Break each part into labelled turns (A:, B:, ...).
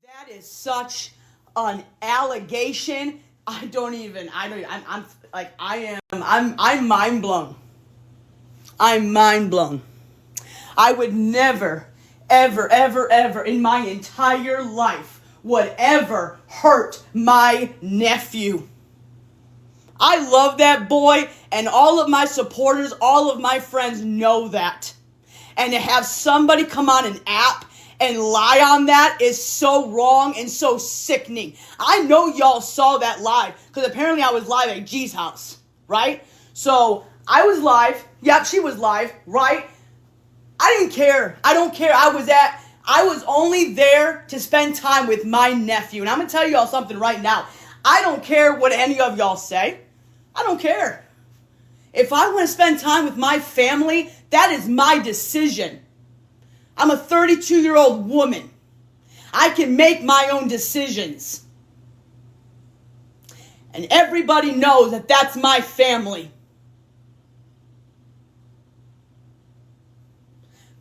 A: That is such an allegation. I'm mind blown. I'm mind blown. I would never, ever in my entire life would ever hurt my nephew. I love that boy, and all of my supporters, all of my friends know that. And to have somebody come on an app and lie on that is so wrong and so sickening. I know y'all saw that live, because apparently I was live at G's house, right? So I was live. Yep, she was live, right? I didn't care. I don't care. I was only there to spend time with my nephew. And I'm going to tell y'all something right now. I don't care what any of y'all say. I don't care. If I want to spend time with my family, that is my decision. I'm a 32-year-old woman. I can make my own decisions. And everybody knows that that's my family.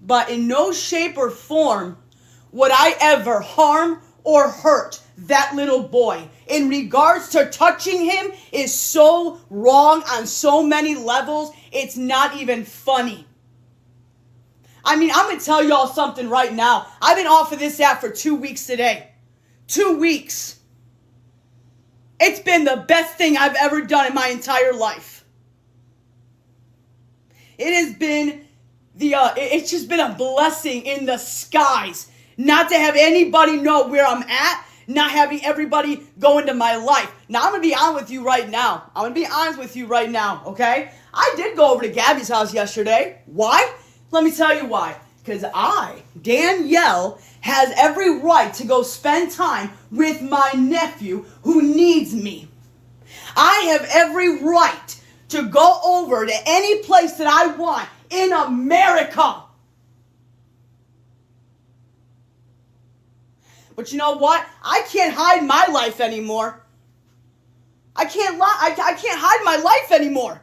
A: But in no shape or form would I ever harm or hurt that little boy. In regards to touching him is so wrong on so many levels, it's not even funny. I mean, I'm going to tell y'all something right now. I've been off of this app for 2 weeks today. 2 weeks. It's been the best thing I've ever done in my entire life. It has been it's just been a blessing in the skies not to have anybody know where I'm at, not having everybody go into my life. Now, I'm going to be honest with you right now. Okay? I did go over to Gabby's house yesterday. Why? Let me tell you why. Because Danielle, has every right to go spend time with my nephew who needs me. I have every right to go over to any place that I want in America. But you know what? I can't hide my life anymore. I can't hide my life anymore.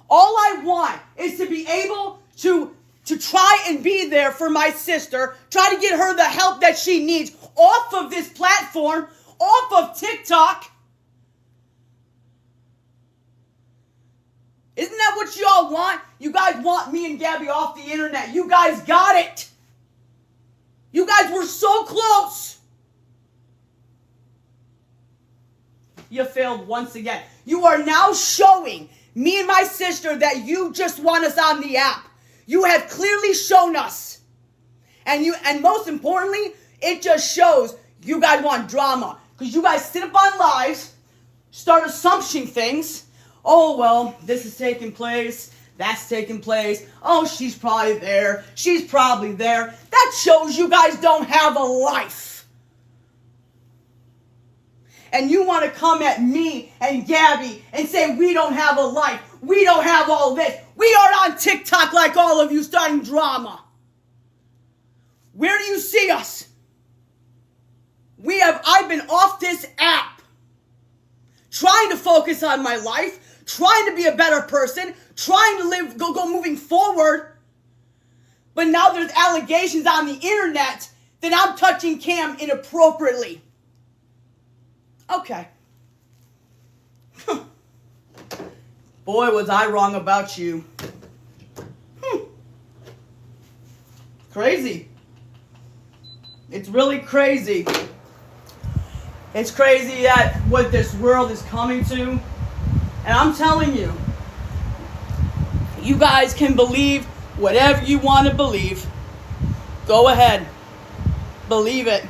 A: All I want is to be able to try and be there for my sister, try to get her the help that she needs off of this platform, off of TikTok. Isn't that what you all want? You guys want me and Gabby off the internet. You guys got it. You guys were so close. You failed once again. You are now showing me and my sister that you just want us on the app. You have clearly shown us. And most importantly, it just shows you guys want drama. Because you guys sit up on lives, start assumpting things. Oh, well, this is taking place. That's taking place. Oh, she's probably there. She's probably there. That shows you guys don't have a life. And you want to come at me and Gabby and say we don't have a life. We don't have all this. We are on TikTok like all of you starting drama. Where do you see us? I've been off this app trying to focus on my life, trying to be a better person, trying to go moving forward. But now there's allegations on the internet that I'm touching Cam inappropriately. Okay. Boy, was I wrong about you. Crazy. It's really crazy. It's crazy that what this world is coming to. And I'm telling you, you guys can believe whatever you want to believe. Go ahead. Believe it.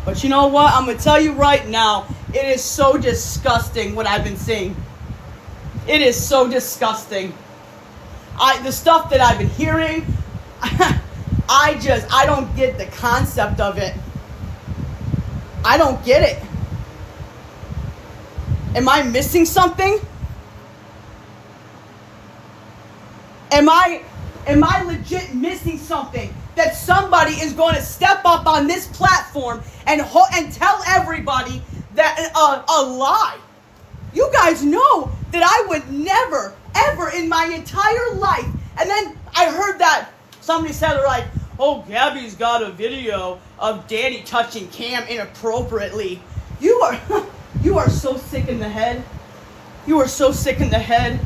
A: But you know what? I'm going to tell you right now, it is so disgusting what I've been seeing. It is so disgusting. The stuff that I've been hearing, I don't get the concept of it. I don't get it. Am I missing something? Am I legit missing something? That somebody is going to step up on this platform and tell everybody that a lie. You guys know that I would never, ever in my entire life. And then I heard that somebody said, like, oh, Gabby's got a video of Dani touching Cam inappropriately. You are so sick in the head. You are so sick in the head.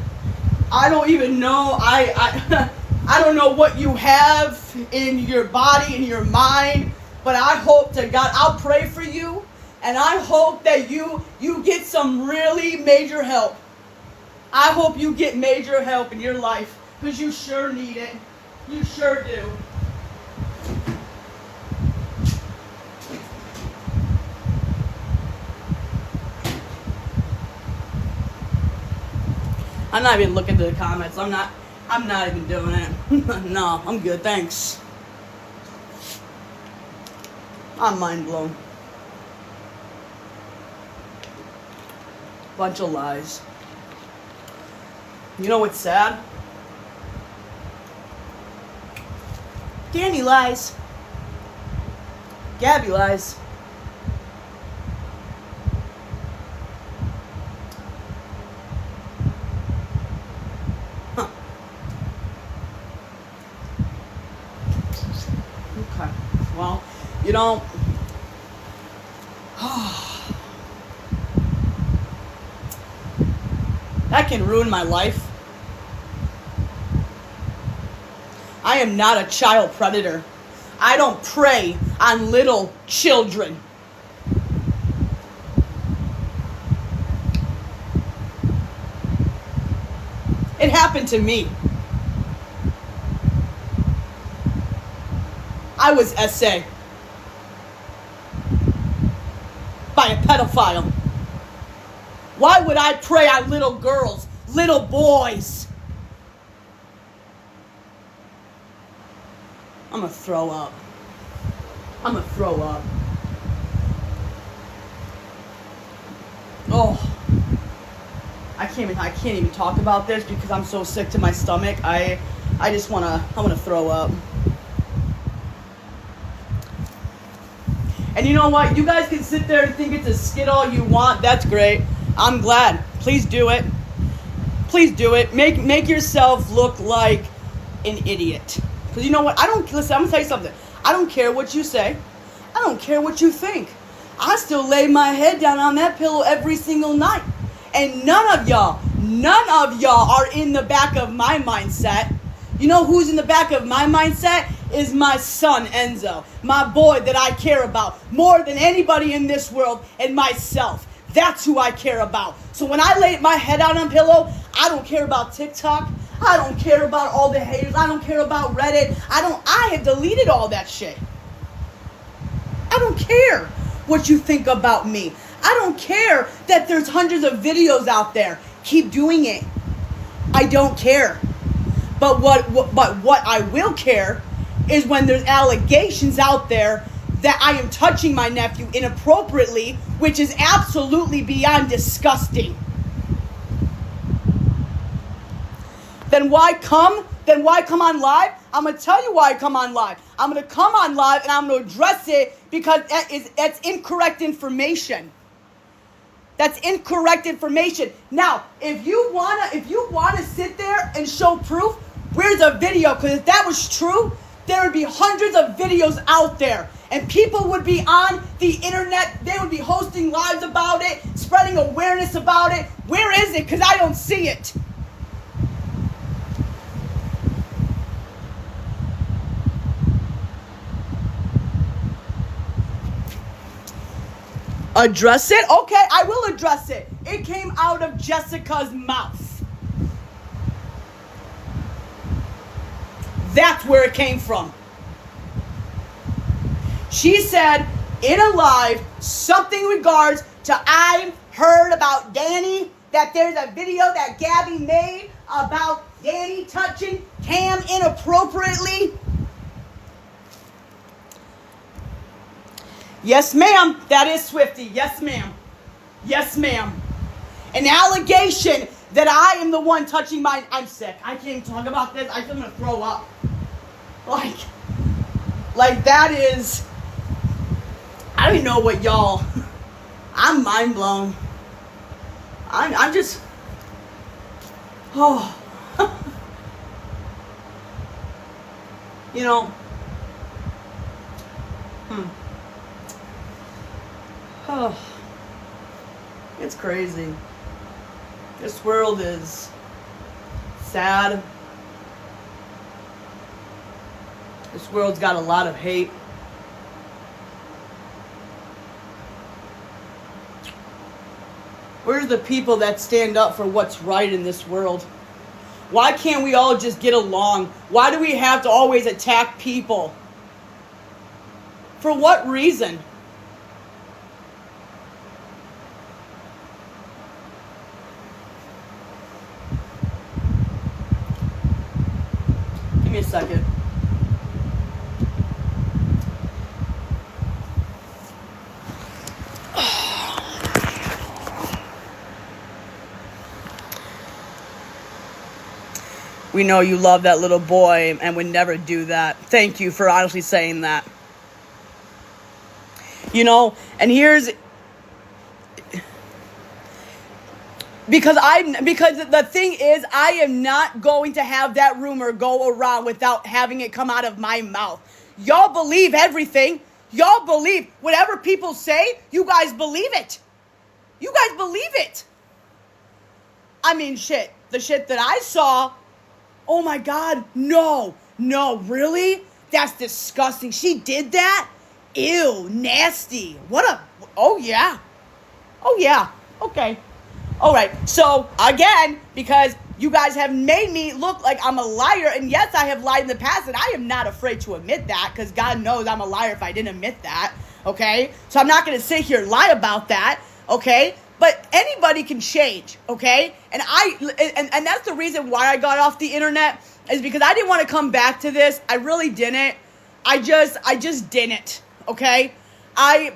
A: I don't even know. I don't know what you have in your body, in your mind, but I hope to God, I'll pray for you, and I hope that you get some really major help. I hope you get major help in your life, because you sure need it. You sure do. I'm not even looking at the comments. I'm not even doing it. No, I'm good, thanks. I'm mind blown. Bunch of lies. You know what's sad? Dani lies. Gabby lies. Huh. Okay. Well, you know, that can ruin my life. I am not a child predator. I don't prey on little children. It happened to me. I was SA by a pedophile. Why would I prey on little girls, little boys? I'm gonna throw up. I'm gonna throw up. Oh, I can't even talk about this because I'm so sick to my stomach. I wanna throw up. And you know what? You guys can sit there and think it's a skit all you want. That's great. I'm glad. Please do it. Please do it. Make yourself look like an idiot. Because you know what? Listen, I'm going to tell you something. I don't care what you say. I don't care what you think. I still lay my head down on that pillow every single night. And none of y'all are in the back of my mindset. You know who's in the back of my mindset? Is my son, Enzo. My boy that I care about more than anybody in this world, and myself. That's who I care about. So when I lay my head out on a pillow, I don't care about TikTok. I don't care about all the haters. I don't care about Reddit. I have deleted all that shit. I don't care what you think about me. I don't care that there's hundreds of videos out there. Keep doing it. I don't care. But what I will care is when there's allegations out there that I am touching my nephew inappropriately, which is absolutely beyond disgusting. Then why come on live? I'm going to tell you why I come on live. I'm going to come on live and I'm going to address it because that's incorrect information. That's incorrect information. Now, if you wanna sit there and show proof, where's a video? Because if that was true, there would be hundreds of videos out there. And people would be on the internet. They would be hosting lives about it, spreading awareness about it. Where is it? Because I don't see it. Address it? Okay, I will address it. It came out of Jessica's mouth. That's where it came from. She said in a live something regards to I heard about Dani, that there's a video that Gabby made about Dani touching Cam inappropriately. Yes, ma'am. That is Swifty. Yes, ma'am. Yes, ma'am. An allegation that I am the one touching my... I'm sick. I can't even talk about this. I'm going to throw up. Like that is... I don't even know what y'all... I'm mind blown. I'm just... Oh. You know, Oh, it's crazy. This world is sad. This world's got a lot of hate. Where's the people that stand up for what's right in this world? Why can't we all just get along? Why do we have to always attack people? For what reason? Give me a second. We know you love that little boy and would never do that. Thank you for honestly saying that. You know, and here's... Because the thing is, I am not going to have that rumor go around without having it come out of my mouth. Y'all believe everything. Y'all believe whatever people say, you guys believe it. You guys believe it. I mean, shit. The shit that I saw... Oh my God, no, really? That's disgusting. She did that? Ew, nasty. Oh yeah, okay. All right, so again, because you guys have made me look like I'm a liar, and yes, I have lied in the past, and I am not afraid to admit that, because God knows I'm a liar if I didn't admit that, okay? So I'm not going to sit here and lie about that, okay? But anybody can change, okay? And that's the reason why I got off the internet, is because I didn't want to come back to this. I really didn't. I just didn't, okay? I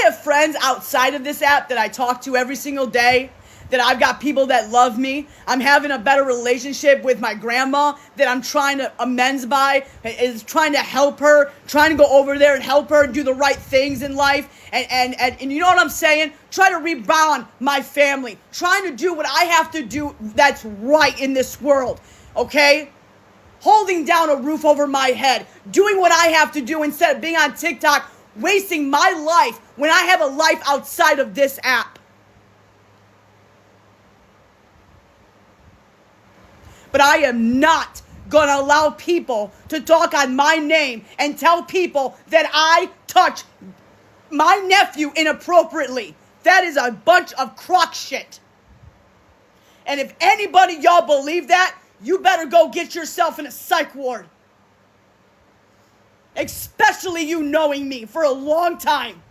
A: have friends outside of this app that I talk to every single day, that I've got people that love me. I'm having a better relationship with my grandma that I'm trying to amends by, is trying to help her, trying to go over there and help her and do the right things in life. And you know what I'm saying? Try to rebound my family. Trying to do what I have to do that's right in this world, okay? Holding down a roof over my head. Doing what I have to do instead of being on TikTok, wasting my life when I have a life outside of this app. But I am not going to allow people to talk on my name and tell people that I touch my nephew inappropriately. That is a bunch of crock shit. And if anybody y'all believe that, you better go get yourself in a psych ward. Especially you knowing me for a long time.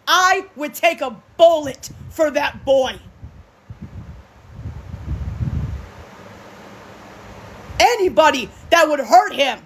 A: I would take a bullet for that boy. Anybody that would hurt him.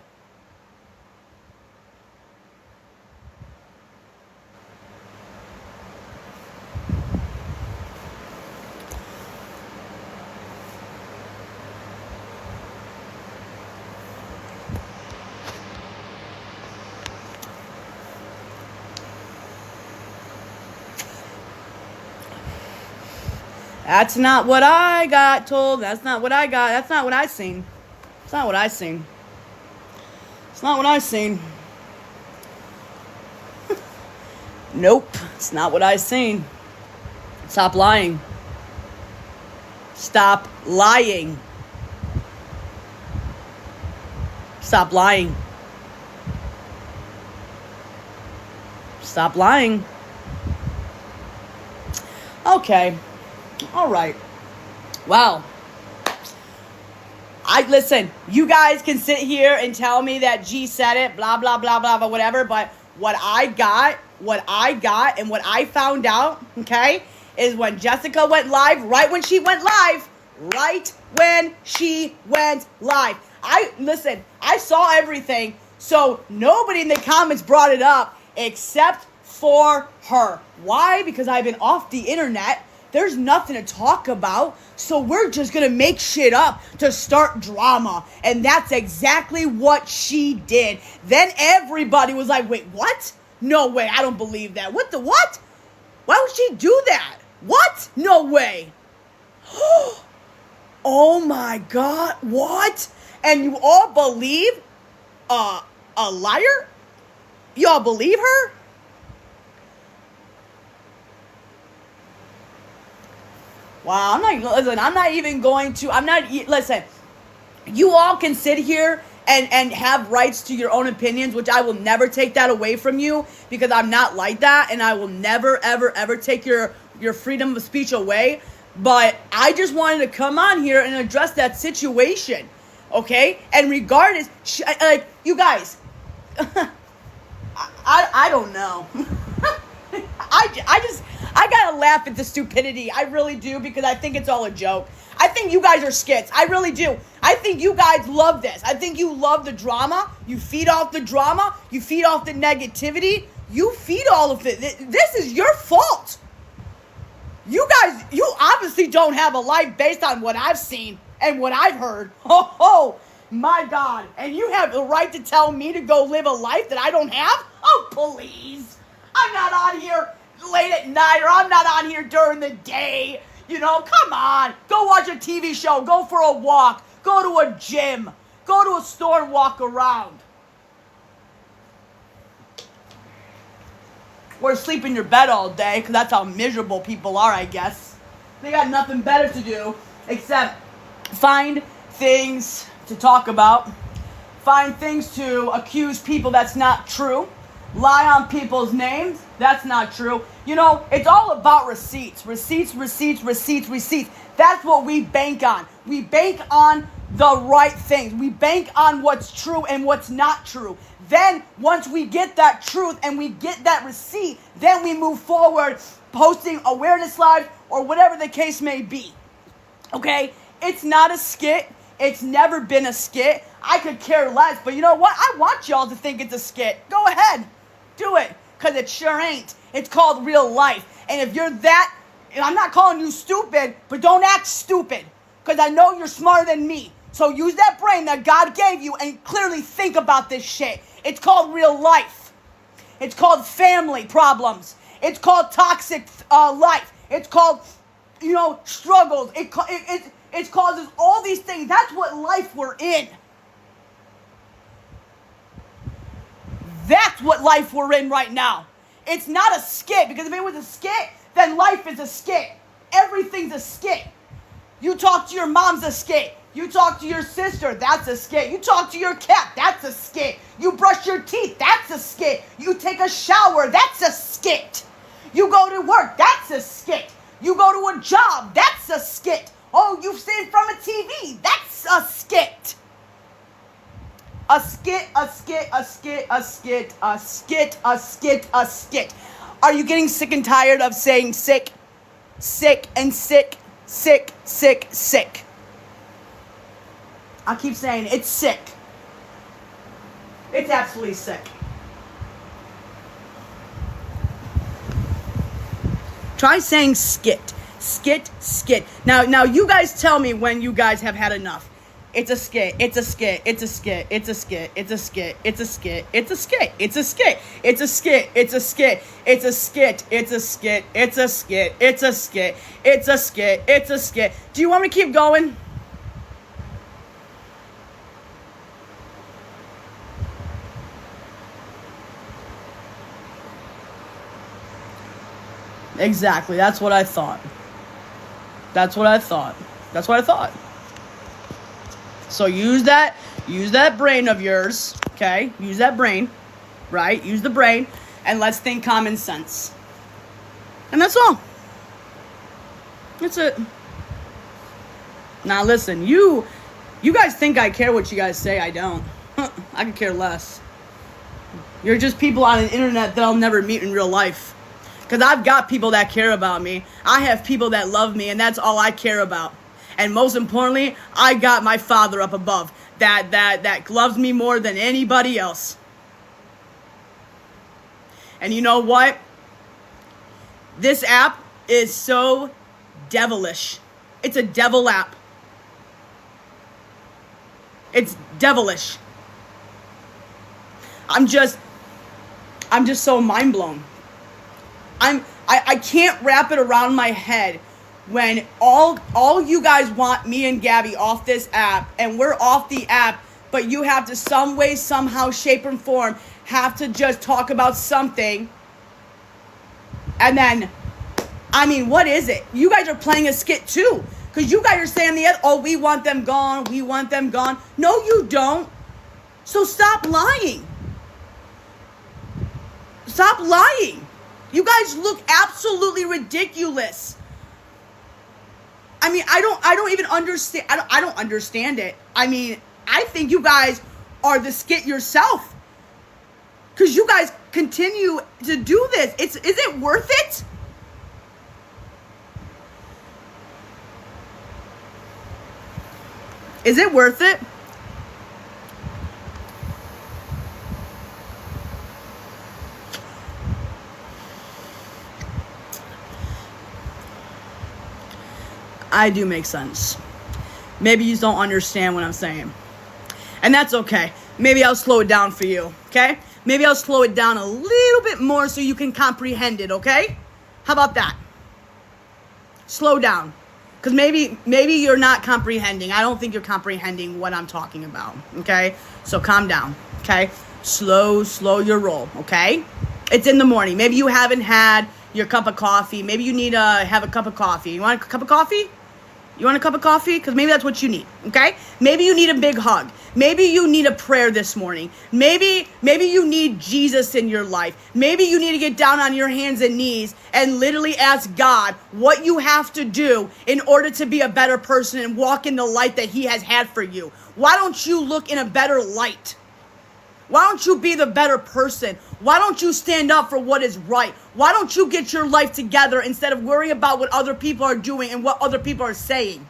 A: That's not what I got told. That's not what I got. That's not what I seen. It's not what I seen. It's not what I seen. Nope. It's not what I seen. Stop lying. Stop lying. Stop lying. Stop lying. Okay. All right. Wow. Listen, you guys can sit here and tell me that G said it, blah, blah, blah, blah, blah, whatever, but what I got, and what I found out, okay, is when Jessica went live, right when she went live, I saw everything, so nobody in the comments brought it up except for her. Why? Because I've been off the internet. There's nothing to talk about, so we're just going to make shit up to start drama. And that's exactly what she did. Then everybody was like, wait, what? No way, I don't believe that. What? Why would she do that? What? No way. Oh my God, what? And you all believe a liar? Y'all believe her? Wow, listen, you all can sit here and have rights to your own opinions, which I will never take that away from you, because I'm not like that, and I will never, ever, ever take your freedom of speech away. But I just wanted to come on here and address that situation, okay? And regardless, you guys, I don't know. I gotta laugh at the stupidity. I really do, because I think it's all a joke. I think you guys are skits. I really do. I think you guys love this. I think you love the drama. You feed off the drama. You feed off the negativity. You feed all of it. This is your fault. You guys, you obviously don't have a life based on what I've seen and what I've heard. Oh, my God. And you have the right to tell me to go live a life that I don't have? Oh, please. I'm not on here late at night, or I'm not on here during the day. You know, come on. Go watch a TV show. Go for a walk. Go to a gym. Go to a store and walk around. Or sleep in your bed all day, because that's how miserable people are, I guess. They got nothing better to do except find things to talk about. Find things to accuse people that's not true. Lie on people's names. That's not true. You know, it's all about receipts. Receipts. That's what we bank on. We bank on the right things. We bank on what's true and what's not true. Then, once we get that truth and we get that receipt, then we move forward, posting awareness lives or whatever the case may be. Okay? It's not a skit. It's never been a skit. I could care less. But you know what? I want y'all to think it's a skit. Go ahead. Do it. Because it sure ain't. It's called real life. And if you're that, and I'm not calling you stupid, but don't act stupid. Because I know you're smarter than me. So use that brain that God gave you and clearly think about this shit. It's called real life. It's called family problems. It's called toxic life. It's called, struggles. It causes all these things. That's what life we're in. That's what life we're in right now. It's not a skit, because if it was a skit, then life is a skit. Everything's a skit. You talk to your mom's a skit. You talk to your sister, that's a skit. You talk to your cat, that's a skit. You brush your teeth, that's a skit. You take a shower, that's a skit. You go to work, that's a skit. You go to a job, that's a skit. Oh, you sit in front of TV, that's a skit. A skit. Are you getting sick and tired of saying sick, and sick? I keep saying it's sick. It's absolutely sick. Try saying skit. Now you guys tell me when you guys have had enough. It's a skit. It's a skit. It's a skit. It's a skit. It's a skit. It's a skit. It's a skit. It's a skit. It's a skit. It's a skit. It's a skit. It's a skit. It's a skit. It's a skit. It's a skit. It's a skit. Do you want me to keep going? Exactly. That's what I thought. So use that brain of yours, okay? Use that brain, right? Use the brain, and let's think common sense. And that's all. That's it. Now listen, you guys think I care what you guys say. I don't. I could care less. You're just people on the internet that I'll never meet in real life. Because I've got people that care about me. I have people that love me, and that's all I care about. And most importantly, I got my Father up above that loves me more than anybody else. And you know what? This app is so devilish. It's a devil app. It's devilish. I'm just so mind blown. I can't wrap it around my head when all you guys want me and Gabby off this app, and we're off the app but you have to some way, somehow, shape, or form have to just talk about something. And then, I mean, what is it? You guys are playing a skit too. Because you guys are saying we want them gone. We want them gone. No, you don't. So stop lying. Stop lying. You guys look absolutely ridiculous. I mean, I don't even understand. I don't understand it. I mean, I think you guys are the skit yourself. Because you guys continue to do this. Is it worth it? Is it worth it? I do make sense. Maybe you don't understand what I'm saying. And that's okay. Maybe I'll slow it down for you, okay? Maybe I'll slow it down a little bit more so you can comprehend it, okay? How about that? Slow down. Because maybe you're not comprehending. I don't think you're comprehending what I'm talking about, okay? So calm down, okay? Slow your roll, okay? It's in the morning. Maybe you haven't had your cup of coffee. Maybe you need to have a cup of coffee. You want a cup of coffee? You want a cup of coffee? Because maybe that's what you need, okay? Maybe you need a big hug. Maybe you need a prayer this morning. Maybe you need Jesus in your life. Maybe you need to get down on your hands and knees and literally ask God what you have to do in order to be a better person and walk in the light that He has had for you. Why don't you look in a better light? Why don't you be the better person? Why don't you stand up for what is right? Why don't you get your life together instead of worrying about what other people are doing and what other people are saying?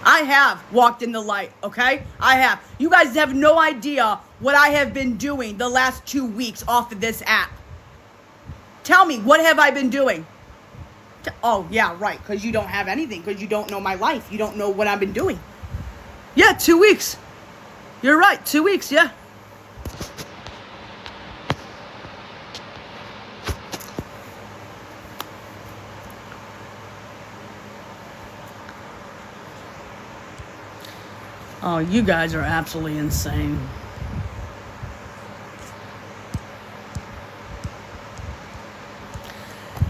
A: I have walked in the light, okay? I have. You guys have no idea what I have been doing the last 2 weeks off of this app. Tell me, what have I been doing? Oh, yeah, right, because you don't have anything, because you don't know my life. You don't know what I've been doing. Yeah, 2 weeks. You're right, 2 weeks, yeah. Oh, you guys are absolutely insane.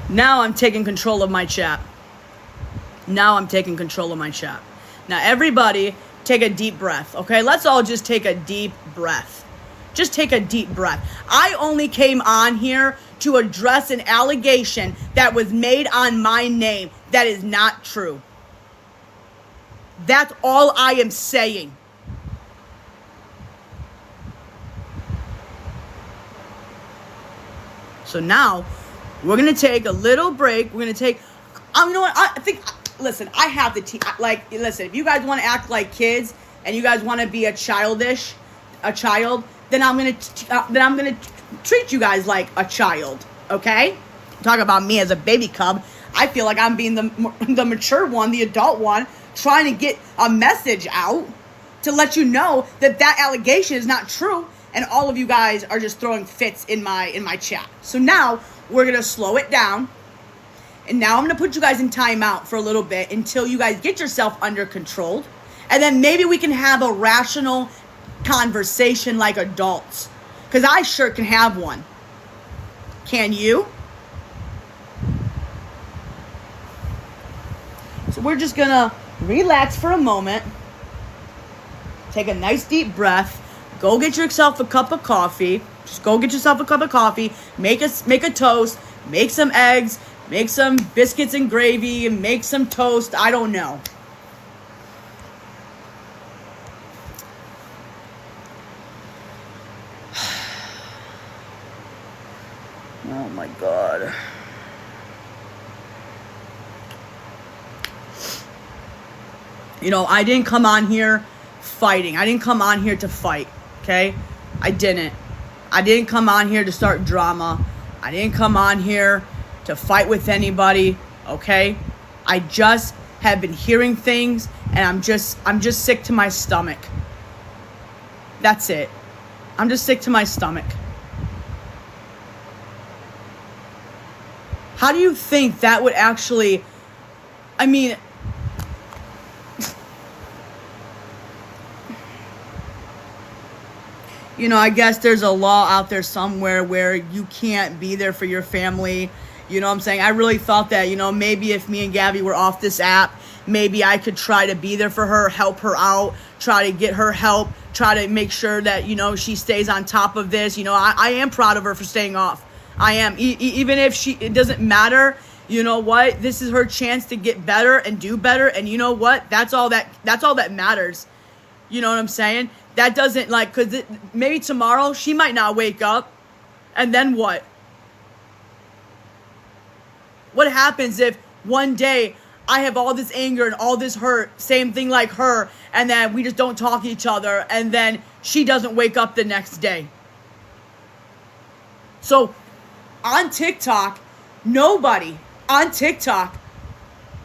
A: Now I'm taking control of my chat. Now everybody take a deep breath, okay? Let's all just take a deep breath. Just take a deep breath. I only came on here to address an allegation that was made on my name that is not true. That's all I am saying. So now, we're going to take a little break. We're going to take, you know what, I think, listen, I have the listen, if you guys want to act like kids and you guys want to be a child, then I'm going to treat you guys like a child, okay? Talk about me as a baby cub. I feel like I'm being the mature one, the adult one, trying to get a message out to let you know that allegation is not true, and all of you guys are just throwing fits in my chat. So now we're gonna slow it down, and now I'm gonna put you guys in timeout for a little bit until you guys get yourself under control, and then maybe we can have a rational conversation like adults, because I sure can have one. Can you? So we're just gonna relax for a moment, take a nice deep breath, go get yourself a cup of coffee. Just go get yourself a cup of coffee, make a toast, make some eggs, make some biscuits and gravy, and make some toast. I don't know. Oh my God. You know, I didn't come on here fighting. I didn't come on here to fight, okay? I didn't come on here to start drama. I didn't come on here to fight with anybody, okay? I just have been hearing things, and I'm just sick to my stomach. That's it. I'm just sick to my stomach. How do you think that would actually, I mean, you know, I guess there's a law out there somewhere where you can't be there for your family. You know what I'm saying? I really thought that, you know, maybe if me and Gabby were off this app, maybe I could try to be there for her, help her out, try to get her help, try to make sure that, you know, she stays on top of this. You know, I am proud of her for staying off. I am. Even if it doesn't matter, you know what? This is her chance to get better and do better. And you know what? That's all that matters. You know what I'm saying? That doesn't, like, because maybe tomorrow she might not wake up. And then what? What happens if one day I have all this anger and all this hurt, same thing like her, and then we just don't talk to each other, and then she doesn't wake up the next day? So on TikTok, nobody on TikTok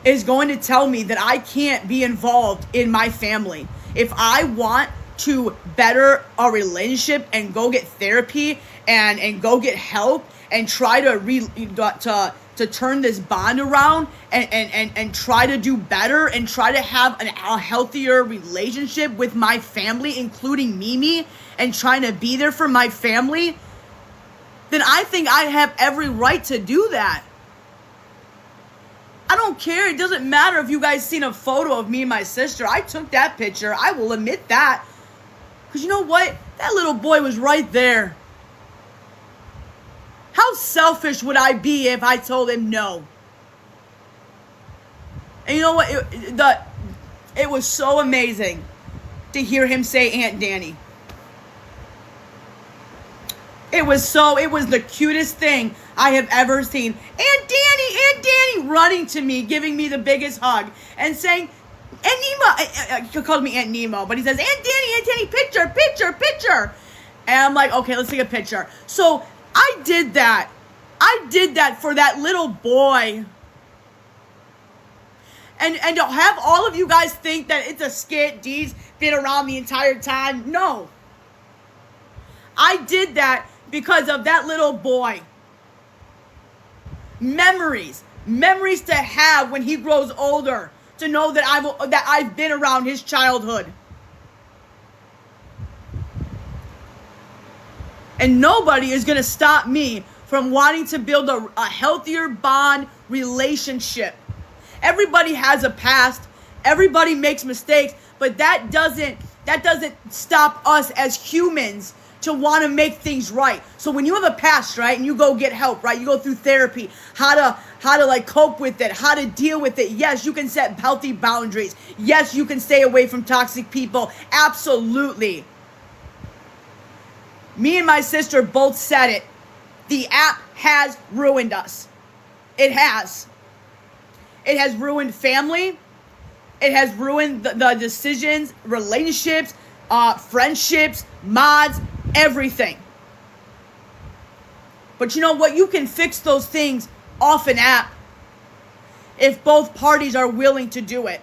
A: is going to tell me that I can't be involved in my family. If I want to better our relationship and go get therapy and go get help and try to turn this bond around and try to do better and try to have a healthier relationship with my family, including Mimi, and trying to be there for my family, then I think I have every right to do that. I don't care. It doesn't matter if you guys seen a photo of me and my sister. I took that picture. I will admit that. Because you know what? That little boy was right there. How selfish would I be if I told him no? And you know what? It was so amazing to hear him say Aunt Dani. It was the cutest thing I have ever seen. Aunt Dani, running to me, giving me the biggest hug, and saying, Aunt Nemo. He called me Aunt Nemo, but he says, Aunt Dani, picture. And I'm like, okay, let's take a picture. So I did that. I did that for that little boy. And to have all of you guys think that it's a skit, Dee's been around the entire time. No. I did that because of that little boy. Memories to have when he grows older, to know that I've been around his childhood. And nobody is going to stop me from wanting to build a healthier bond relationship. Everybody has a past. Everybody makes mistakes, but that doesn't stop us as humans to want to make things right. So when you have a past, right, and you go get help, right, you go through therapy, how to like cope with it, how to deal with it. Yes, you can set healthy boundaries. Yes, you can stay away from toxic people. Absolutely. Me and my sister both said it. The app has ruined us. It has. It has ruined family. It has ruined the decisions, relationships, friendships, mods, everything. But you know what? You can fix those things off an app if both parties are willing to do it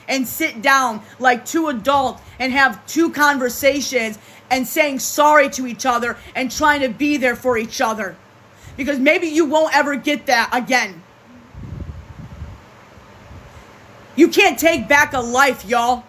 A: and sit down like two adults and have two conversations and saying sorry to each other and trying to be there for each other. Because maybe you won't ever get that again. You can't take back a life, y'all.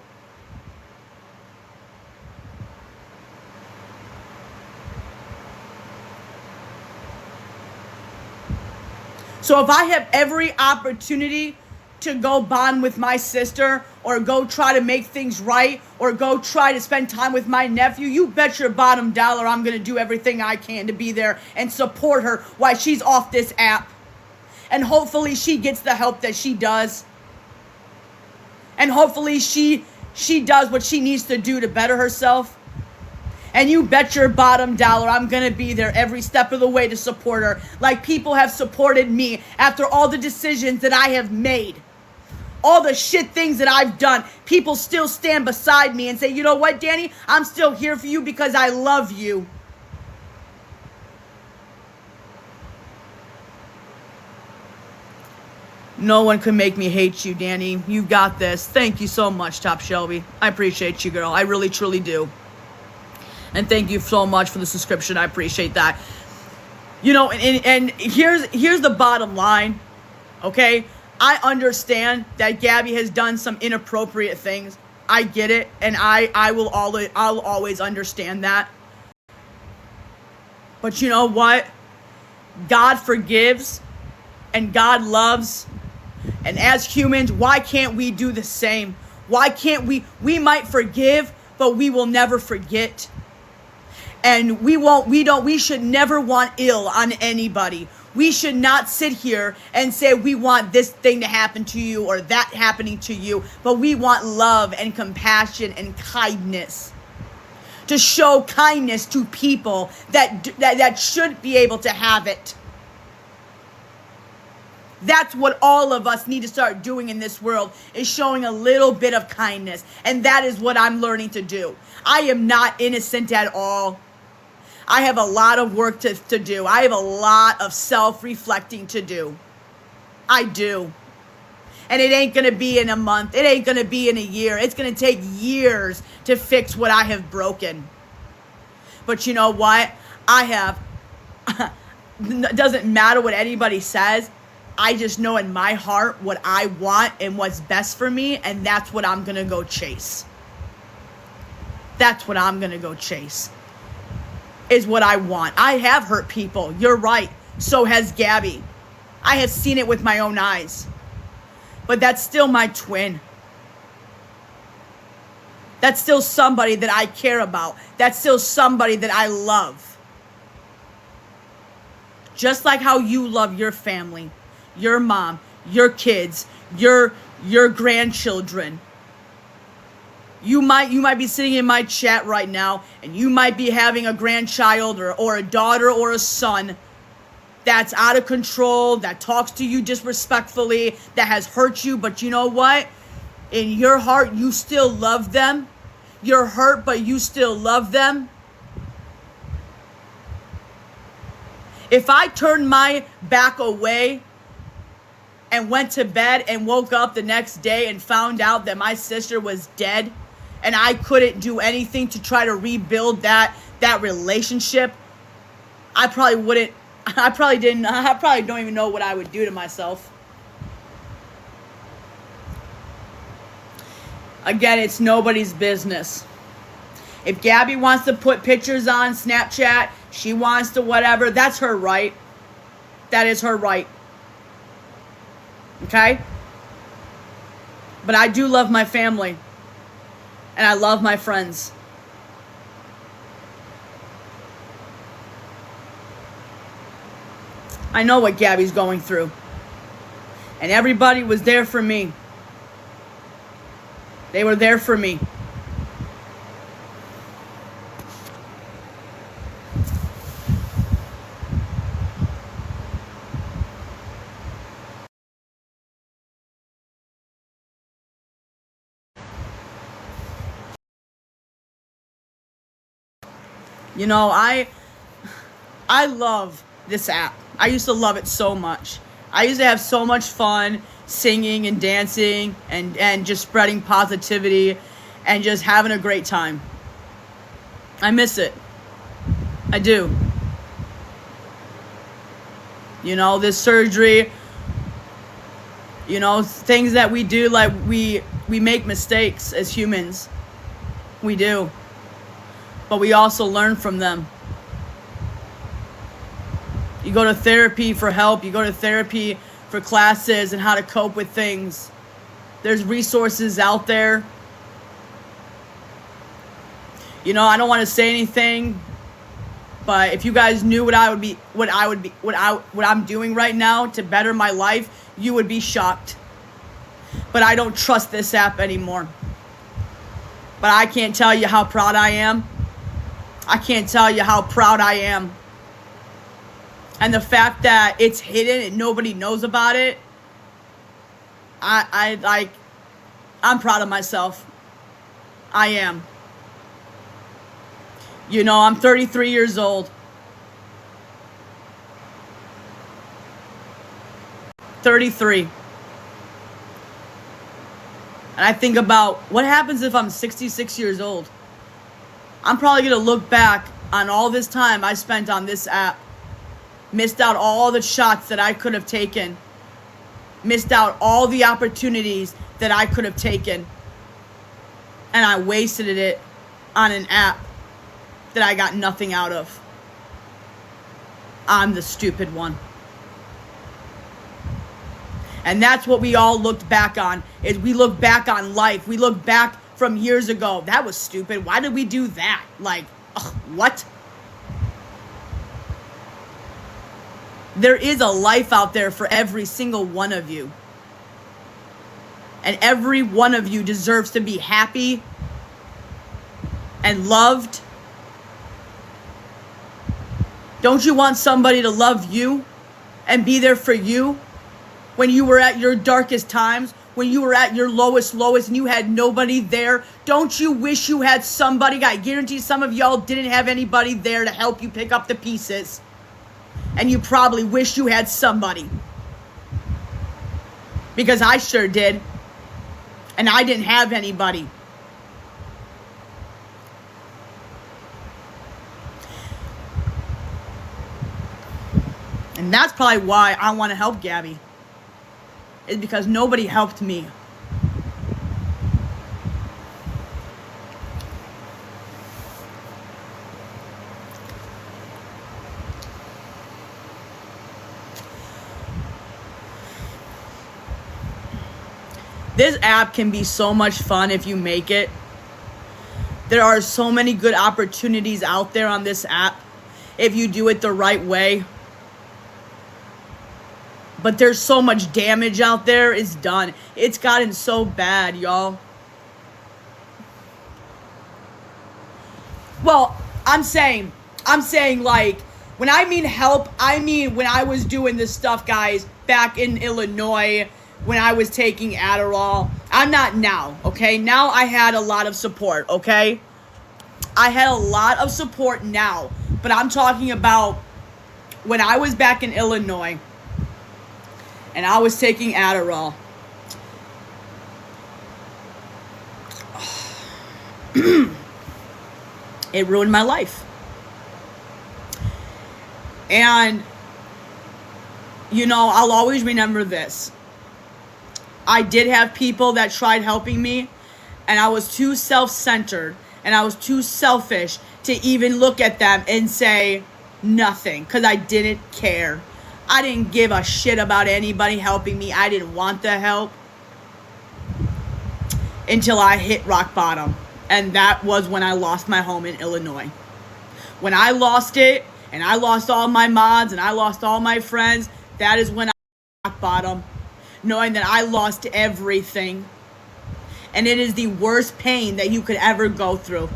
A: So if I have every opportunity to go bond with my sister or go try to make things right or go try to spend time with my nephew, you bet your bottom dollar I'm going to do everything I can to be there and support her while she's off this app. And hopefully she gets the help that she does. And hopefully she does what she needs to do to better herself. And you bet your bottom dollar I'm going to be there every step of the way to support her. Like people have supported me after all the decisions that I have made. All the shit things that I've done. People still stand beside me and say, you know what, Dani? I'm still here for you because I love you. No one can make me hate you, Dani. You got this. Thank you so much, Top Shelby. I appreciate you, girl. I really, truly do. And thank you so much for the subscription. I appreciate that. You know, and here's the bottom line, okay? I understand that Gabby has done some inappropriate things. I get it, and I'll always understand that. But you know what? God forgives and God loves. And as humans, why can't we do the same? Why can't we might forgive, but we will never forget. And we should never want ill on anybody. We should not sit here and say we want this thing to happen to you or that happening to you, but we want love and compassion and kindness. To show kindness to people that should be able to have it. That's what all of us need to start doing in this world, is showing a little bit of kindness. And that is what I'm learning to do. I am not innocent at all. I have a lot of work to do. I have a lot of self-reflecting to do. I do. And it ain't going to be in a month. It ain't going to be in a year. It's going to take years to fix what I have broken. But you know what? It doesn't matter what anybody says. I just know in my heart what I want and what's best for me. And that's what I'm going to go chase. That's what I'm going to go chase. Is what I want. I have hurt people. You're right. So has Gabby. I have seen it with my own eyes. But that's still my twin. That's still somebody that I care about. That's still somebody that I love. Just like how you love your family, your mom, your kids, your grandchildren. You might be sitting in my chat right now, and you might be having a grandchild or a daughter or a son that's out of control, that talks to you disrespectfully, that has hurt you. But you know what? In your heart, you still love them. You're hurt, but you still love them. If I turned my back away and went to bed and woke up the next day and found out that my sister was dead, and I couldn't do anything to try to rebuild that relationship, I probably don't even know what I would do to myself. Again, it's nobody's business. If Gabby wants to put pictures on Snapchat, she wants to whatever, that's her right. That is her right. Okay? But I do love my family. And I love my friends. I know what Gabby's going through. And everybody was there for me. They were there for me. You know, I love this app. I used to love it so much. I used to have so much fun singing and dancing and just spreading positivity and just having a great time. I miss it. I do. You know, this surgery, you know, things that we do, like we make mistakes as humans. We do. But we also learn from them. You go to therapy for help. You go to therapy for classes and how to cope with things. There's resources out there. You know, I don't want to say anything, but if you guys knew what I'm doing right now to better my life, you would be shocked. But I don't trust this app anymore. But I can't tell you how proud I am. I can't tell you how proud I am. And the fact that it's hidden and nobody knows about it, I'm proud of myself. I am. You know, I'm 33 years old. 33. And I think about what happens if I'm 66 years old. I'm probably going to look back on all this time I spent on this app. Missed out all the shots that I could have taken. Missed out all the opportunities that I could have taken. And I wasted it on an app that I got nothing out of. I'm the stupid one. And that's what we all looked back on, is we look back on life. We look back from years ago. That was stupid. Why did we do that? Like, ugh, what? There is a life out there for every single one of you. And every one of you deserves to be happy and loved. Don't you want somebody to love you and be there for you when you were at your darkest times, when you were at your lowest and you had nobody there? Don't you wish you had somebody? I guarantee some of y'all didn't have anybody there to help you pick up the pieces. And you probably wish you had somebody. Because I sure did. And I didn't have anybody. And that's probably why I want to help Gabby. Is because nobody helped me. This app can be so much fun if you make it. There are so many good opportunities out there on this app if you do it the right way. But there's so much damage out there. It's done. It's gotten so bad, y'all. Well, I'm saying like, when I mean help, I mean when I was doing this stuff, guys, back in Illinois, when I was taking Adderall. I'm not now, okay? Now I had a lot of support, okay? I had a lot of support now. But I'm talking about when I was back in Illinois and I was taking Adderall. It ruined my life. And, you know, I'll always remember this. I did have people that tried helping me, and I was too self-centered, and I was too selfish to even look at them and say nothing, because I didn't care. I didn't give a shit about anybody helping me. I didn't want the help until I hit rock bottom. And that was when I lost my home in Illinois. When I lost it, and I lost all my mods, and I lost all my friends, that is when I hit rock bottom. Knowing that I lost everything. And it is the worst pain that you could ever go through.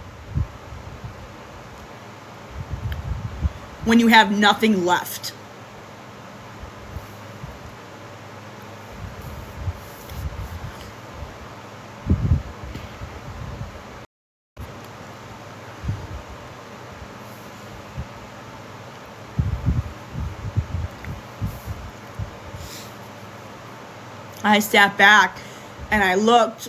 A: When you have nothing left. I sat back and I looked.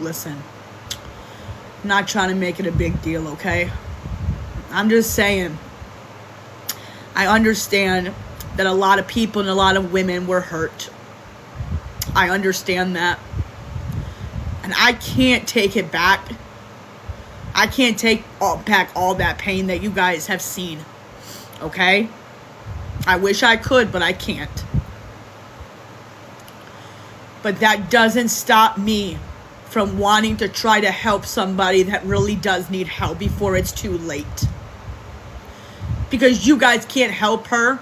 A: Listen, I'm not trying to make it a big deal, okay? I'm just saying, I understand that a lot of people and a lot of women were hurt. I understand that. And I can't take it back. I can't take back all that pain that you guys have seen, okay? I wish I could, but I can't. But that doesn't stop me from wanting to try to help somebody that really does need help before it's too late. Because you guys can't help her.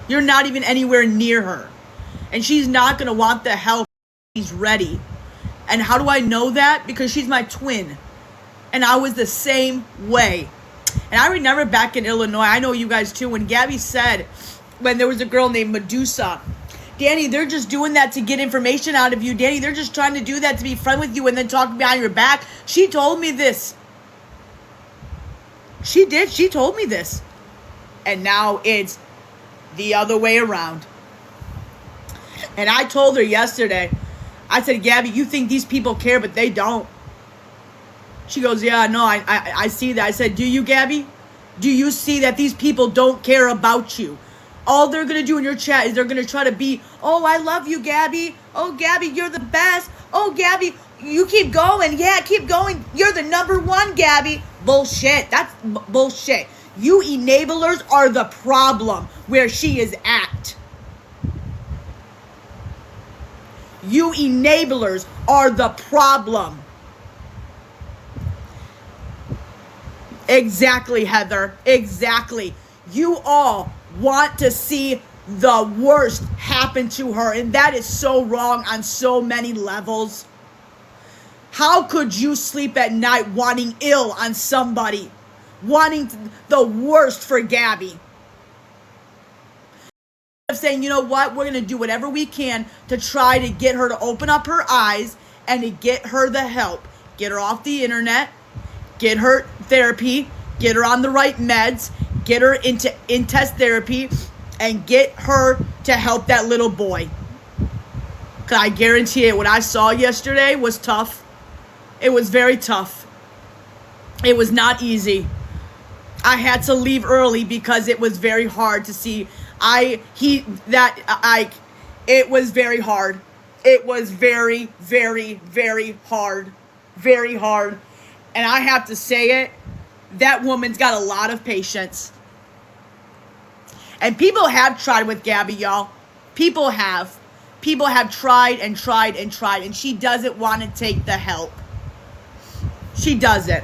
A: You're not even anywhere near her. And she's not going to want the help when she's ready. And how do I know that? Because she's my twin. And I was the same way. And I remember back in Illinois, I know you guys too, when Gabby said, when there was a girl named Medusa, Dani, they're just doing that to get information out of you. Dani, they're just trying to do that to be friends with you and then talk behind your back. She told me this. She did. She told me this. And now it's the other way around. And I told her yesterday, I said, Gabby, you think these people care, but they don't. She goes, yeah, no, I see that. I said, do you, Gabby? Do you see that these people don't care about you? All they're going to do in your chat is they're going to try to be, oh, I love you, Gabby. Oh, Gabby, you're the best. Oh, Gabby, you keep going. Yeah, keep going. You're the number one, Gabby. Bullshit. That's bullshit. You enablers are the problem where she is at. You enablers are the problem. Exactly, Heather. Exactly. You all want to see the worst happen to her, and that is so wrong on so many levels. How could you sleep at night wanting ill on somebody? Wanting the worst for Gabby? Saying, you know what, we're going to do whatever we can to try to get her to open up her eyes and to get her the help. Get her off the internet, get her therapy, get her on the right meds, get her into in-test therapy, and get her to help that little boy. Because I guarantee it, what I saw yesterday was tough. It was very tough. It was not easy. I had to leave early because it was very hard to see. It was very hard. It was very, very, very hard. Very hard. And I have to say it, that woman's got a lot of patience. And people have tried with Gabby, y'all. People have. People have tried and tried and tried, and she doesn't want to take the help. She doesn't.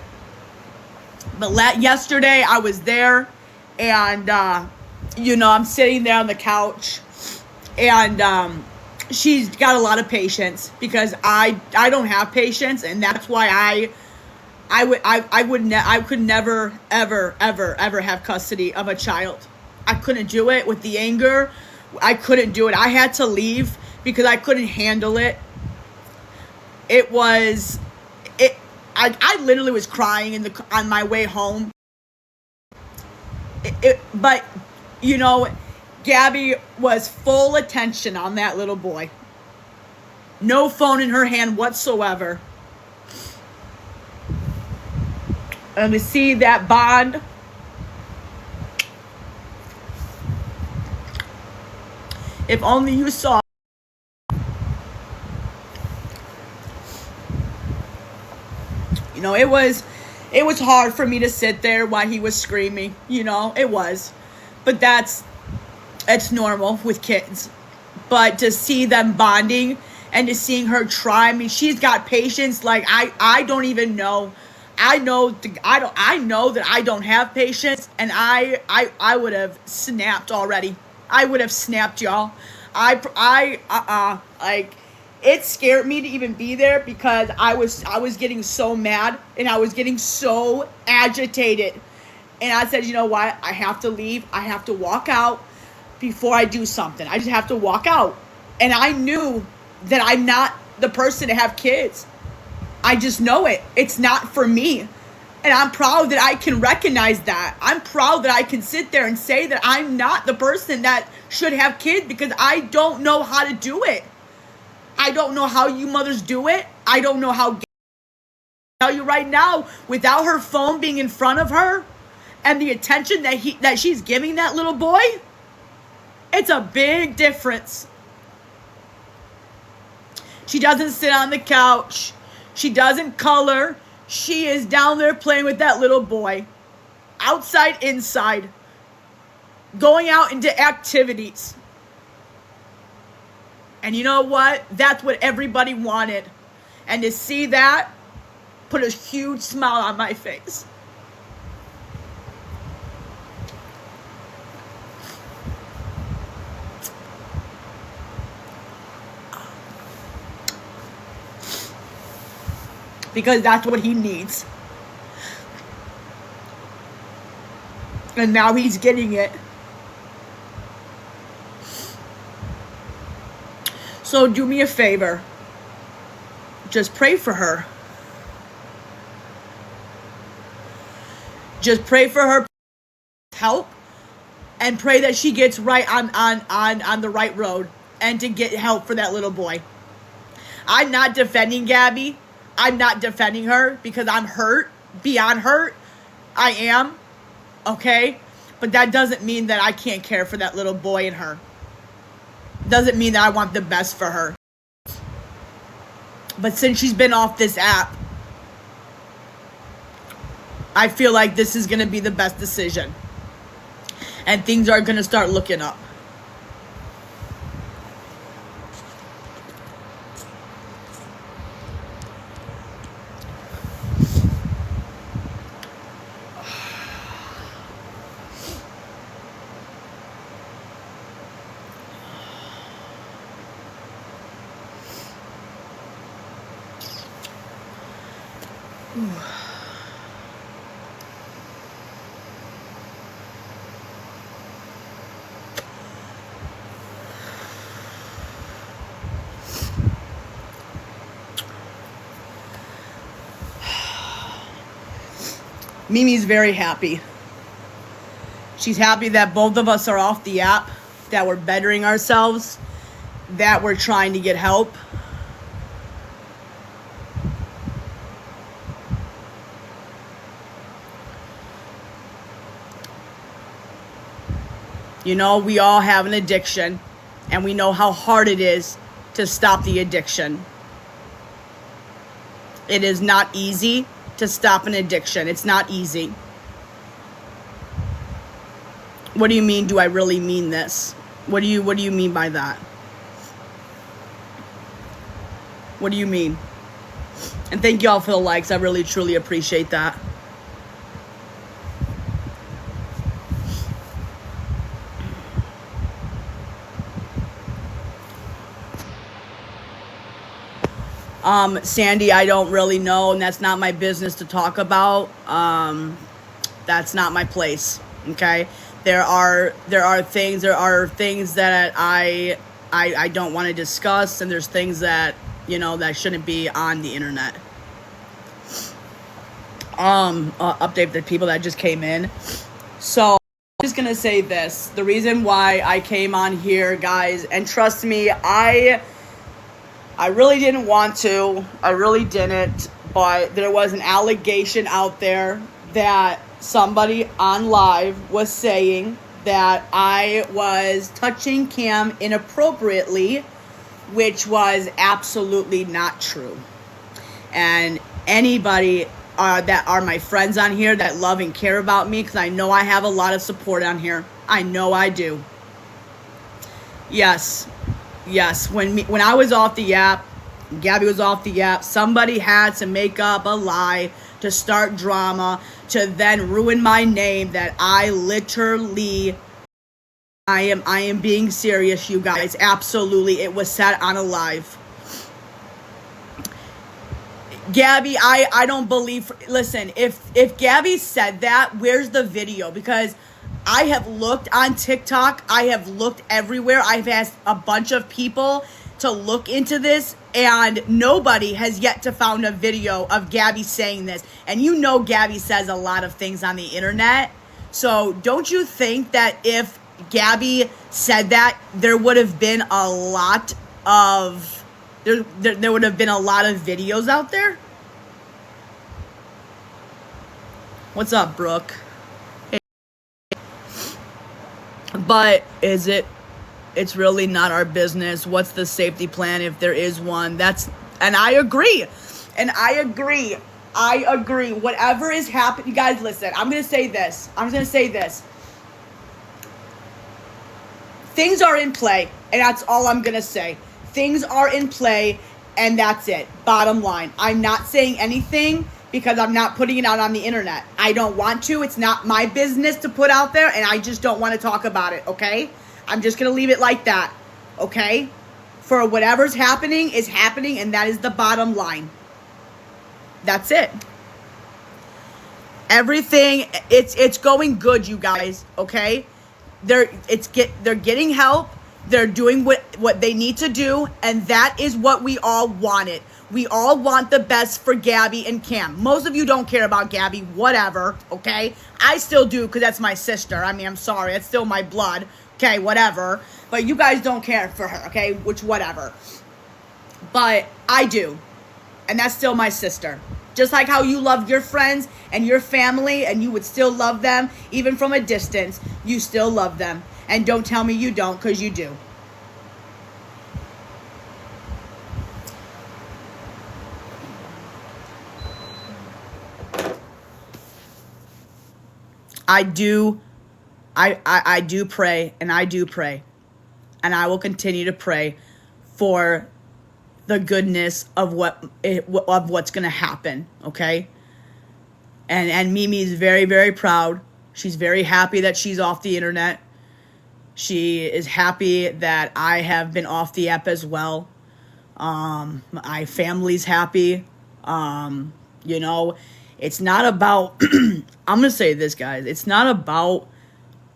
A: But yesterday I was there, and I'm sitting there on the couch, and she's got a lot of patience because I don't have patience, and that's why I could never ever have custody of a child. I couldn't do it with the anger. I couldn't do it. I had to leave because I couldn't handle it. I literally was crying on my way home. But Gabby was full attention on that little boy. No phone in her hand whatsoever. And to see that bond, if only you saw. It was hard for me to sit there while he was screaming. It was. But it's normal with kids. But to see them bonding and to seeing her try, I mean, she's got patience like I don't even know. I know that I don't have patience, and I would have snapped already. I would have snapped, y'all. It scared me to even be there because I was getting so mad and I was getting so agitated. And I said, you know what? I have to leave. I have to walk out before I do something. I just have to walk out. And I knew that I'm not the person to have kids. I just know it. It's not for me. And I'm proud that I can recognize that. I'm proud that I can sit there and say that I'm not the person that should have kids because I don't know how to do it. I don't know how you mothers do it. I don't know how. I tell you right now, without her phone being in front of her and the attention that she's giving that little boy, it's a big difference. She doesn't sit on the couch. She doesn't color. She is down there playing with that little boy. Outside, inside. Going out into activities. And you know what? That's what everybody wanted. And to see that put a huge smile on my face. Because that's what he needs. And now he's getting it. So do me a favor. Just pray for her. Just pray for her help. And pray that she gets right on the right road. And to get help for that little boy. I'm not defending Gabby. I'm not defending her because I'm hurt, beyond hurt. I am, okay? But that doesn't mean that I can't care for that little boy in her. Doesn't mean that I want the best for her. But since she's been off this app, I feel like this is going to be the best decision. And things are going to start looking up. Mimi's very happy. She's happy that both of us are off the app, that we're bettering ourselves, that we're trying to get help. You know, we all have an addiction, and we know how hard it is to stop the addiction. It is not easy to stop an addiction. It's not easy. What do you mean, do I really mean this? What do you mean by that? What do you mean? And thank y'all for the likes. I really, truly appreciate that. Sandy, I don't really know, and that's not my business to talk about. That's not my place. Okay? There are things that I don't want to discuss, and there's things that, you know, that shouldn't be on the internet. Update the people that just came in. So I'm just gonna say this. The reason why I came on here, guys, and trust me, I really didn't want to. I really didn't. But there was an allegation out there that somebody on live was saying that I was touching Cam inappropriately, which was absolutely not true. And anybody that are my friends on here that love and care about me, because I know I have a lot of support on here. I know I do. Yes. When I was off the app, Gabby was off the app, somebody had to make up a lie to start drama, to then ruin my name that I literally, I am being serious, you guys. Absolutely. It was said on a live. Gabby, I don't believe, listen, if Gabby said that, where's the video? Because I have looked on TikTok, I have looked everywhere, I've asked a bunch of people to look into this, and nobody has yet to found a video of Gabby saying this. And you know Gabby says a lot of things on the internet, so don't you think that if Gabby said that, there would have been a lot of there would have been a lot of videos out there? What's up, Brooke? Hey. But is it? It's really not our business. What's the safety plan if there is one? And I agree. I agree. Whatever is happening, you guys, listen. I'm gonna say this. Things are in play, and that's all I'm gonna say. Things are in play, and that's it. Bottom line. I'm not saying anything because I'm not putting it out on the internet. I don't want to. It's not my business to put out there, and I just don't want to talk about it, okay? I'm just going to leave it like that, okay? For whatever's happening is happening, and that is the bottom line. That's it. Everything, it's going good, you guys, okay? They're getting help. They're doing what they need to do, and that is what we all wanted. We all want the best for Gabby and Cam. Most of you don't care about Gabby, whatever, okay? I still do because that's my sister. I mean, I'm sorry. It's still my blood, okay, whatever. But you guys don't care for her, okay, which whatever. But I do. And that's still my sister. Just like how you love your friends and your family and you would still love them, even from a distance, you still love them. And don't tell me you don't, because you do. I do pray, and I do pray. And I will continue to pray for the goodness of what's going to happen, okay? And Mimi is very, very proud. She's very happy that she's off the internet. She is happy that I have been off the app as well. My family's happy. You know, it's not about, I'm going to say this, guys. It's not about,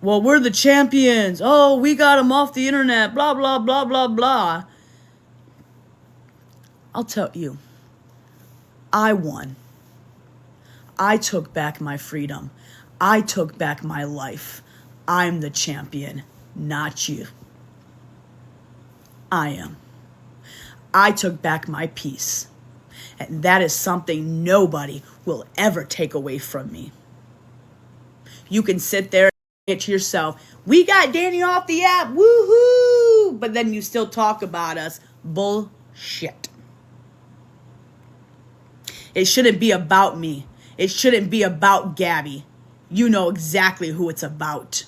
A: well, we're the champions. Oh, we got them off the internet. Blah, blah, blah, blah, blah. I'll tell you, I won. I took back my freedom. I took back my life. I'm the champion, not you. I am. I took back my peace. And that is something nobody will ever take away from me. You can sit there and to yourself, we got Dani off the app, woohoo! But then you still talk about us. Bullshit. It shouldn't be about me. It shouldn't be about Gabby. You know exactly who it's about.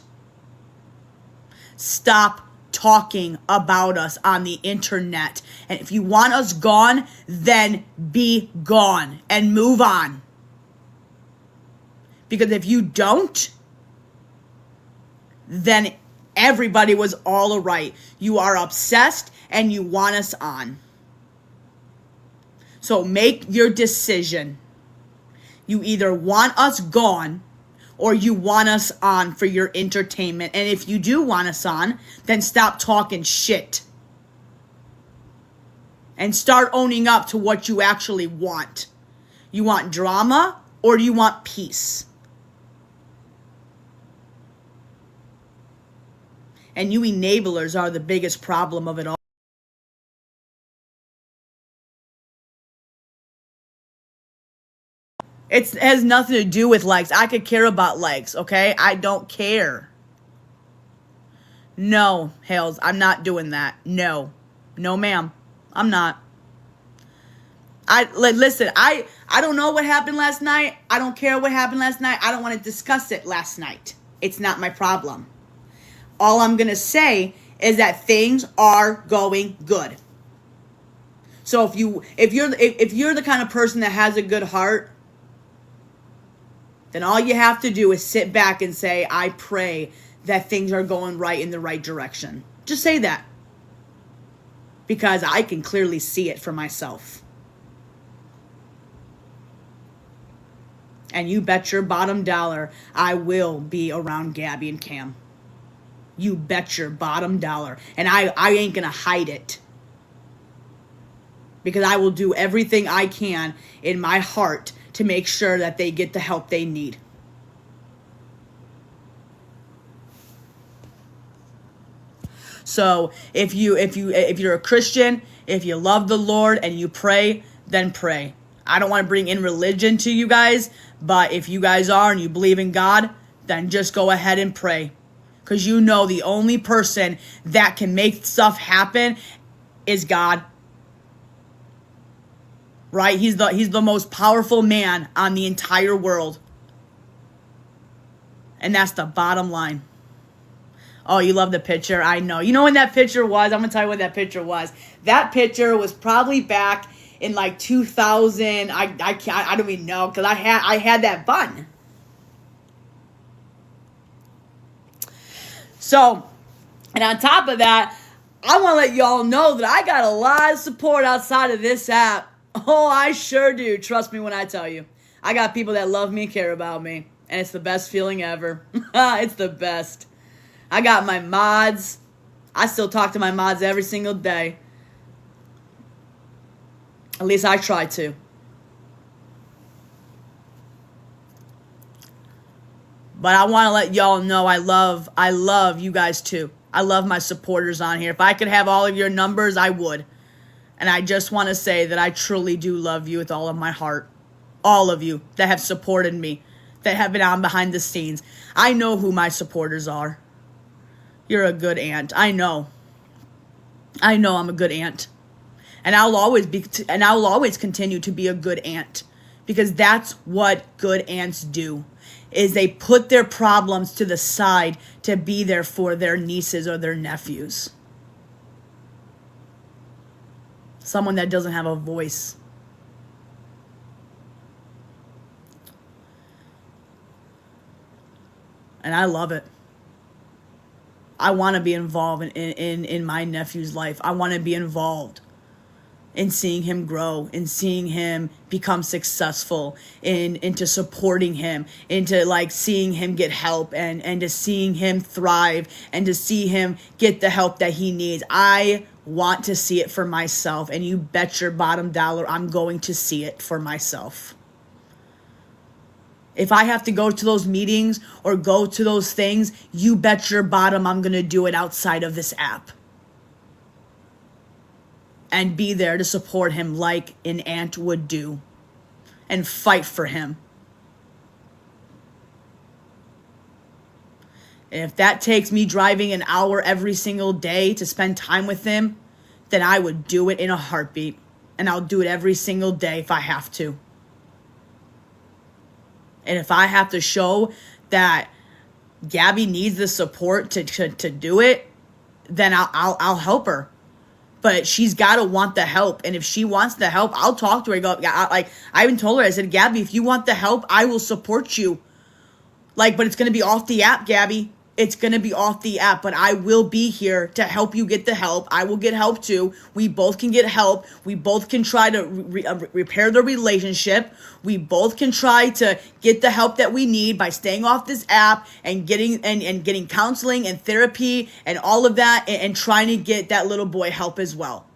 A: Stop talking about us on the internet. And if you want us gone, then be gone and move on. Because if you don't, then everybody was all right. You are obsessed and you want us on. So make your decision. You either want us gone or you want us on for your entertainment. And if you do want us on, then stop talking shit. And start owning up to what you actually want. You want drama or do you want peace? And you enablers are the biggest problem of it all. It has nothing to do with likes. I could care about likes, okay? I don't care. No, Hales, I'm not doing that. No. No, ma'am. I'm not. Listen, I don't know what happened last night. I don't care what happened last night. I don't want to discuss it last night. It's not my problem. All I'm going to say is that things are going good. So if you're the kind of person that has a good heart, then all you have to do is sit back and say, I pray that things are going right in the right direction. Just say that. Because I can clearly see it for myself. And you bet your bottom dollar I will be around Gabby and Cam. You bet your bottom dollar. And I ain't going to hide it. Because I will do everything I can in my heart to make sure that they get the help they need. So if you're a Christian, if you love the Lord and you pray, then pray. I don't want to bring in religion to you guys, but if you guys are and you believe in God, then just go ahead and pray. Because you know the only person that can make stuff happen is God. Right? He's the most powerful man on the entire world. And that's the bottom line. Oh, you love the picture? I know. You know when that picture was? I'm going to tell you what that picture was. That picture was probably back in like 2000. I don't even know, because I had that bun. So, and on top of that, I want to let y'all know that I got a lot of support outside of this app. Oh, I sure do. Trust me when I tell you. I got people that love me and care about me. And it's the best feeling ever. It's the best. I got my mods. I still talk to my mods every single day. At least I try to. But I want to let y'all know I love you guys too. I love my supporters on here. If I could have all of your numbers, I would. And I just want to say that I truly do love you with all of my heart. All of you that have supported me, that have been on behind the scenes. I know who my supporters are. You're a good aunt. I know I'm a good aunt. And I'll always continue to be a good aunt, because that's what good aunts do, is they put their problems to the side to be there for their nieces or their nephews. Someone that doesn't have a voice. And I love it. I want to be involved in my nephew's life. I want to be involved in seeing him grow, in seeing him become successful, into supporting him, into like seeing him get help, and to seeing him thrive, and to see him get the help that he needs. I want to see it for myself, and you bet your bottom dollar I'm going to see it for myself. If I have to go to those meetings or go to those things, you bet your bottom I'm going to do it outside of this app. And be there to support him like an aunt would do. And fight for him. And if that takes me driving an hour every single day to spend time with him, then I would do it in a heartbeat. And I'll do it every single day if I have to. And if I have to show that Gabby needs the support to do it, then I'll help her. But she's got to want the help. And if she wants the help, I'll talk to her. I even told her, I said, Gabby, if you want the help, I will support you. But it's going to be off the app, Gabby. It's going to be off the app, but I will be here to help you get the help. I will get help too. We both can get help. We both can try to repair the relationship. We both can try to get the help that we need by staying off this app and getting counseling and therapy and all of that, and trying to get that little boy help as well.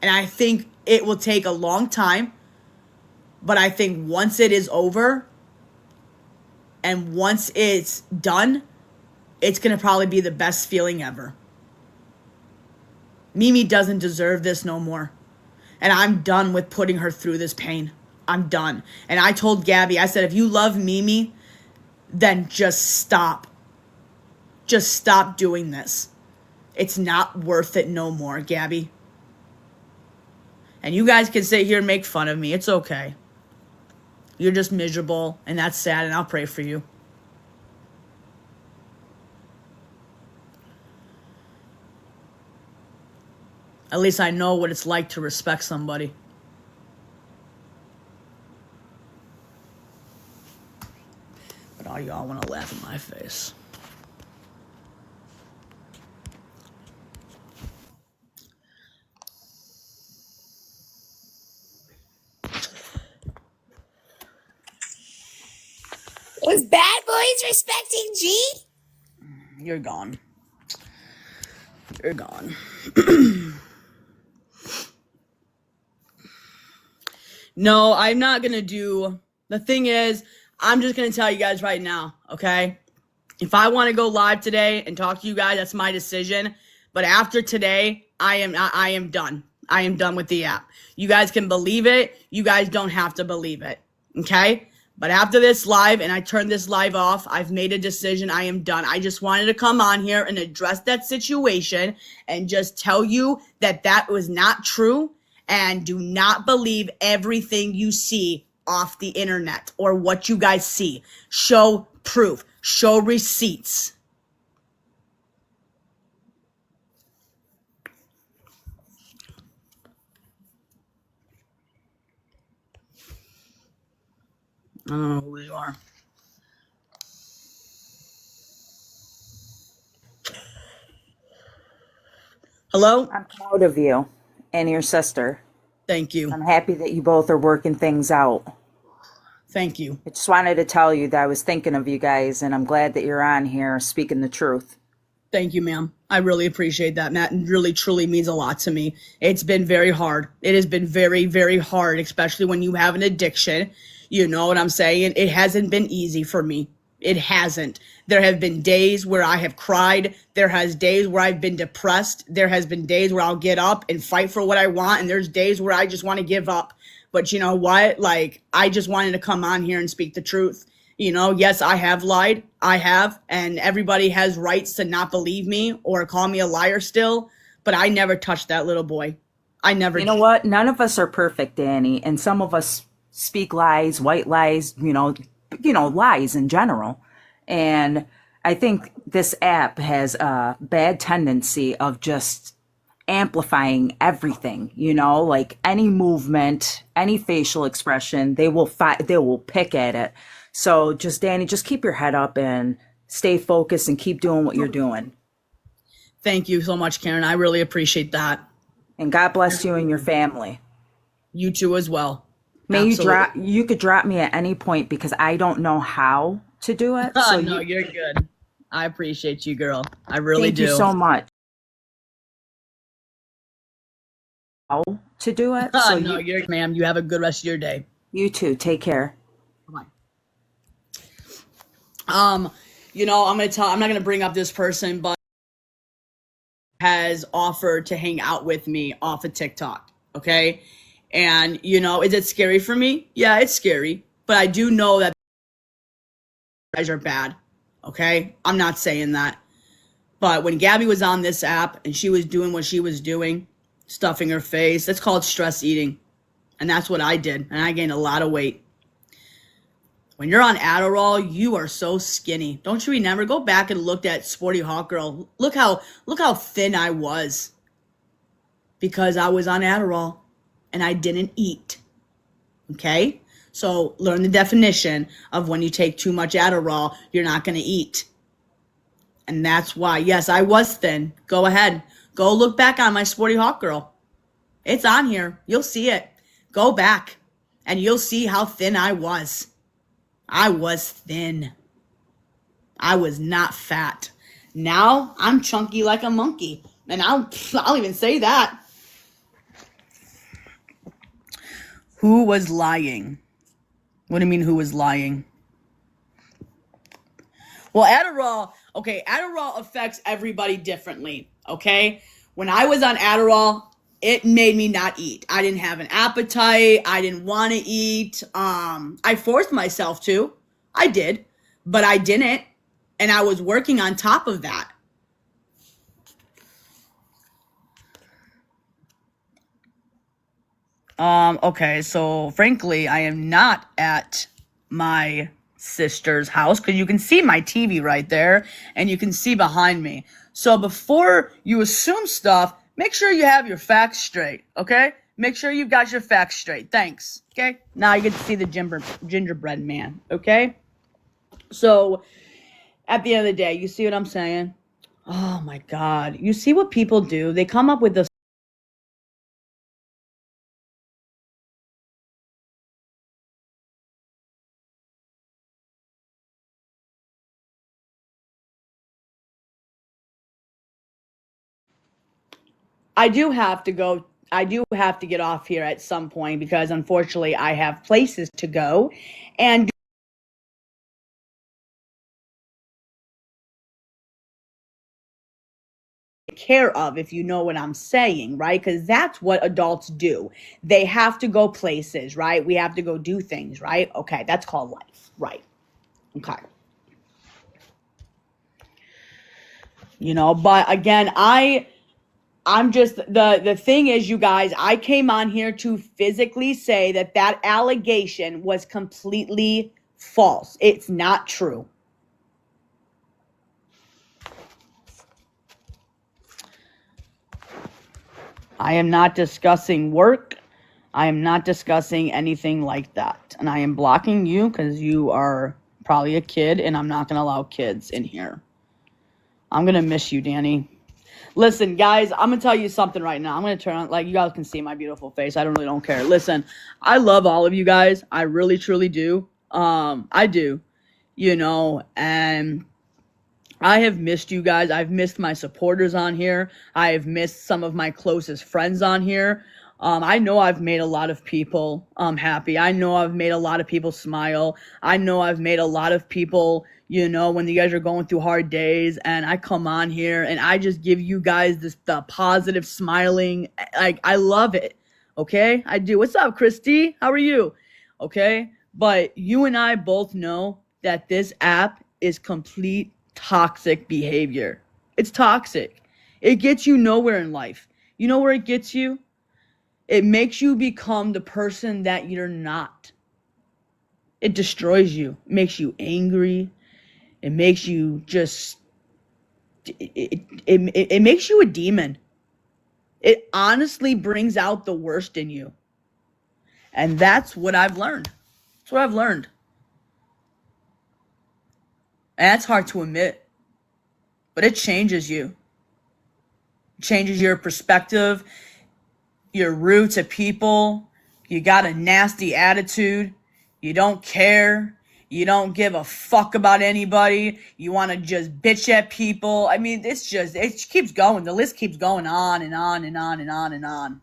A: And I think it will take a long time, but I think once it is over and once it's done, it's going to probably be the best feeling ever. Mimi doesn't deserve this no more. And I'm done with putting her through this pain. I'm done. And I told Gabby, I said, if you love Mimi, then just stop. Just stop doing this. It's not worth it no more, Gabby. And you guys can sit here and make fun of me. It's okay. You're just miserable, and that's sad, and I'll pray for you. At least I know what it's like to respect somebody. But all y'all want to laugh in my face.
B: Was Bad Boys respecting G?
A: You're gone. You're gone. No, I'm not going to do... The thing is, I'm just going to tell you guys right now, okay? If I want to go live today and talk to you guys, that's my decision. But after today, I am done. I am done with the app. You guys can believe it. You guys don't have to believe it, okay? But after this live, and I turn this live off, I've made a decision. I am done. I just wanted to come on here and address that situation and just tell you that that was not true. And do not believe everything you see off the internet or what you guys see. Show proof. Show receipts. I don't know who you are. Hello?
B: I'm proud of you and your sister.
A: Thank you.
B: I'm happy that you both are working things out.
A: Thank you.
B: I just wanted to tell you that I was thinking of you guys, and I'm glad that you're on here speaking the truth.
A: Thank you, ma'am. I really appreciate that. That really, truly means a lot to me. It's been very hard. It has been very, very hard, especially when you have an addiction. You know what I'm saying? It hasn't been easy for me. It hasn't. There have been days where I have cried. There has days where I've been depressed. There has been days where I'll get up and fight for what I want. And there's days where I just want to give up. But you know what? Like, I just wanted to come on here and speak the truth. You know, yes, I have lied. I have. And everybody has rights to not believe me or call me a liar still. But I never touched that little boy. I never.
B: You know what? None of us are perfect, Dani. And some of us speak lies, white lies, lies in general. And I think this app has a bad tendency of just amplifying everything, like any movement, any facial expression, they will pick at it. So just, Dani, just keep your head up and stay focused and keep doing what you're doing.
A: Thank you so much, Karen. I really appreciate that.
B: And God bless you and your family.
A: You too as well.
B: May you could drop me at any point because I don't know how to do it.
A: So no, you're good. I appreciate you, girl. I really do.
B: Thank you so much. How to do it. So
A: no, ma'am. You have a good rest of your day.
B: You too. Take care.
A: Bye. I'm not gonna bring up this person, but has offered to hang out with me off of TikTok. Okay. And, is it scary for me? Yeah, it's scary. But I do know that guys are bad. Okay? I'm not saying that. But when Gabby was on this app and she was doing what she was doing, stuffing her face, that's called stress eating. And that's what I did. And I gained a lot of weight. When you're on Adderall, you are so skinny. Don't you remember? Go back and look at Sporty Hawk Girl. Look how thin I was. Because I was on Adderall. And I didn't eat. Okay? So learn the definition of when you take too much Adderall, you're not going to eat. And that's why, yes, I was thin. Go ahead. Go look back on my Sporty Hawk Girl. It's on here. You'll see it. Go back and you'll see how thin I was. I was thin. I was not fat. Now I'm chunky like a monkey. And I'll even say that. Who was lying? What do you mean who was lying? Well, Adderall affects everybody differently, okay? When I was on Adderall, it made me not eat. I didn't have an appetite. I didn't want to eat. I forced myself to. I did, but I didn't. And I was working on top of that. Okay, so frankly, I am not at my sister's house because you can see my TV right there and you can see behind me. So before you assume stuff, make sure you have your facts straight, okay? Make sure you've got your facts straight. Thanks, okay? Now you get to see the gingerbread man, okay? So at the end of the day, you see what I'm saying? Oh my God. You see what people do? They come up with this. I do have to get off here at some point because unfortunately I have places to go and take care of, if you know what I'm saying, right? Because that's what adults do. They have to go places, right? We have to go do things, right? Okay, that's called life, right? Okay. But again, I'm just, the thing is, you guys, I came on here to physically say that allegation was completely false. It's not true. I am not discussing work. I am not discussing anything like that. And I am blocking you because you are probably a kid and I'm not going to allow kids in here. I'm going to miss you, Dani. Listen, guys, I'm going to tell you something right now. I'm going to turn on, like, you guys can see my beautiful face. I really don't care. Listen, I love all of you guys. I really, truly do. I do, and I have missed you guys. I've missed my supporters on here. I have missed some of my closest friends on here. I know I've made a lot of people happy. I know I've made a lot of people smile. I know I've made a lot of people, when you guys are going through hard days, and I come on here and I just give you guys the positive smiling. Like, I love it. Okay? I do. What's up, Christy? How are you? Okay? But you and I both know that this app is complete toxic behavior. It's toxic. It gets you nowhere in life. You know where it gets you? It makes you become the person that you're not. It destroys you. It makes you angry. It makes you just, it makes you a demon. It honestly brings out the worst in you. And that's what I've learned. That's what I've learned. And that's hard to admit. But it changes you. It changes your perspective. You're rude to people. You got a nasty attitude. You don't care. You don't give a fuck about anybody. You want to just bitch at people. I mean, it keeps going. The list keeps going on and on and on and on and on.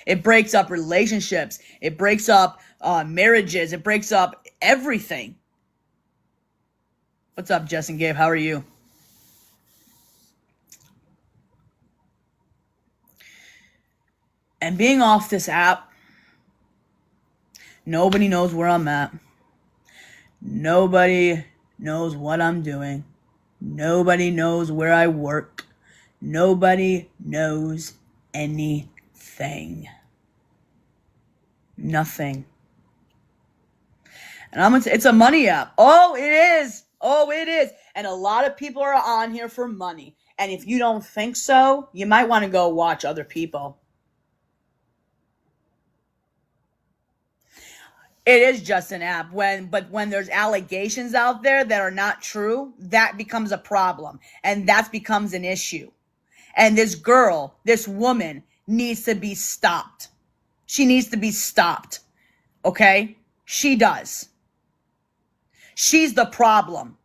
A: It breaks up relationships. It breaks up marriages. It breaks up everything. What's up, Jess and Gabe? How are you? And being off this app, nobody knows where I'm at. Nobody knows what I'm doing. Nobody knows where I work. Nobody knows anything. Nothing. And it's a money app. Oh, it is. Oh, it is. And a lot of people are on here for money. And if you don't think so, you might want to go watch other people. It is just an app. But when there's allegations out there that are not true, that becomes a problem. And that becomes an issue. And this woman needs to be stopped. She needs to be stopped. Okay? She does. She's the problem.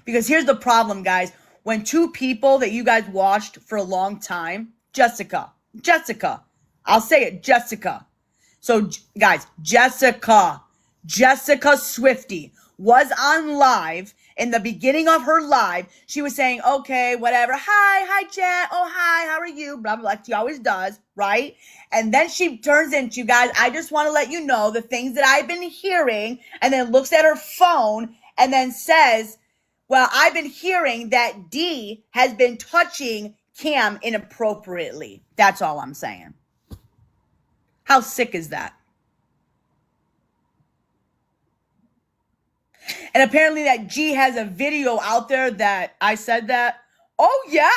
A: Because here's the problem, guys. When two people that you guys watched for a long time, Jessica, I'll say it, Jessica. So, guys, Jessica Swifty was on live. In the beginning of her live, she was saying, okay, whatever. Hi, chat. Oh, hi, how are you? Blah, blah, blah, like she always does, right? And then she turns into, guys, I just want to let you know the things that I've been hearing, and then looks at her phone and then says, well, I've been hearing that D has been touching Cam inappropriately. That's all I'm saying. How sick is that? And apparently that G has a video out there that I said that. Oh, yeah.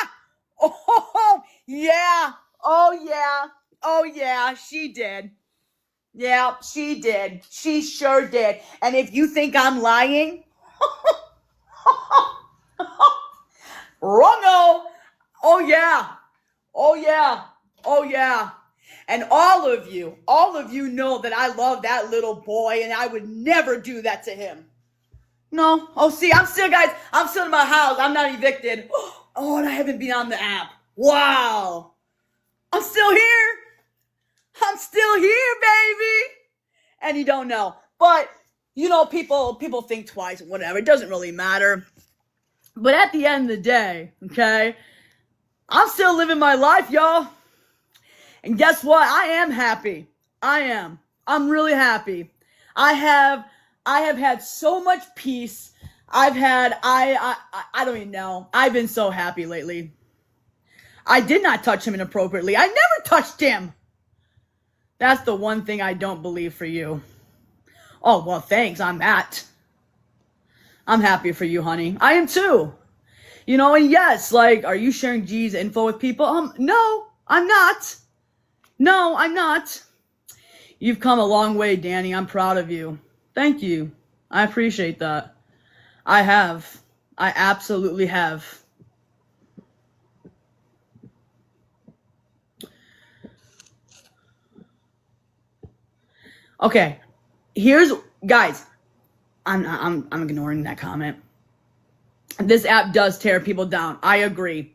A: Oh, yeah. Oh, yeah. Oh, yeah. She did. Yeah, she did. She sure did. And if you think I'm lying, wrong-o. Oh, yeah. Oh, yeah. Oh, yeah. And all of you know that I love that little boy, and I would never do that to him. No. Oh, see, I'm still in my house. I'm not evicted. Oh, and I haven't been on the app. Wow. I'm still here. I'm still here, baby. And you don't know. But, people think twice and whatever. It doesn't really matter. But at the end of the day, okay, I'm still living my life, y'all. And guess what? I am happy. I am. I'm really happy. I have had so much peace. I don't even know. I've been so happy lately. I did not touch him inappropriately. I never touched him. That's the one thing I don't believe for you. Oh, well, thanks. I'm happy for you, honey. I am too. And yes, are you sharing G's info with people? No, I'm not. No, I'm not. You've come a long way, Dani. I'm proud of you. Thank you. I appreciate that. I have. I absolutely have. Okay. Guys, I'm ignoring that comment. This app does tear people down. I agree.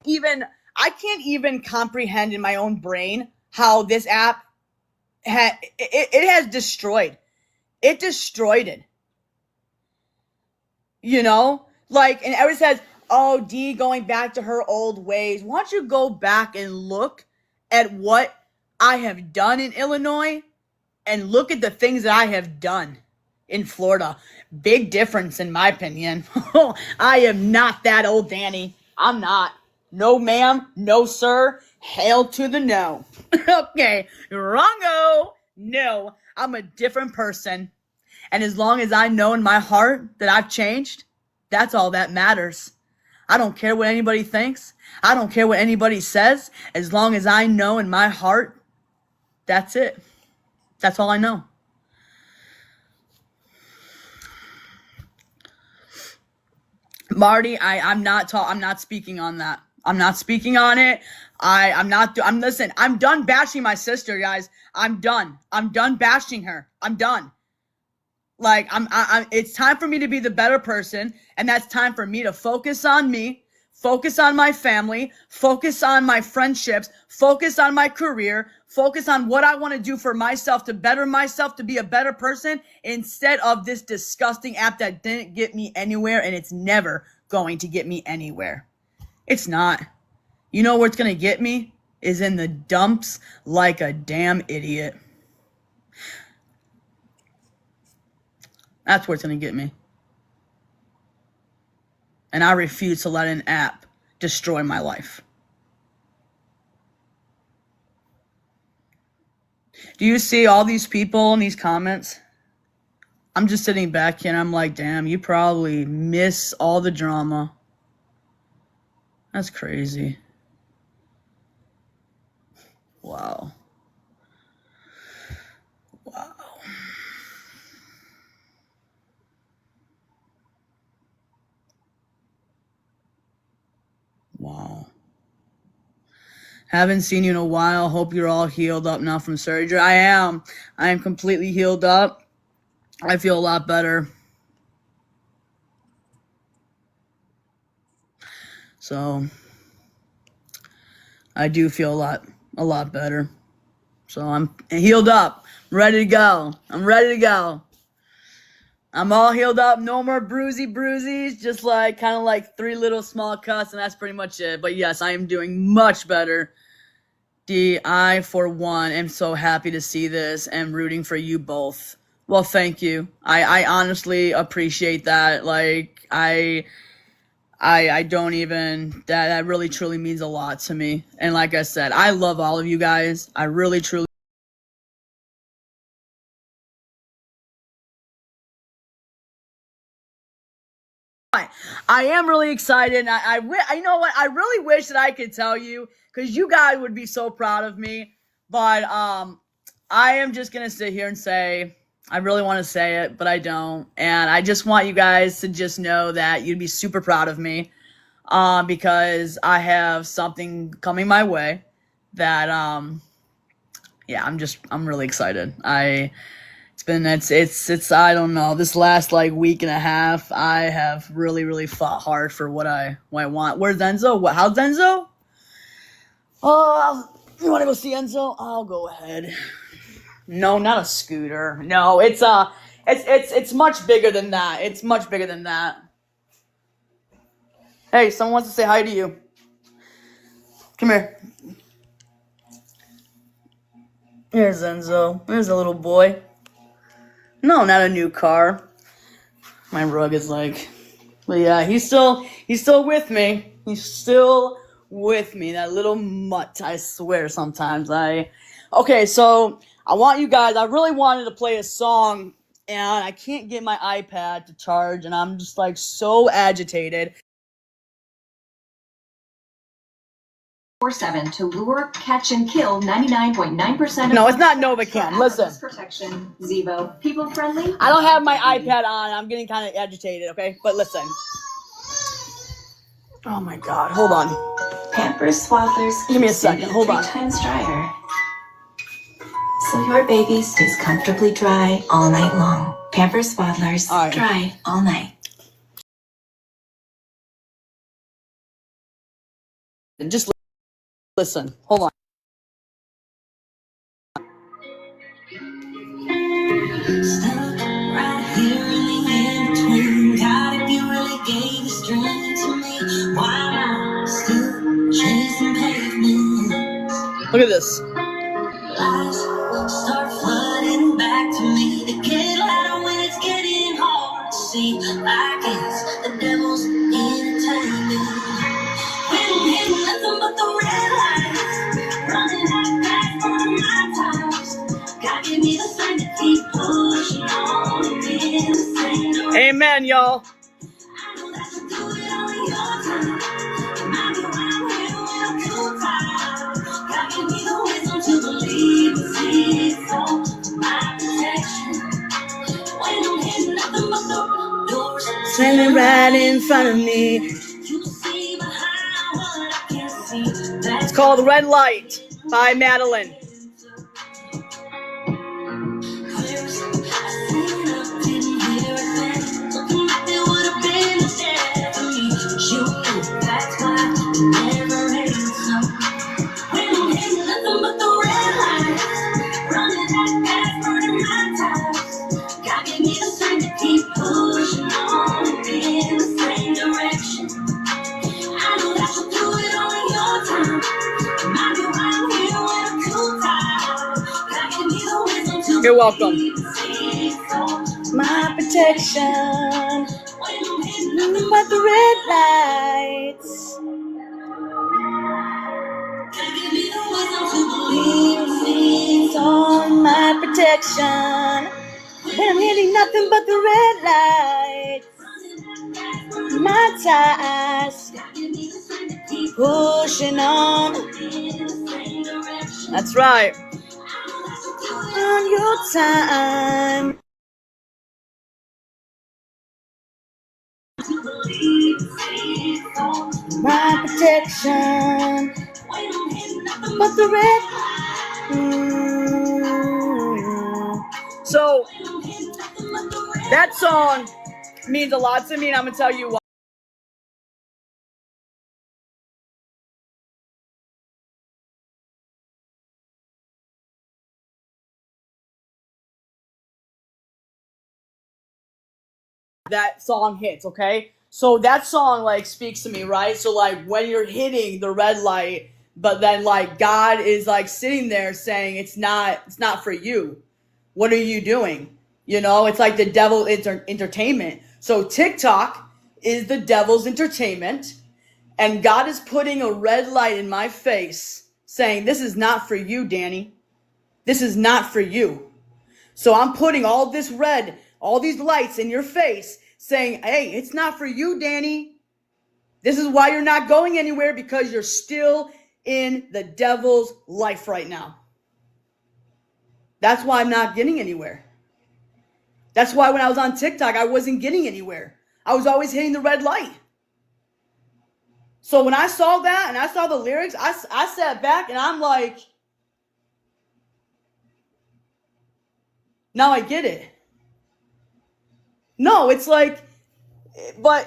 A: Even I can't even comprehend in my own brain how this app it has destroyed. It destroyed it. You know? Like, and everyone says, oh, Dee going back to her old ways. Why don't you go back and look at what I have done in Illinois and look at the things that I have done in Florida? Big difference, in my opinion. I am not that old, Dani. I'm not. No, ma'am. No, sir. Hail to the no. Okay. Wrongo. No. I'm a different person. And as long as I know in my heart that I've changed, that's all that matters. I don't care what anybody thinks. I don't care what anybody says. As long as I know in my heart, that's it. That's all I know. Marty, I'm not speaking on that. I'm not speaking on it. Listen, I'm done bashing my sister, guys. I'm done. I'm done bashing her. I'm done. Like, it's time for me to be the better person, and that's time for me to focus on me, focus on my family, focus on my friendships, focus on my career, focus on what I want to do for myself to better myself, to be a better person, instead of this disgusting app that didn't get me anywhere, and it's never going to get me anywhere. It's not. You know where it's going to get me? Is in the dumps like a damn idiot. That's where it's going to get me. And I refuse to let an app destroy my life. Do you see all these people in these comments? I'm just sitting back here and I'm like, damn, you probably miss all the drama. That's crazy. Wow. Wow. Wow. Haven't seen you in a while. Hope you're all healed up now from surgery. I am. I am completely healed up. I feel a lot better. So I do feel a lot better. So I'm healed up. I'm ready to go. I'm ready to go. I'm all healed up. No more bruisies. Just like kind of like 3 little small cuts, and that's pretty much it. But yes, I am doing much better. Dee, I, for one, am so happy to see this and rooting for you both. Well, thank you. I honestly appreciate that. Like, I don't even, that really truly means a lot to me. And like I said, I love all of you guys. I really truly. I am really excited. You know what? I really wish that I could tell you, because you guys would be so proud of me. But I am just gonna sit here and say, I really want to say it, but I don't. And I just want you guys to just know that you'd be super proud of me, because I have something coming my way that yeah, I'm really excited. It's I don't know, this last like week and a half I have really fought hard for what I want. Where's Enzo? How's Enzo? Oh, you want to go see Enzo? I'll go ahead. No, not a scooter. No, it's much bigger than that. It's much bigger than that. Hey, someone wants to say hi to you. Come here. Here's Enzo. There's a little boy. No, not a new car. My rug is like, but yeah, he's still with me. He's still with me. That little mutt, I swear sometimes. Okay, so I want you guys, I really wanted to play a song, and I can't get my iPad to charge, and I'm just like so agitated.
C: 4/7 to lure, catch, and kill 99.9% of.
A: No, it's not Novacam. Listen.
C: Protection, Zevo, people friendly.
A: I don't have my iPad on. I'm getting kind of agitated, okay? But listen. Oh my God, hold on.
C: Pampers Swaddlers.
A: Give me a second, hold on.
C: 3 times drier. So your baby stays comfortably dry all night long. Pampers Swaddlers,
A: All right.
C: dry all night.
A: Just Listen, hold on.
C: Stuck right here in the in-between. God, if you really gave the strength to me, why am I still chasing pavement?
A: Look at this.
C: Lies start flooding back to me. They get louder when it's getting hard to see. I guess the devil's entertainment. We don't hear nothing but the red lights. Running out fast for my tires. God give me the strength to keep pushing on in the same direction.
A: Amen, y'all.
C: I know that you do it on your time. I know I'm here when I'm too tired. God give me the wisdom to believe and see it all for my protection. When I'm hitting nothing but the doors
A: Standing right in front of me.
C: you see behind what I can't see.
A: It's called Red Light by Madeline. You're welcome. My protection. Nothing but the red lights. It's on my protection. When I'm hitting nothing but the red lights. My tires pushing on. That's right. On your time. My protection. But the red. So that song means a lot to me, and I'm gonna tell you why. That song hits, okay? So that song like speaks to me, right? So like when you're hitting the red light, but then like God is like sitting there saying it's not for you. What are you doing? You know, it's like the devil entertainment. So TikTok is the devil's entertainment, and God is putting a red light in my face saying this is not for you, Dani. This is not for you. So I'm putting all this red, all these lights in your face saying, hey, it's not for you, Dani. This is why you're not going anywhere, because you're still in the devil's life right now. That's why I'm not getting anywhere. That's why when I was on TikTok, I wasn't getting anywhere. I was always hitting the red light. So when I saw that and I saw the lyrics, I sat back and I'm like, now I get it. No, it's like, but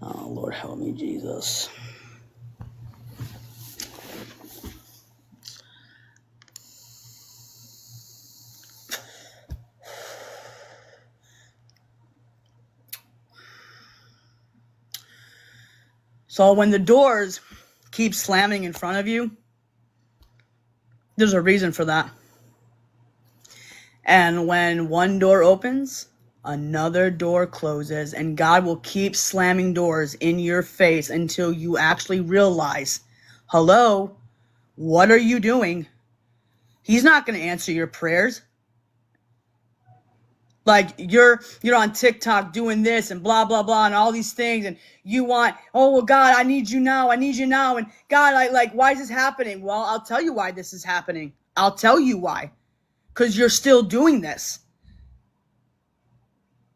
A: oh, Lord help me, Jesus. So when the doors keep slamming in front of you, there's a reason for that. And when one door opens, another door closes, and God will keep slamming doors in your face until you actually realize, hello, what are you doing? He's not going to answer your prayers. Like you're on TikTok doing this and blah, blah, blah, and all these things. And you want, oh, well, God, I need you now. I need you now. And God, like, why is this happening? Well, I'll tell you why this is happening. I'll tell you why. Because you're still doing this.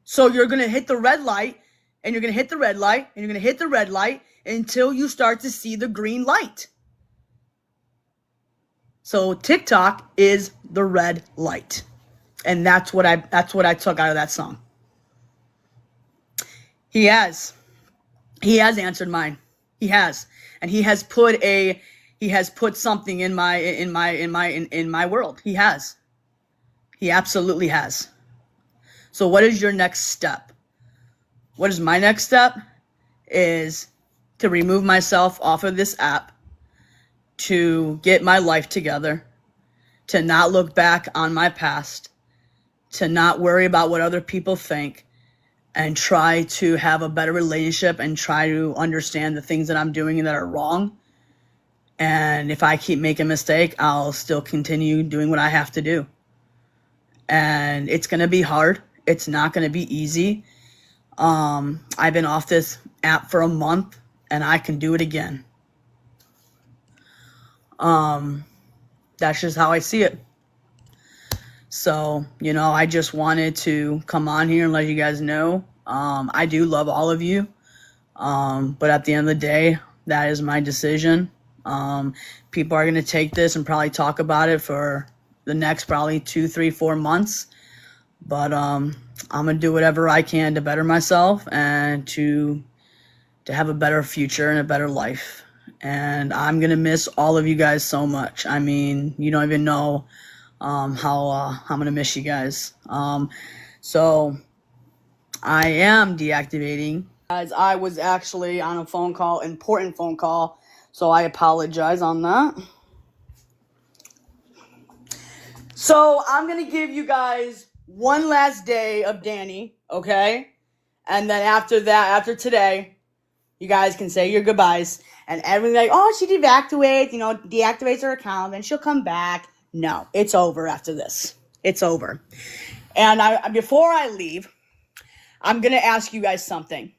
A: So you're going to hit the red light, and you're going to hit the red light, and you're going to hit the red light until you start to see the green light. So TikTok is the red light. And that's what I took out of that song. He has answered mine. He has. And he has put something in my world. He has. He absolutely has. So what is your next step? What is my next step? Is to remove myself off of this app, to get my life together, to not look back on my past, to not worry about what other people think, and try to have a better relationship and try to understand the things that I'm doing that are wrong. And if I keep making a mistake, I'll still continue doing what I have to do. And it's going to be hard. It's not going to be easy. I've been off this app for a month and I can do it again. That's just how I see it. So, I just wanted to come on here and let you guys know. I do love all of you. But at the end of the day, that is my decision. People are going to take this and probably talk about it for the next probably 2, 3, 4 months. But I'm going to do whatever I can to better myself and to have a better future and a better life. And I'm going to miss all of you guys so much. I mean, you don't even know how I'm going to miss you guys. So I am deactivating. Guys, I was actually on a phone call, important phone call, so I apologize on that. So I'm going to give you guys one last day of Dani, okay? And then after that, after today, you guys can say your goodbyes. And everyone's like, oh, she deactivates her account, then she'll come back. No, it's over after this. It's over. And before I leave, I'm going to ask you guys something.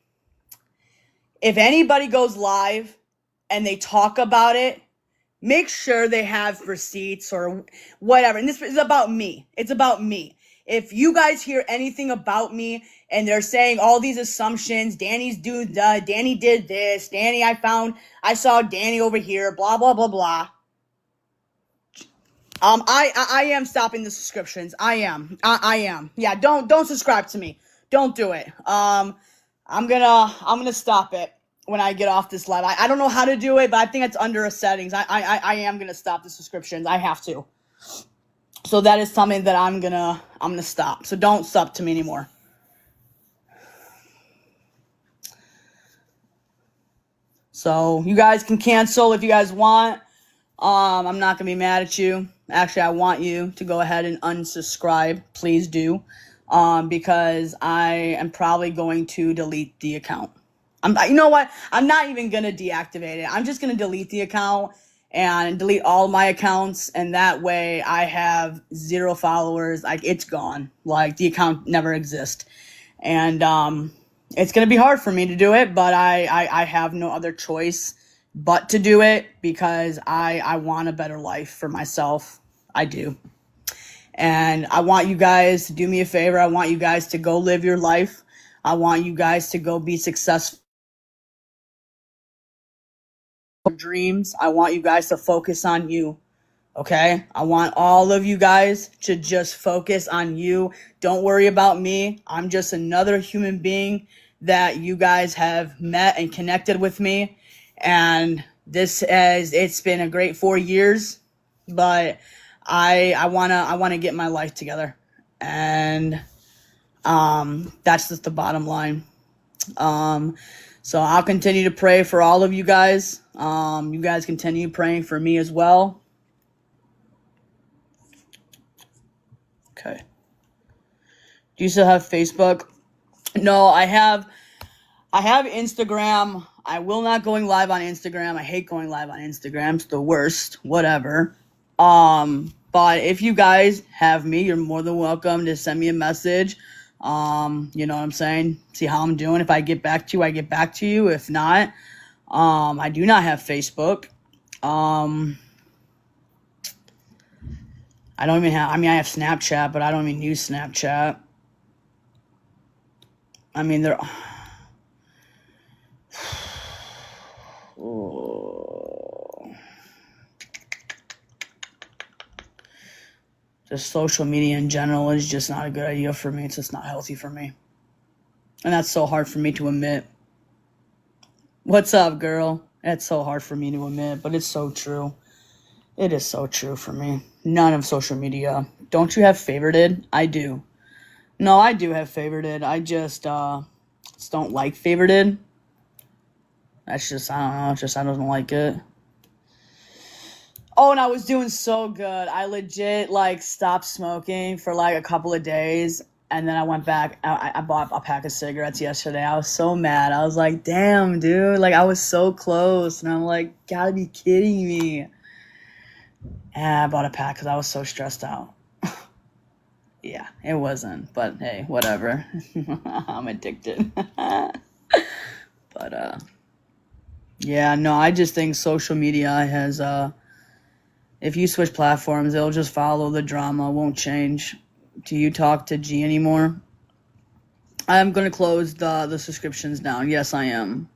A: If anybody goes live and they talk about it, make sure they have receipts or whatever. And this is about me. It's about me. If you guys hear anything about me and they're saying all these assumptions, Dani did this, I saw Dani over here, blah, blah, blah, blah. I am stopping the subscriptions. I am. Yeah, don't subscribe to me. Don't do it. I'm gonna stop it when I get off this live. I don't know how to do it, but I think it's under a settings. I am gonna stop the subscriptions. I have to. So that is something that I'm gonna stop. So don't sub to me anymore. So you guys can cancel if you guys want. I'm not gonna be mad at you. Actually, I want you to go ahead and unsubscribe. Please do. Because I am probably going to delete the account. You know what? I'm not even gonna deactivate it. I'm just gonna delete the account and delete all my accounts, and that way I have 0 followers. Like, it's gone. Like, the account never exists. And it's gonna be hard for me to do it, but I have no other choice but to do it because I want a better life for myself. I do. And I want you guys to do me a favor. I want you guys to go live your life. I want you guys to go be successful. Dreams. I want you guys to focus on you. Okay? I want all of you guys to just focus on you. Don't worry about me. I'm just another human being that you guys have met and connected with me. And it's been a great 4 years, but I wanna get my life together. And that's just the bottom line. So I'll continue to pray for all of you guys. You guys continue praying for me as well. Okay. Do you still have Facebook? No, I have Instagram. I will not going live on Instagram. I hate going live on Instagram. It's the worst. Whatever. But if you guys have me, you're more than welcome to send me a message. You know what I'm saying? See how I'm doing. If I get back to you, I get back to you. If not, I do not have Facebook. I have Snapchat, but I don't even use Snapchat. I mean, they're... Oh. Just social media in general is just not a good idea for me. It's just not healthy for me. And that's so hard for me to admit. What's up, girl? That's so hard for me to admit, but it's so true. It is so true for me. None of social media. Don't you have favorited? I do. No, I do have favorited. I just don't like favorited. That's just, I don't know, it's just I don't like it. Oh, and I was doing so good. I legit, like, stopped smoking for, like, a couple of days. And then I went back. I bought a pack of cigarettes yesterday. I was so mad. I was like, damn, dude. Like, I was so close. And I'm like, gotta be kidding me. And I bought a pack because I was so stressed out. Yeah, it wasn't. But, hey, whatever. I'm addicted. But, yeah, no, I just think social media has, if you switch platforms, it'll just follow the drama, won't change. Do you talk to G anymore? I'm going to close the subscriptions down. Yes, I am.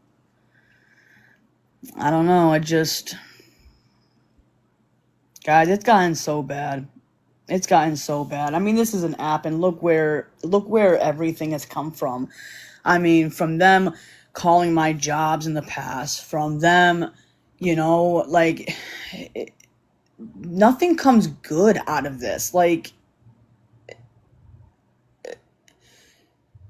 A: I don't know. Guys, it's gotten so bad. It's gotten so bad. I mean, this is an app, and look where everything has come from. I mean, from them calling my jobs in the past, from them, like, nothing comes good out of this. Like,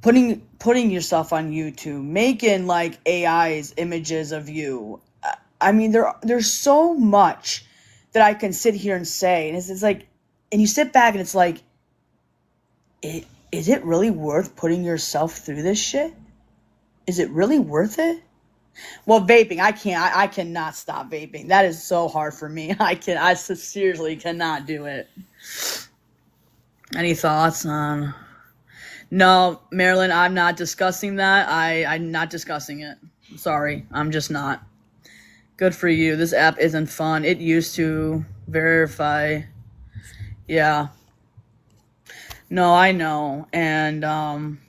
A: putting yourself on YouTube, making like AI's images of you. I mean, there's so much that I can sit here and say, and it's like, and you sit back and it's like, is it really worth putting yourself through this shit? Is it really worth it? Well, vaping, I cannot stop vaping. That is so hard for me. I seriously cannot do it. Any thoughts on? No, Marilyn, I'm not discussing that. I'm not discussing it. Sorry, I'm just not. Good for you. This app isn't fun. It used to verify. Yeah. No, I know. And, when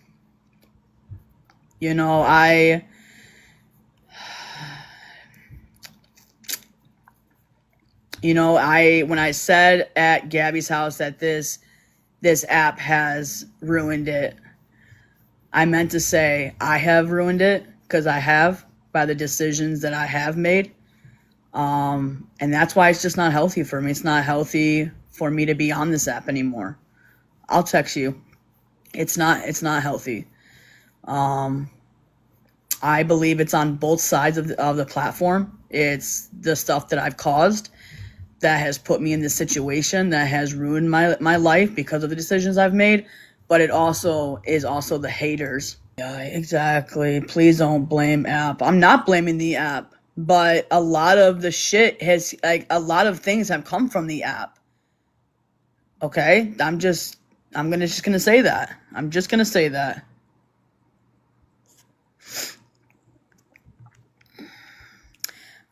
A: I said at Gabby's house that this app has ruined it, I meant to say I have ruined it, because I have, by the decisions that I have made. And that's why it's just not healthy for me. It's not healthy for me to be on this app anymore. I'll text you. It's not healthy. I believe it's on both sides of the platform. It's the stuff that I've caused that has put me in this situation, that has ruined my life because of the decisions I've made. But it also is the haters. Yeah, exactly. Please don't blame app. I'm not blaming the app, but a lot of the shit has, like, a lot of things have come from the app. Okay? I'm just gonna say that. I'm just gonna say that.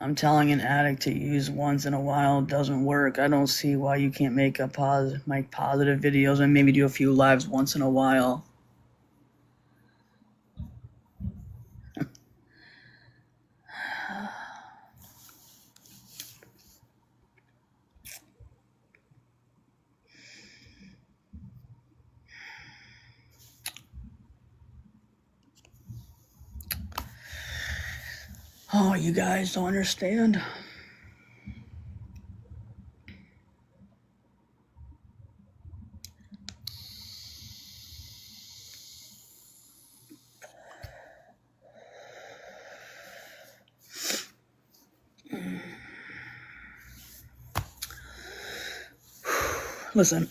A: I'm telling an addict to use once in a while doesn't work. I don't see why you can't make positive videos and maybe do a few lives once in a while. Oh, you guys don't understand. Listen.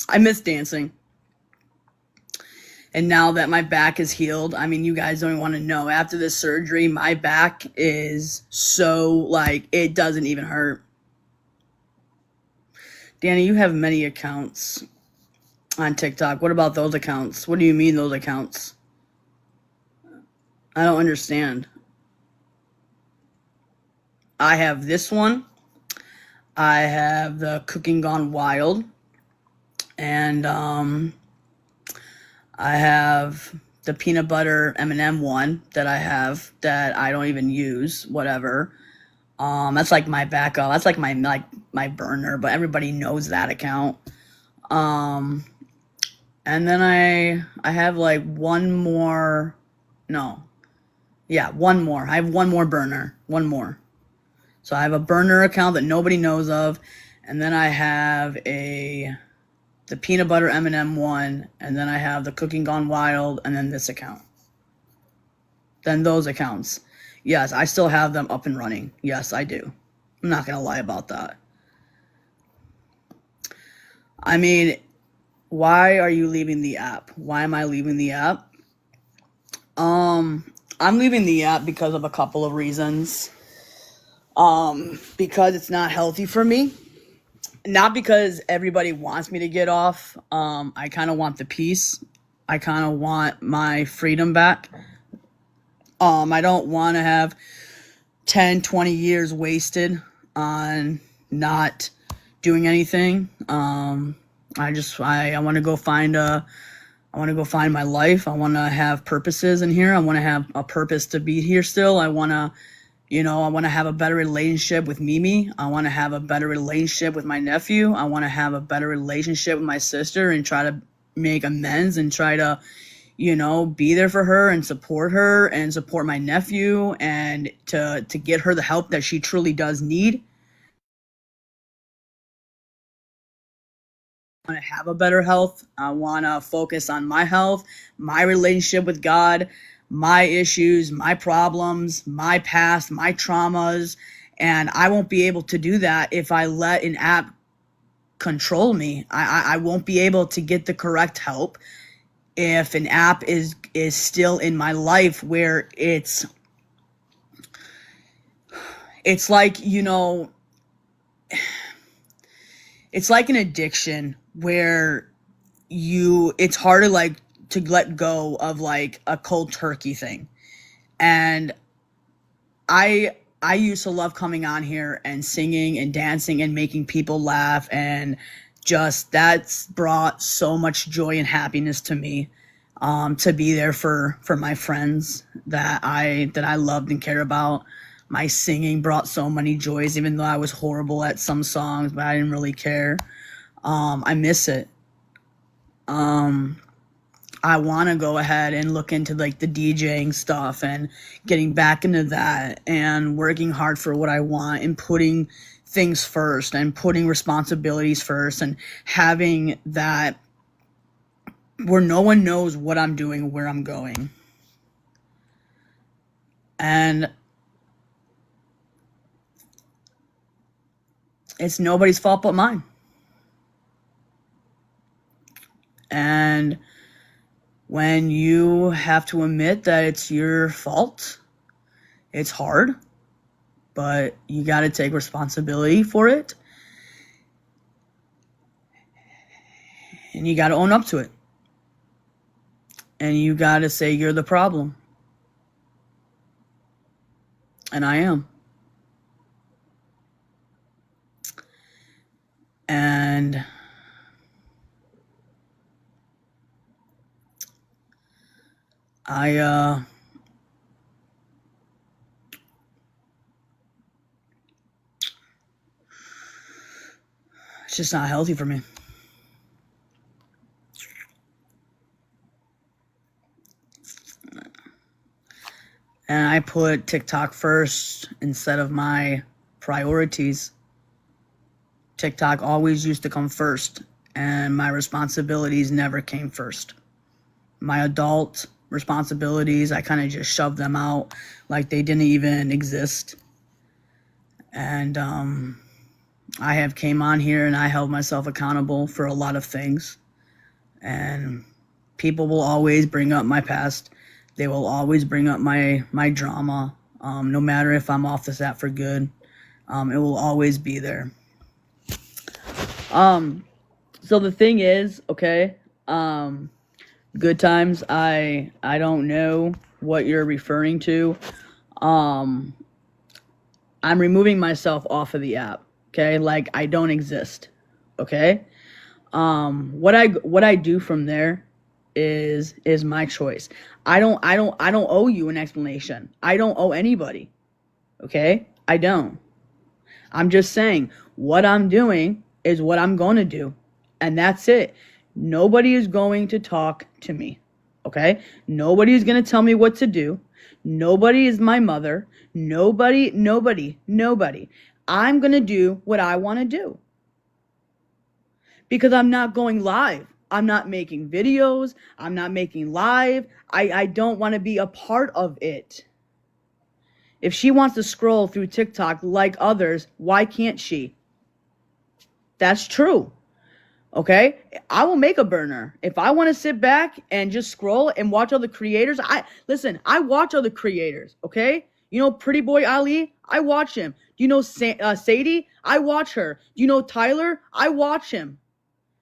A: I miss dancing. And now that my back is healed, I mean, you guys don't even want to know. After this surgery, my back is so, like, it doesn't even hurt. Dani, you have many accounts on TikTok. What about those accounts? What do you mean those accounts? I don't understand. I have this one. I have the Cooking Gone Wild. And I have the peanut butter M&M one that I have that I don't even use, whatever. That's like my backup. That's like my burner, but everybody knows that account. And then I have like one more. No. Yeah, one more. I have one more burner. One more. So I have a burner account that nobody knows of, and then I have the peanut butter M&M one, and then I have the Cooking Gone Wild, and then this account. Then those accounts. Yes, I still have them up and running. Yes, I do. I'm not going to lie about that. I mean, why are you leaving the app? Why am I leaving the app? I'm leaving the app because of a couple of reasons. Because it's not healthy for me. Not because everybody wants me to get off. I kind of want the peace. I kind of want my freedom back. I don't want to have 10, 20 years wasted on not doing anything. I want to go find my life. I want to have purposes in here. I want to have a purpose to be here still. I want to have a better relationship with Mimi. I want to have a better relationship with my nephew. I want to have a better relationship with my sister and try to make amends and try to, be there for her and support my nephew and to get her the help that she truly does need. I want to have a better health. I want to focus on my health, my relationship with God, my issues, my problems, my past, my traumas, and I won't be able to do that if I let an app control me. I won't be able to get the correct help if an app is still in my life where it's like, it's like an addiction where it's hard to let go of like a cold turkey thing. And I used to love coming on here and singing and dancing and making people laugh, and just that's brought so much joy and happiness to me, to be there for my friends that I loved and cared about. My singing brought so many joys, even though I was horrible at some songs, but I didn't really care. I miss it. I want to go ahead and look into like the DJing stuff and getting back into that and working hard for what I want and putting things first and putting responsibilities first and having that where no one knows what I'm doing, where I'm going. And it's nobody's fault but mine. And when you have to admit that it's your fault, it's hard, but you got to take responsibility for it. And you got to own up to it. And you got to say you're the problem. And I am. And it's just not healthy for me. And I put TikTok first instead of my priorities. TikTok always used to come first, and my responsibilities never came first. My adult responsibilities, I kind of just shoved them out like they didn't even exist. And I have came on here and I held myself accountable for a lot of things. And people will always bring up my past. They will always bring up my drama. No matter if I'm off this app for good, it will always be there. So the thing is, okay, good times, I don't know what you're referring to. I'm removing myself off of the app, okay? Like I don't exist, okay? What I do from there is my choice. I don't owe you an explanation. I don't owe anybody. Okay? I don't. I'm just saying what I'm doing is what I'm going to do. And that's it. Nobody is going to talk to me. Okay? Nobody is going to tell me what to do. Nobody is my mother. Nobody. I'm going to do what I want to do. Because I'm not going live. I'm not making videos. I'm not making live. I don't want to be a part of it. If she wants to scroll through TikTok like others, why can't she? That's true. Okay? I will make a burner. If I want to sit back and just scroll and watch other creators, I watch other creators, okay? You know Pretty Boy Ali? I watch him. Do you know Sadie? I watch her. Do you know Tyler? I watch him.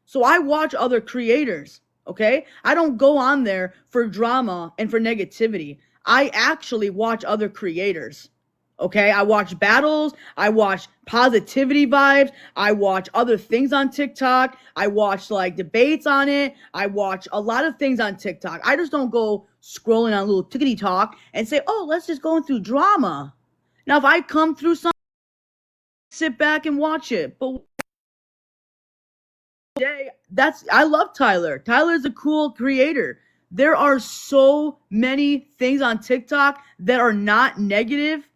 A: So I watch other creators, okay? I don't go on there for drama and for negativity. I actually watch other creators, okay? I watch battles. I watch positivity vibes. I watch other things on TikTok. I watch like debates on it. I watch a lot of things on TikTok. I just don't go scrolling on a little tickety talk and say, oh, let's just go through drama. Now, if I come through something, sit back and watch it. But I love Tyler. Tyler's a cool creator. There are so many things on TikTok that are not negative.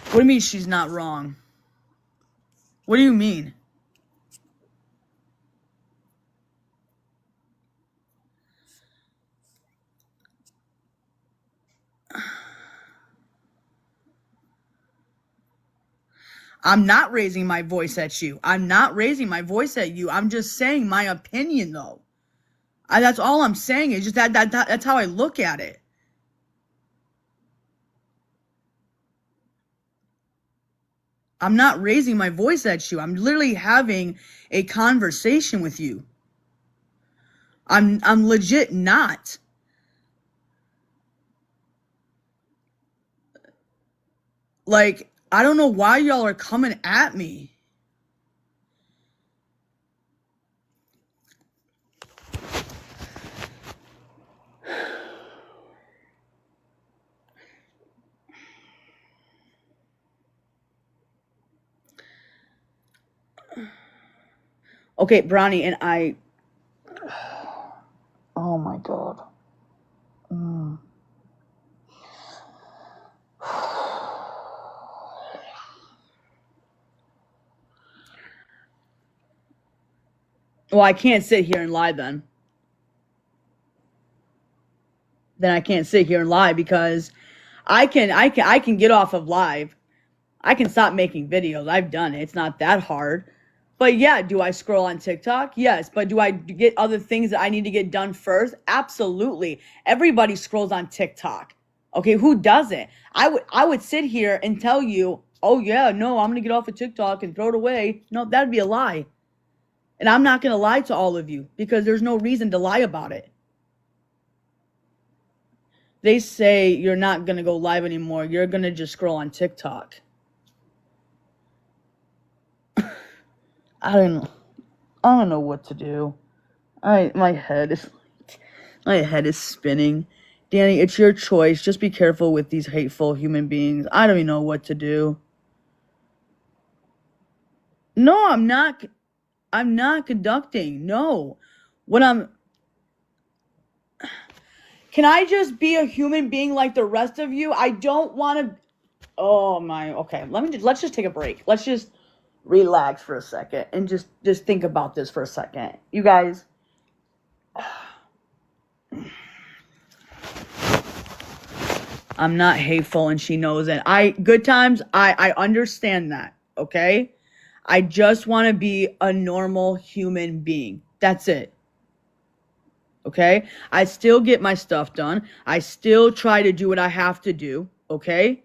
A: What do you mean she's not wrong? What do you mean? I'm not raising my voice at you. I'm not raising my voice at you. I'm just saying my opinion, though. That's all I'm saying. Is just that's how I look at it. I'm not raising my voice at you. I'm literally having a conversation with you. I'm legit not. Like, I don't know why y'all are coming at me. Okay, Brownie, and I... Oh my God. Well, I can't sit here and lie then. Then I can't sit here and lie because I can get off of live. I can stop making videos. I've done it. It's not that hard. But yeah, do I scroll on TikTok? Yes. But do I get other things that I need to get done first? Absolutely. Everybody scrolls on TikTok. Okay, who doesn't? I would sit here and tell you, oh yeah, no, I'm gonna get off of TikTok and throw it away. No, that'd be a lie. And I'm not gonna lie to all of you because there's no reason to lie about it. They say you're not gonna go live anymore. You're gonna just scroll on TikTok. I don't know what to do. My head is spinning. Dani, it's your choice. Just be careful with these hateful human beings. I don't even know what to do. No, I'm not conducting. No. Can I just be a human being like the rest of you? I don't want to. Oh my. Okay. Let's just take a break. Let's just relax for a second and just think about this for a second. You guys. I'm not hateful and she knows it. Good times, I understand that, okay? I just want to be a normal human being. That's it. Okay? I still get my stuff done. I still try to do what I have to do, okay?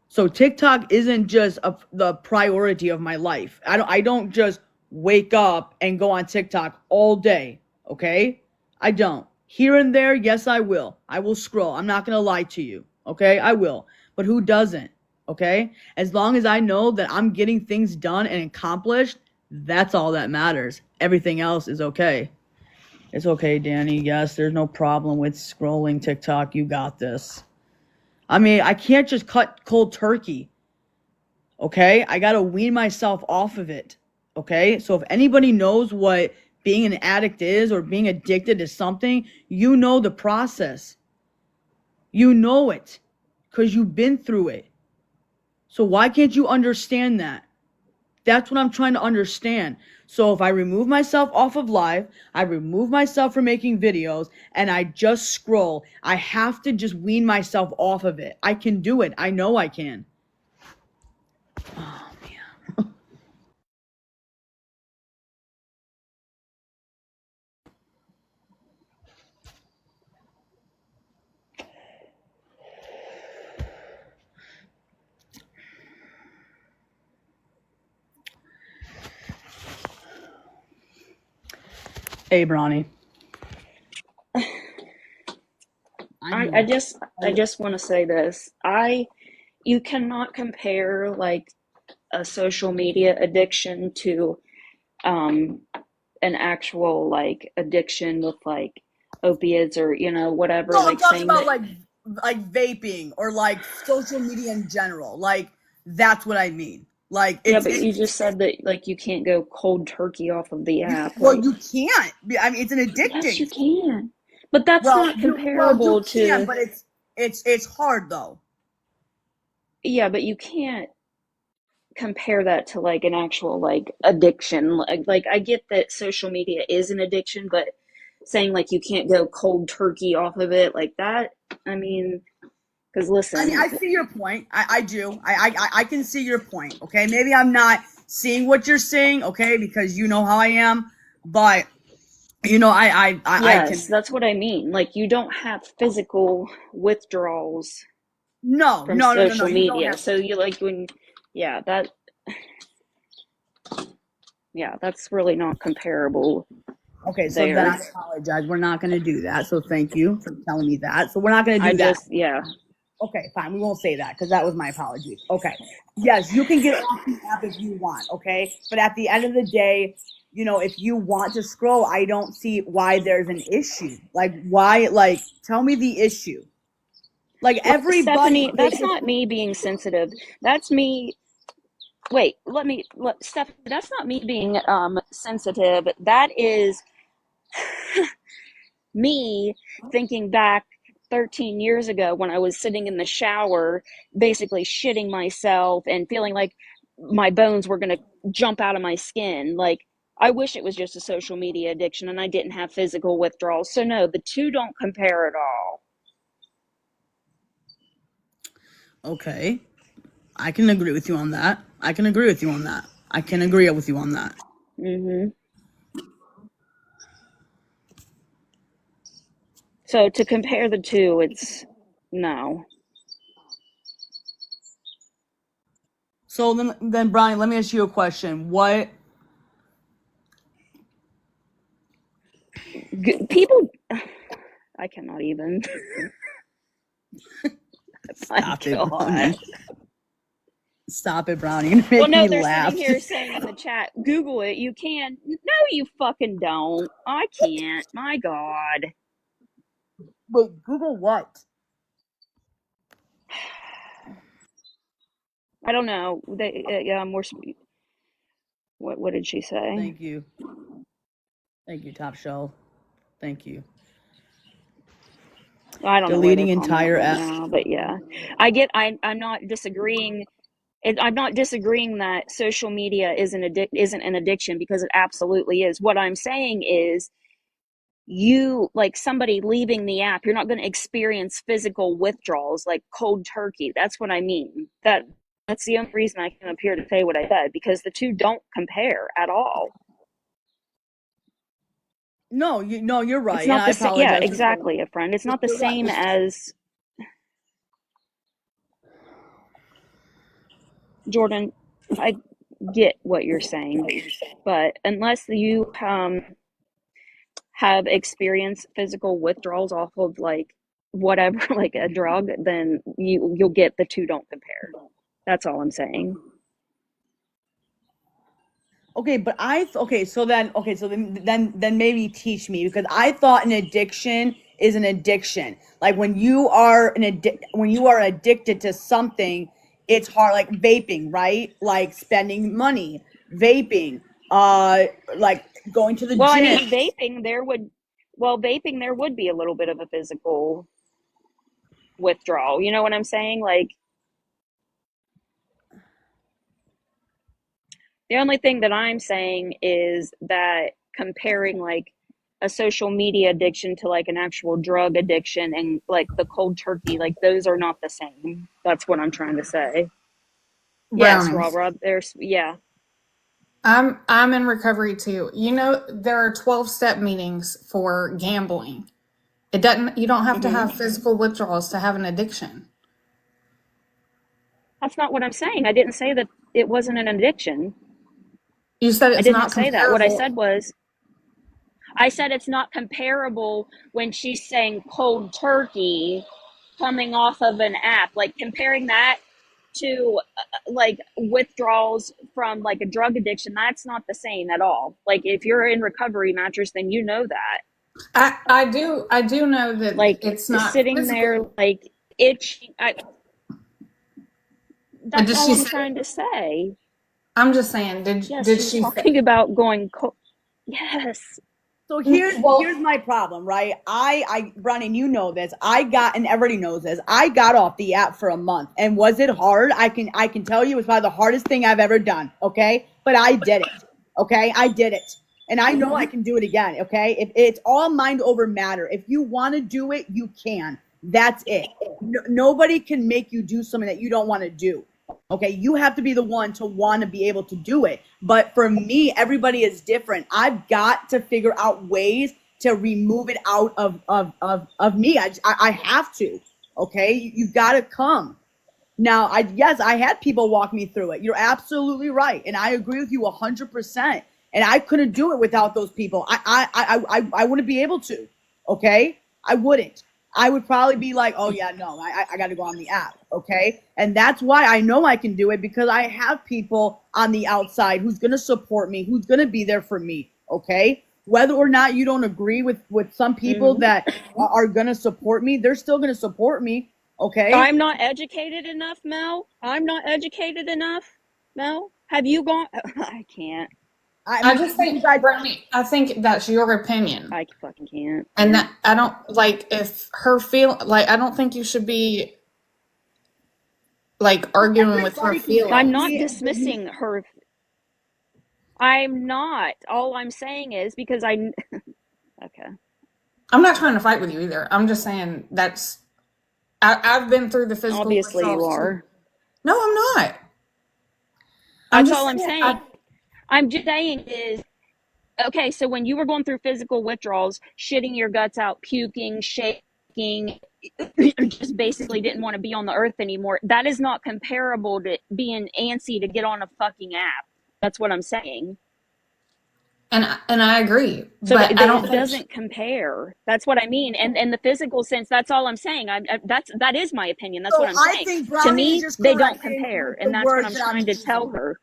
A: So TikTok isn't just the priority of my life. I don't just wake up and go on TikTok all day, okay? I don't. Here and there, yes, I will. I will scroll. I'm not going to lie to you, okay? I will. But who doesn't, okay? As long as I know that I'm getting things done and accomplished, that's all that matters. Everything else is okay. It's okay, Danny. Yes, there's no problem with scrolling TikTok. You got this. I mean, I can't just cut cold turkey. Okay? I gotta wean myself off of it. Okay? So if anybody knows what being an addict is or being addicted to something, you know the process. You know it because you've been through it. So why can't you understand that? That's what I'm trying to understand. So if I remove myself off of live, I remove myself from making videos, and I just scroll, I have to just wean myself off of it. I can do it. I know I can. Oh, man. Hey, Bronny.
D: I just want to say this. You cannot compare like a social media addiction to an actual like addiction with like opiates or whatever,
A: No, I'm
D: like
A: talking
D: saying
A: about
D: that.
A: like vaping or like social media in general. Like that's what I mean. Like
D: Yeah,
A: it's
D: but you just said that like you can't go cold turkey off of the app.
A: well,
D: Like,
A: you can't. I mean, it's an
D: yes,
A: addicting.
D: you can. But that's
A: Well,
D: not
A: you
D: comparable
A: can,
D: to.
A: but it's hard though.
D: Yeah, but you can't compare that to like an actual like addiction. Like I get that social media is an addiction, but saying like you can't go cold turkey off of it like that, I mean, because
A: I mean,
D: listen,
A: I see your point. I do. I can see your point. Okay, maybe I'm not seeing what you're saying. Okay, because you know how I am, but I can.
D: yes, that's what I mean. Like you don't have physical withdrawals
A: No,
D: from
A: no, no, no, no.
D: social
A: You don't
D: media.
A: have.
D: So you like when, yeah, that's really not comparable
A: Okay, so then I
D: there.
A: apologize. We're not going to do that. So thank you for telling me that. So we're not going to
D: I
A: do that.
D: just, yeah,
A: Okay, fine. We won't say that because that was my apologies. Okay. Yes, you can get off the app if you want. Okay. But at the end of the day, if you want to scroll, I don't see why there's an issue. Like, why? Like, tell me the issue. Like,
D: well,
A: everybody,
D: Stephanie, that's not me being sensitive. That's me. Wait, Stephanie, that's not me being sensitive. That is me thinking back 13 years ago when I was sitting in the shower, basically shitting myself and feeling like my bones were going to jump out of my skin. Like, I wish it was just a social media addiction and I didn't have physical withdrawals. So, no, the two don't compare at all.
A: okay. I can agree with you on that. I can agree with you on that. I can agree with you on that.
D: Hmm. So, to compare the two, it's no.
A: So then, Brian, let me ask you a question. What?
D: People, I cannot even. My
A: Stop it,
D: God.
A: Brownie. Stop it, Brownie. You're gonna
D: Well,
A: make
D: no,
A: me
D: they're sitting
A: laugh.
D: here saying in the chat, Google it. You can. No, you fucking don't. I can't. My God.
A: Wait, Google what?
D: I don't know. What did she say?
A: Thank you. Thank you, Top Shelf. Thank you.
D: I don't know where they're
A: Deleting
D: from at
A: entire
D: right
A: app.
D: now, but yeah, I'm not disagreeing. I'm not disagreeing that social media isn't an addiction because it absolutely is. What I'm saying is you like somebody leaving the app, you're not going to experience physical withdrawals like cold turkey. That's what I mean. That's the only reason I came up here to say what I said, because the two don't compare at all.
A: No, you're
D: It's
A: right, and
D: not
A: I
D: the same. Yeah,
A: apologize for saying
D: exactly, a friend. It's
A: that.
D: not the
A: You're right.
D: same as Jordan. I get what you're saying, but unless you have experienced physical withdrawals off of like whatever, like a drug, then you'll get the two don't compare. That's all I'm saying.
A: Okay, but so then maybe teach me, because I thought an addiction is an addiction. Like when you are addicted to something, it's hard, like vaping, right? Like spending money, vaping, like going to the
D: Well, I
A: gym.
D: mean, vaping there would be a little bit of a physical withdrawal. You know what I'm saying? Like, the only thing that I'm saying is that comparing like a social media addiction to like an actual drug addiction and like the cold turkey, like those are not the same. That's what I'm trying to say. Yes,
E: Brownie.
D: Rob, there's, yeah.
E: I'm in recovery too. You know, there are 12-step meetings for gambling. You don't have to
A: Hmm.
E: have physical withdrawals to have an addiction.
D: That's not what I'm saying. I didn't say that it wasn't an addiction.
E: You said
D: I
E: it's
D: didn't
E: not
D: say that. What I
E: comparable.
D: said was, I said it's not comparable when she's saying cold turkey coming off of an app, like comparing that to like withdrawals from like a drug addiction. That's not the same at all. Like if you're in recovery, mattress, then you know that.
E: I do know that
D: Like
E: it's not
D: sitting there
E: physical.
D: like itching.
E: But
D: That's
E: did
D: all
E: she
D: I'm
E: say?
D: trying to say.
E: I'm just saying. Did
D: Yes,
E: did
D: she was
E: she say?
D: talking about going cold. Yes.
A: So here's
E: Well,
A: my problem, right? Bronny, you know this. And everybody knows this. I got off the app for a month, and was it hard? I can tell you, it was probably the hardest thing I've ever done. Okay, but I did it. Okay, I did it, and I know I can do it again. Okay, if it's all mind over matter. If you want to do it, you can. That's it. No, nobody can make you do something that you don't want to do. Okay, you have to be the one to want to be able to do it. But for me, everybody is different. I've got to figure out ways to remove it out of me. I have to. Okay, you've got to come. Now, yes, I had people walk me through it. You're absolutely right, and I agree with you 100%. And I couldn't do it without those people. I wouldn't be able to. Okay, I wouldn't. I would probably be like, oh yeah, no, I got to go on the app. Okay, and that's why I know I can do it, because I have people on the outside who's gonna support me, who's gonna be there for me. Okay, whether or not you don't agree with some people
D: Mm-hmm.
A: that are gonna support me, they're still gonna support me. Okay.
D: I'm not educated enough, Mel. I'm not educated enough, Mel. Have you gone? I can't.
A: I
E: I
A: mean,
E: just
A: you
E: think,
A: guys,
E: Brownie, I think that's your opinion.
D: I fucking can't.
E: And that I don't like if her feel like I don't think you should be like arguing with her
A: everybody can
D: I'm
A: tell
E: feelings.
D: not
A: me.
D: dismissing her. I'm not. All I'm saying is because I. Okay.
E: I'm not trying to fight with you either. I'm just saying I've been through the physical
D: Obviously, you
E: withdrawals too.
D: are.
E: No, I'm not. I'm
D: That's
E: just
D: all I'm
E: saying
D: saying. I'm just saying is okay. So when you were going through physical withdrawals, shitting your guts out, puking, shaking, just basically didn't want to be on the earth anymore. That is not comparable to being antsy to get on a fucking app. That's what I'm saying.
E: and I agree,
D: So
E: but I don't
D: it
E: think
D: doesn't compare. That's what I mean. And the physical sense, that's all I'm saying. That is my opinion. That's
A: So
D: what I'm
A: I
D: saying.
A: think
D: To
A: Brownie is
D: me,
A: just
D: they don't
A: correcting
D: compare,
A: with the
D: and that's what
A: words
D: I'm
A: that I'm
D: trying to tell
A: using.
D: her.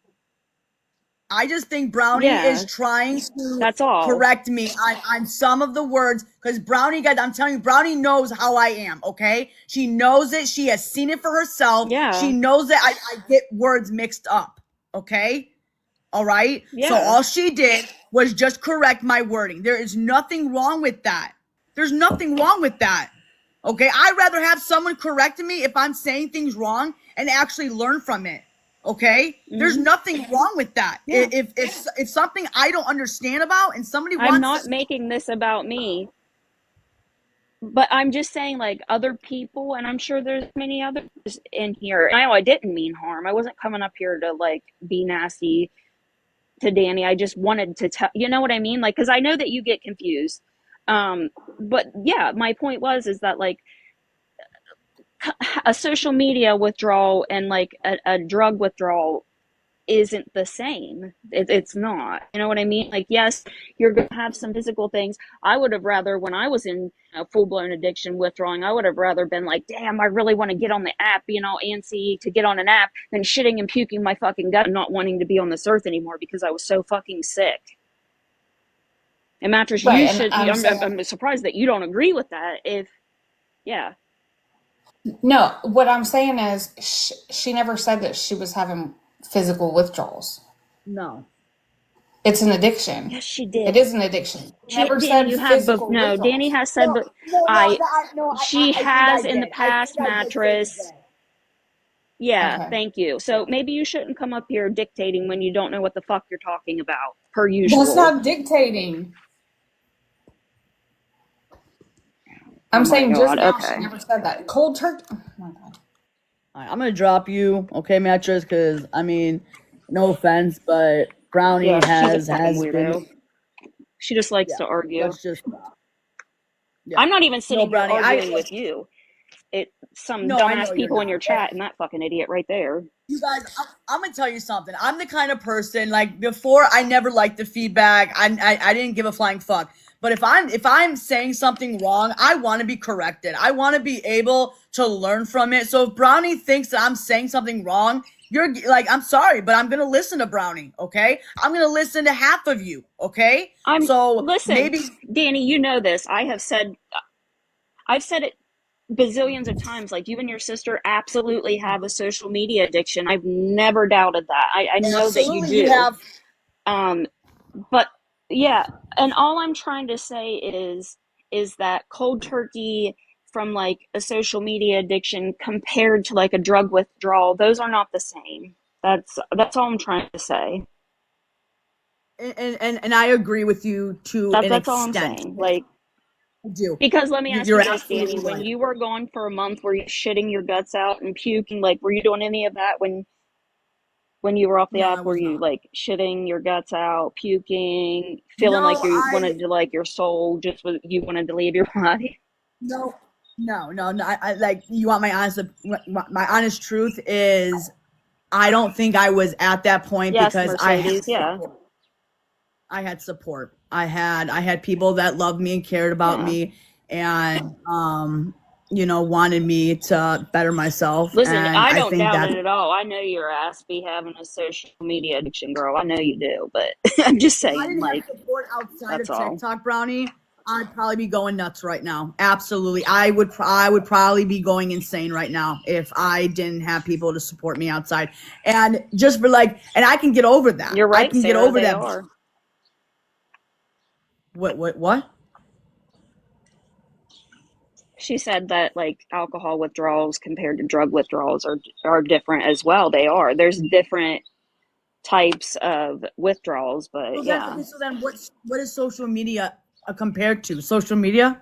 A: I just think Brownie is
D: Yeah,
A: trying to
D: that's all.
A: correct me on some of the words, because Brownie, guys, I'm telling you, Brownie knows how I am, okay? She knows it. She has seen it for herself. She
D: Yeah,
A: knows that I get words mixed up, okay? All right? So
D: yeah.
A: all she did was just correct my wording. There is nothing wrong with that. There's nothing wrong with that. Okay? I'd rather have someone correct me if I'm saying things wrong and actually learn from it. Okay? There's
D: Hmm.
A: nothing wrong with that.
D: Yeah.
A: If something I don't understand about and somebody
D: I'm
A: wants
D: not
A: to,
D: making this about me, but I'm just saying, like, other people, and I'm sure there's many others in here. I know I didn't mean harm. I wasn't coming up here to, like, be nasty to Dani. I just wanted to tell, you know what I mean? Like, because I know that you get confused. Um, but yeah, my point was, is that, like, a social media withdrawal and, like, a drug withdrawal isn't the same. It's not. You know what I mean? Like, yes, you're going to have some physical things. I would have rather, when I was in full blown addiction withdrawing, I would have rather been like, damn, I really want to get on the app, antsy to get on an app, than shitting and puking my fucking gut and not wanting to be on this earth anymore because I was so fucking sick. And Mattress,
E: Right,
D: you
E: and
D: should, I'm surprised that you don't agree with that. Yeah.
E: no, what I'm saying is she never said that she was having physical withdrawals.
A: No.
E: It's an addiction.
D: Yes, she
E: It
D: did.
E: is an addiction. Never
D: Danny,
E: said
D: you have, but
E: physical
D: no, Danny
E: withdrawals.
D: has said, but she
A: I think I
D: has in the
A: did. I think
D: past,
A: I did say
D: Mattress.
A: that.
D: Yeah,
E: Okay.
D: thank you. So maybe you shouldn't come up here dictating when you don't know what the fuck you're talking about, per
E: That's
D: usual.
E: not dictating.
D: Oh
E: I'm
D: my
E: saying just
D: God,
E: now she
D: okay.
E: never said that. Cold turkey. Oh my God.
A: All right, I'm gonna drop you, okay, Mattress? Because I mean, no offense, but Brownie
D: Yeah, she's a fucking
A: has been.
D: weirdo. She just likes
A: Yeah.
D: to argue.
A: Let's just. Yeah.
D: I'm not even
A: No,
D: sitting here
A: Brownie. I.
D: arguing with you. Some
A: No, I know
D: dumbass
A: you're
D: people in your
A: not.
D: chat and that fucking idiot right there.
A: You guys, I'm gonna tell you something. I'm the kind of person, like, before, I never liked the feedback. I didn't give a flying fuck. But if I'm saying something wrong, I want to be corrected. I want to be able to learn from it. So if Brownie thinks that I'm saying something wrong, you're like, I'm sorry, but I'm gonna listen to Brownie. Okay, I'm gonna listen to half of you. Okay, so
D: Listen,
A: maybe.
D: Danny, you know this. I've said it bazillions of times. Like, you and your sister absolutely have a social media addiction. I've never doubted that. I know that you
A: Absolutely, you
D: do.
A: have.
D: Um, but yeah, and all I'm trying to say is that cold turkey from like a social media addiction compared to like a drug withdrawal, those are not the same. That's all I'm trying to say.
A: And I agree with you to an
D: That's all I'm
A: extent.
D: saying. Like,
A: I do.
D: because let me ask
A: You're
D: you this, Danny,
A: absolutely
D: when
A: right.
D: you were gone for a month, were you shitting your guts out and puking? Like, were you doing any of that when you were off the
A: No,
D: app?
A: I
D: Were
A: was
D: you
A: not.
D: like shitting your guts out, puking, feeling like
A: No,
D: you wanted to, like, your soul just was, you wanted to leave your body?
A: no, no. I like, you want my honest truth is, I don't think I was at that point
D: Yes,
A: because I had
D: Mercedes, yeah.
A: support. I had support. I had people that loved me and cared about
D: Yeah.
A: me, and wanted me to better myself,
D: Listen,
A: and
D: I
A: I
D: don't
A: think
D: doubt
A: that.
D: it at all. I know your ass be having a social media addiction, girl. I know you do, but I'm just
A: If I
D: saying,
A: didn't have
D: like,
A: support outside
D: that's
A: of
D: all.
A: TikTok, Brownie, I'd probably be going nuts right now. Absolutely, I would probably be going insane right now if I didn't have people to support me outside. And just for like, and I can get over that.
D: You're
A: I
D: right,
A: can get
D: Sarah,
A: over
D: they
A: that.
D: are.
A: What?
D: She said that like alcohol withdrawals compared to drug withdrawals are different as well. They are. There's different types of withdrawals, but
A: So that's
D: yeah.
A: okay. So then, what is social media compared to social media?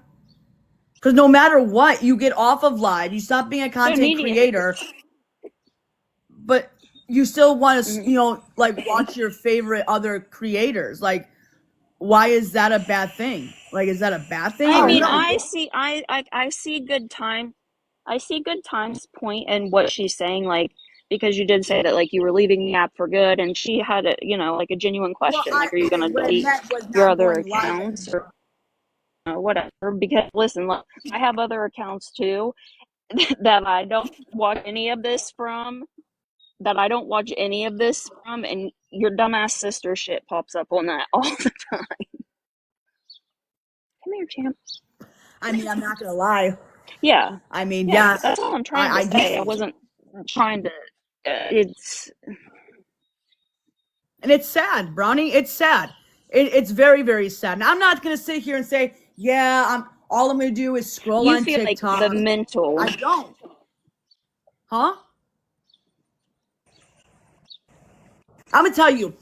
A: Because no matter what, you get off of live, you stop being a
D: So
A: content
D: media.
A: creator, but you still want to,
D: Mhm.
A: like, watch your favorite other creators. Like, why is that a bad thing? Like, is that a bad thing
D: I
A: or
E: Oh
D: mean,
A: no?
E: no.
D: I see good time. I see good times point in what she's saying, like, because you did say that like you were leaving the app for good, and she had a, like a genuine
A: Well,
D: question, like, are you gonna
A: what I
D: delete
A: meant was
D: your
A: not
D: other
A: going live
D: accounts or
A: anymore.
D: whatever? Because listen, look, I have other accounts too that I don't watch any of this from. And your dumbass sister shit pops up on that all the time. Come here, champ.
A: I mean, I'm not gonna lie.
D: Yeah,
A: I mean,
D: yeah.
A: yeah,
D: That's all I'm trying to
A: I do,
D: say. I wasn't trying to. It's
A: and it's sad, Brownie. It's sad. It's very, very sad. And I'm not gonna sit here and say, yeah, all I'm gonna do is scroll
D: you
A: on
D: feel like the
A: TikTok. I
D: mental.
A: don't, huh? I'm gonna tell you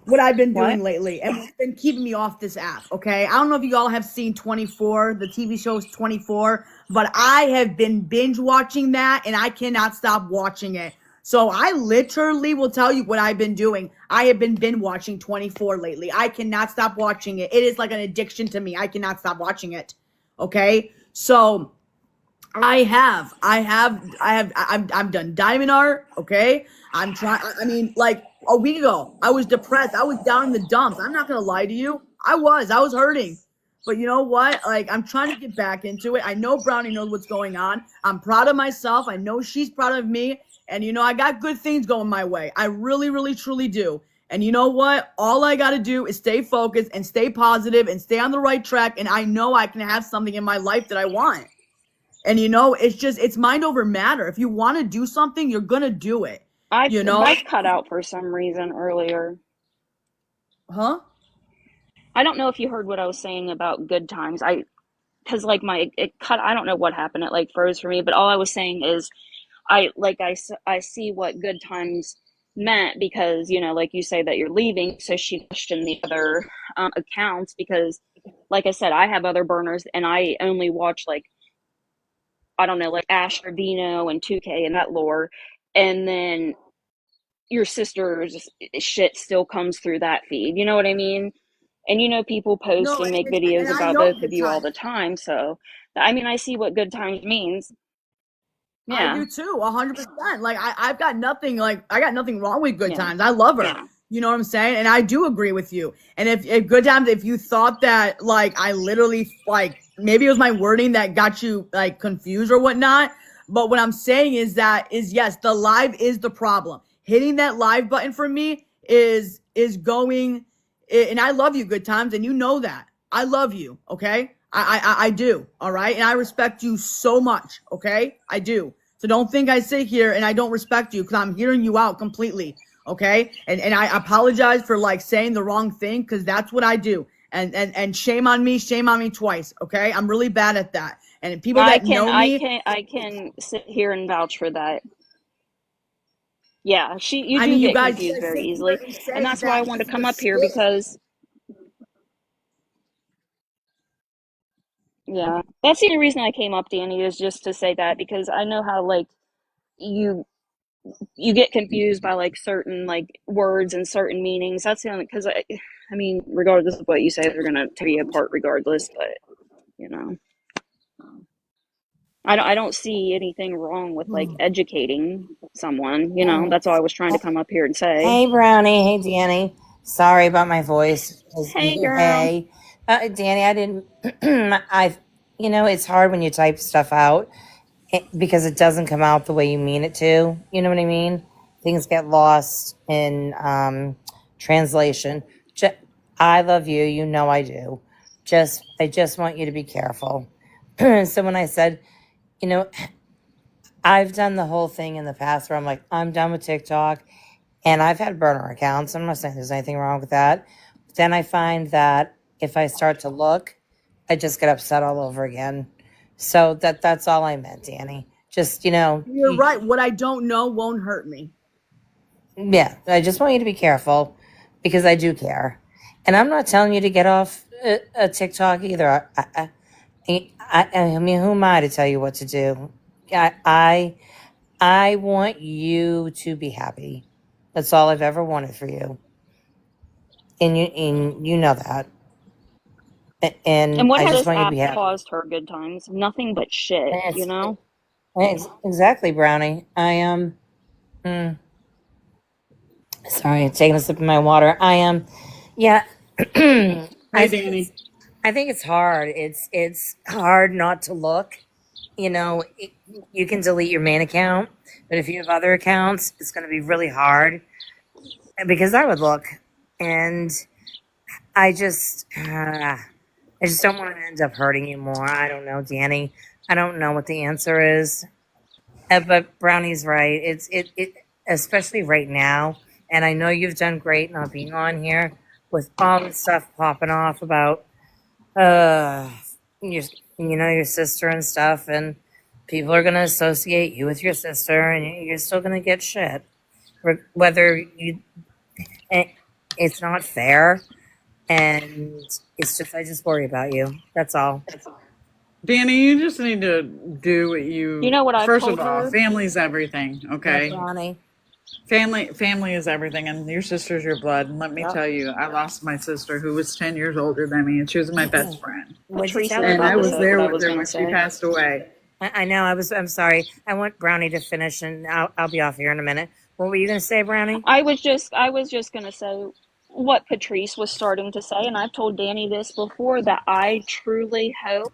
A: what I've been
D: What?
A: doing lately and what's been keeping me off this app, okay? I don't know if you all have seen 24, the TV show's 24, but I have been binge watching that and I cannot stop watching it. So I literally will tell you what I've been doing. I have been binge watching 24 lately. I cannot stop watching it. It is like an addiction to me. I cannot stop watching it. Okay? So I've done diamond art, okay? I mean, like, a week ago, I was depressed. I was down in the dumps. I'm not gonna lie to you. I was hurting. But you know what? Like, I'm trying to get back into it. I know Brownie knows what's going on. I'm proud of myself. I know she's proud of me. And you know, I got good things going my way. I really, really, truly do. And you know what? All I got to do is stay focused and stay positive and stay on the right track. And I know I can have something in my life that I want. And you know, it's mind over matter. If you want to do something, you're going to do it. You know?
D: I cut out for some reason earlier.
A: Huh?
D: I don't know if you heard what I was saying about good times. Because like it cut. I don't know what happened. It like froze for me. But all I was saying is, I see what good times meant because you know, like you say that you're leaving. So she questioned the other accounts because, like I said, I have other burners and I only watch like I don't know, like Asher Dino and 2K and that lore, and then your sister's shit still comes through that feed. You know what I mean? And you know, people post
A: No,
D: and make
A: and
D: videos
A: I
D: about
A: know
D: both of
A: good
D: you all
A: times.
D: the time. So, I mean, I see what good times means.
A: I
D: Yeah,
A: do too, 100%. Like I've got nothing like I got nothing wrong with Good
D: yeah,
A: Times. I love her. Yeah. You know what I'm saying? And I do agree with you. And if Good Times, if you thought that like I literally like maybe it was my wording that got you like confused or whatnot. But what I'm saying is yes, the live is the problem. Hitting that live button for me is going and I love you, Good Times, and you know that. I love you, okay? I do, all right? And I respect you so much, okay? I do. So don't think I sit here and I don't respect you because I'm hearing you out completely, okay? And I apologize for like saying the wrong thing because that's what I do. And shame on me twice, okay? I'm really bad at that. And people that know me,
D: I can sit here and vouch for that. Yeah, you
A: I
D: do
A: mean, you
D: get
A: guys
D: confused
A: sit
D: very
A: here
D: easily,
A: and
D: and
A: say
D: that's why I
A: that
D: wanted to
A: she's a
D: come up here
A: snitch.
D: because yeah, that's the only reason I came up, Danny, is just to say that because I know how like you you get confused by like certain like words and certain meanings. That's the only because I mean, regardless of what you say, they're gonna tear you apart regardless. But you know, I don't see anything wrong with like educating someone. You know, that's all I was trying to come up here and say.
C: Hey, Brownie. Hey, Danny. Sorry about my voice.
D: Hey, girl.
C: Hey, Danny. I didn't. I've. You know, it's hard when you type stuff out because it doesn't come out the way you mean it to. You know what I mean? Things get lost in translation. Ju- I love you. You know I do. I just want you to be careful. So when I said, you know, I've done the whole thing in the past where I'm like, I'm done with TikTok. And I've had burner accounts. I'm not saying there's anything wrong with that. But then I find that if I start to look, I just get upset all over again. So that's all I meant, Danny. Just,
A: You're right. What I don't know won't hurt me.
C: yeah, I just want you to be careful because I do care. And I'm not telling you to get off a TikTok either. I mean, who am I to tell you what to do? I, I I want you to be happy. That's all I've ever wanted for you, and you know that.
D: And
C: And
D: what
C: I
D: has
C: just
D: this
C: want you to
D: app
C: be happy.
D: caused her good times? Nothing but shit, you
C: It's,
D: know?
C: it's exactly, Brownie. I am. Sorry, taking a sip of my water. I am. Yeah.
A: Hey,
C: I think
A: Danny.
C: I think it's hard. It's hard not to look. You know, you can delete your main account, but if you have other accounts, it's going to be really hard. Because I would look, and I just, I just don't want to end up hurting you more. I don't know, Danny. I don't know what the answer is. But Brownie's right. It especially right now. And I know you've done great not being on here with all the stuff popping off about uh your your sister and stuff, and people are gonna associate you with your sister, and you're still gonna get shit. Whether you, eh, it's not fair, and it's just I just worry about you. That's all.
F: Danny, you just need to do what
D: You
F: you.
D: know what I've
F: First of
D: told
F: all,
D: her?
F: family's everything.
C: Yeah,
F: Okay,
C: Brownie.
F: family is everything, and your sister's your blood. And let me
C: Yep.
F: tell you, I lost my sister, who was 10 years older than me, and she was my best friend.
C: What'd you tell
D: Teresa's
C: her,
F: And I
D: about to
F: was
C: Brownie?
D: say
F: there
D: what I
F: with
D: was
F: her
D: going to
F: when she
D: say.
F: passed away.
C: I know. I'm sorry. I want Brownie to finish, and I'll be off here in a minute. What were you going to say, Brownie?
D: I was just gonna say what Patrice was starting to say, and I've told Danny this before, that I truly hope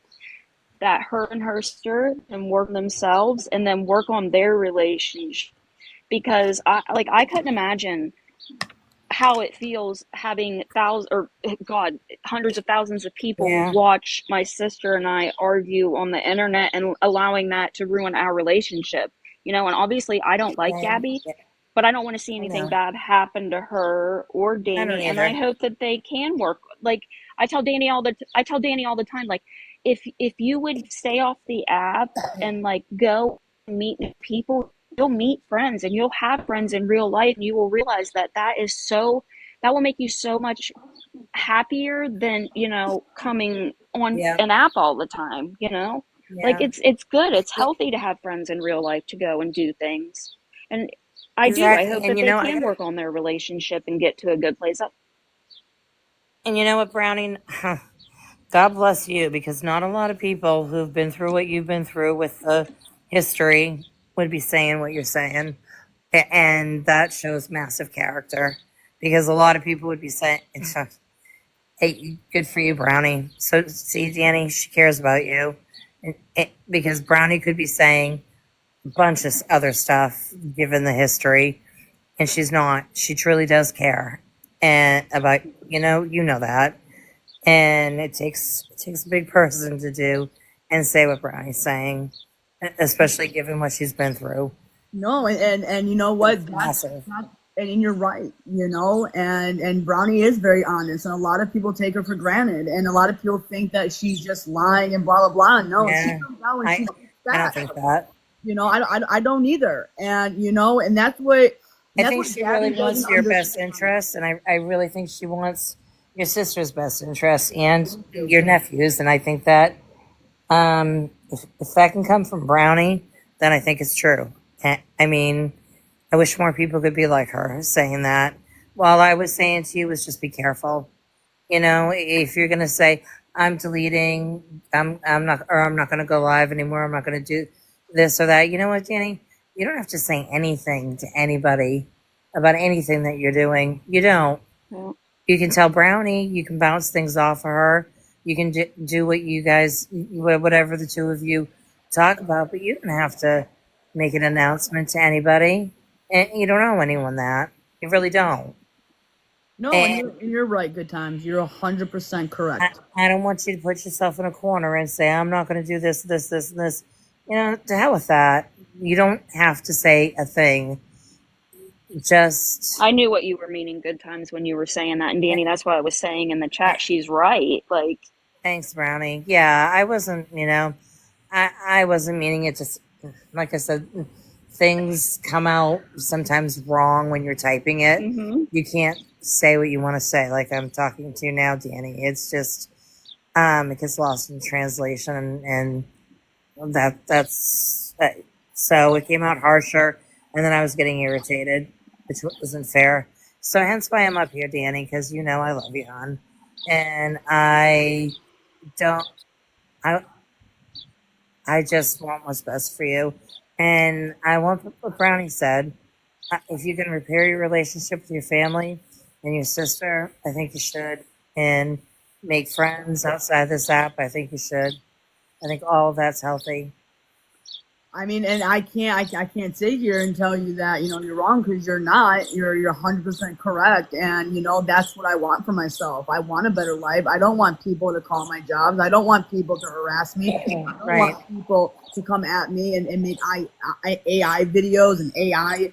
D: that her and her sister can work on themselves and then work on their relationship, because I couldn't imagine how it feels having thousands, or God, hundreds of thousands of people
C: Yeah.
D: watch my sister and I argue on the internet and allowing that to ruin our relationship. And obviously I don't like
C: And,
D: Gabby,
C: yeah,
D: but I don't want to see
C: I
D: anything
C: know.
D: bad happen to her or
C: I don't
D: Danny, and I
C: either.
D: hope that they can work. Like I tell Danny all the time, like, if you would stay off the app and like go meet new people, you'll meet friends and you'll have friends in real life, and you will realize that will make you so much happier than coming on
C: Yeah.
D: an app all the time. Like,
C: Yeah.
D: it's good, it's
C: Yeah,
D: healthy to have friends in real life, to go and do things. And I
C: exactly.
D: hope
C: And
D: that
C: you
D: they
C: know,
D: can work on their relationship and get to a good place.
C: and you know what, Brownie? God bless you, because not a lot of people who've been through what you've been through with the history would be saying what you're saying. And that shows massive character, because a lot of people would be saying, hey, good for you, Brownie. So, see, Danny, she cares about you. Because Brownie could be saying a bunch of other stuff given the history, and she's not. She truly does care. And about, you know that. And it takes a big person to do and say what Brownie's saying, especially given what she's been through.
A: No, and you know
C: It's
A: what?
C: massive.
A: And you're right, and Brownie is very honest, and a lot of people take her for granted, and a lot of people think that she's just lying and blah blah blah. No, she
C: Yeah,
A: comes out and
C: I
A: she's
C: I don't
A: fat.
C: think that.
A: I don't either, and that's what
C: I
A: that's
C: think
A: what
C: she really
A: Gabby
C: wants
A: doesn't
C: your best
A: understand.
C: interest, and I really think she wants your sister's best interest and
A: Me too.
C: your nephew's. And I think that if that can come from Brownie, then I think it's true. I mean, I wish more people could be like her, saying that. While I was saying to you was just be careful. If you're gonna say I'm deleting, I'm not gonna go live anymore. I'm not gonna do this or that. You know what, Danny? You don't have to say anything to anybody about anything that you're doing. You don't.
D: Yeah.
C: You can tell Brownie. You can bounce things off of her. You can do what you guys, whatever the two of you talk about. But you don't have to make an announcement to anybody. And you don't owe anyone that. You really don't.
A: No, and
C: And
A: you're right. Good times. You're 100%
C: I,
A: correct.
C: I don't want you to put yourself in a corner and say, I'm not going to do this, this, this, and this. To hell with that. You don't have to say a thing. Just,
D: I knew what you were meaning, good times, when you were saying that. And Danny, that's what I was saying in the chat. She's right. Like,
C: thanks, Brownie. Yeah, I wasn't, I wasn't meaning it to, like I said, things come out sometimes wrong when you're typing it.
D: mm-hmm.
C: You can't say what you want to say, like I'm talking to you now, Danny. It's just, it gets lost in translation, and so it came out harsher, and then I was getting irritated, which wasn't fair. So hence why I'm up here, Danny, because I love you, hon, and don't I I just want what's best for you, and I want what Brownie said. If you can repair your relationship with your family and your sister, I think you should, and make friends outside this app. I think you should. I think all of that's healthy.
A: I mean, and I can't sit here and tell you that you're wrong, because you're not. You're 100% correct, and that's what I want for myself. I want a better life. I don't want people to call my jobs. I don't want people to harass me. I don't
C: Right.
A: want people to come at me and make AI videos and AI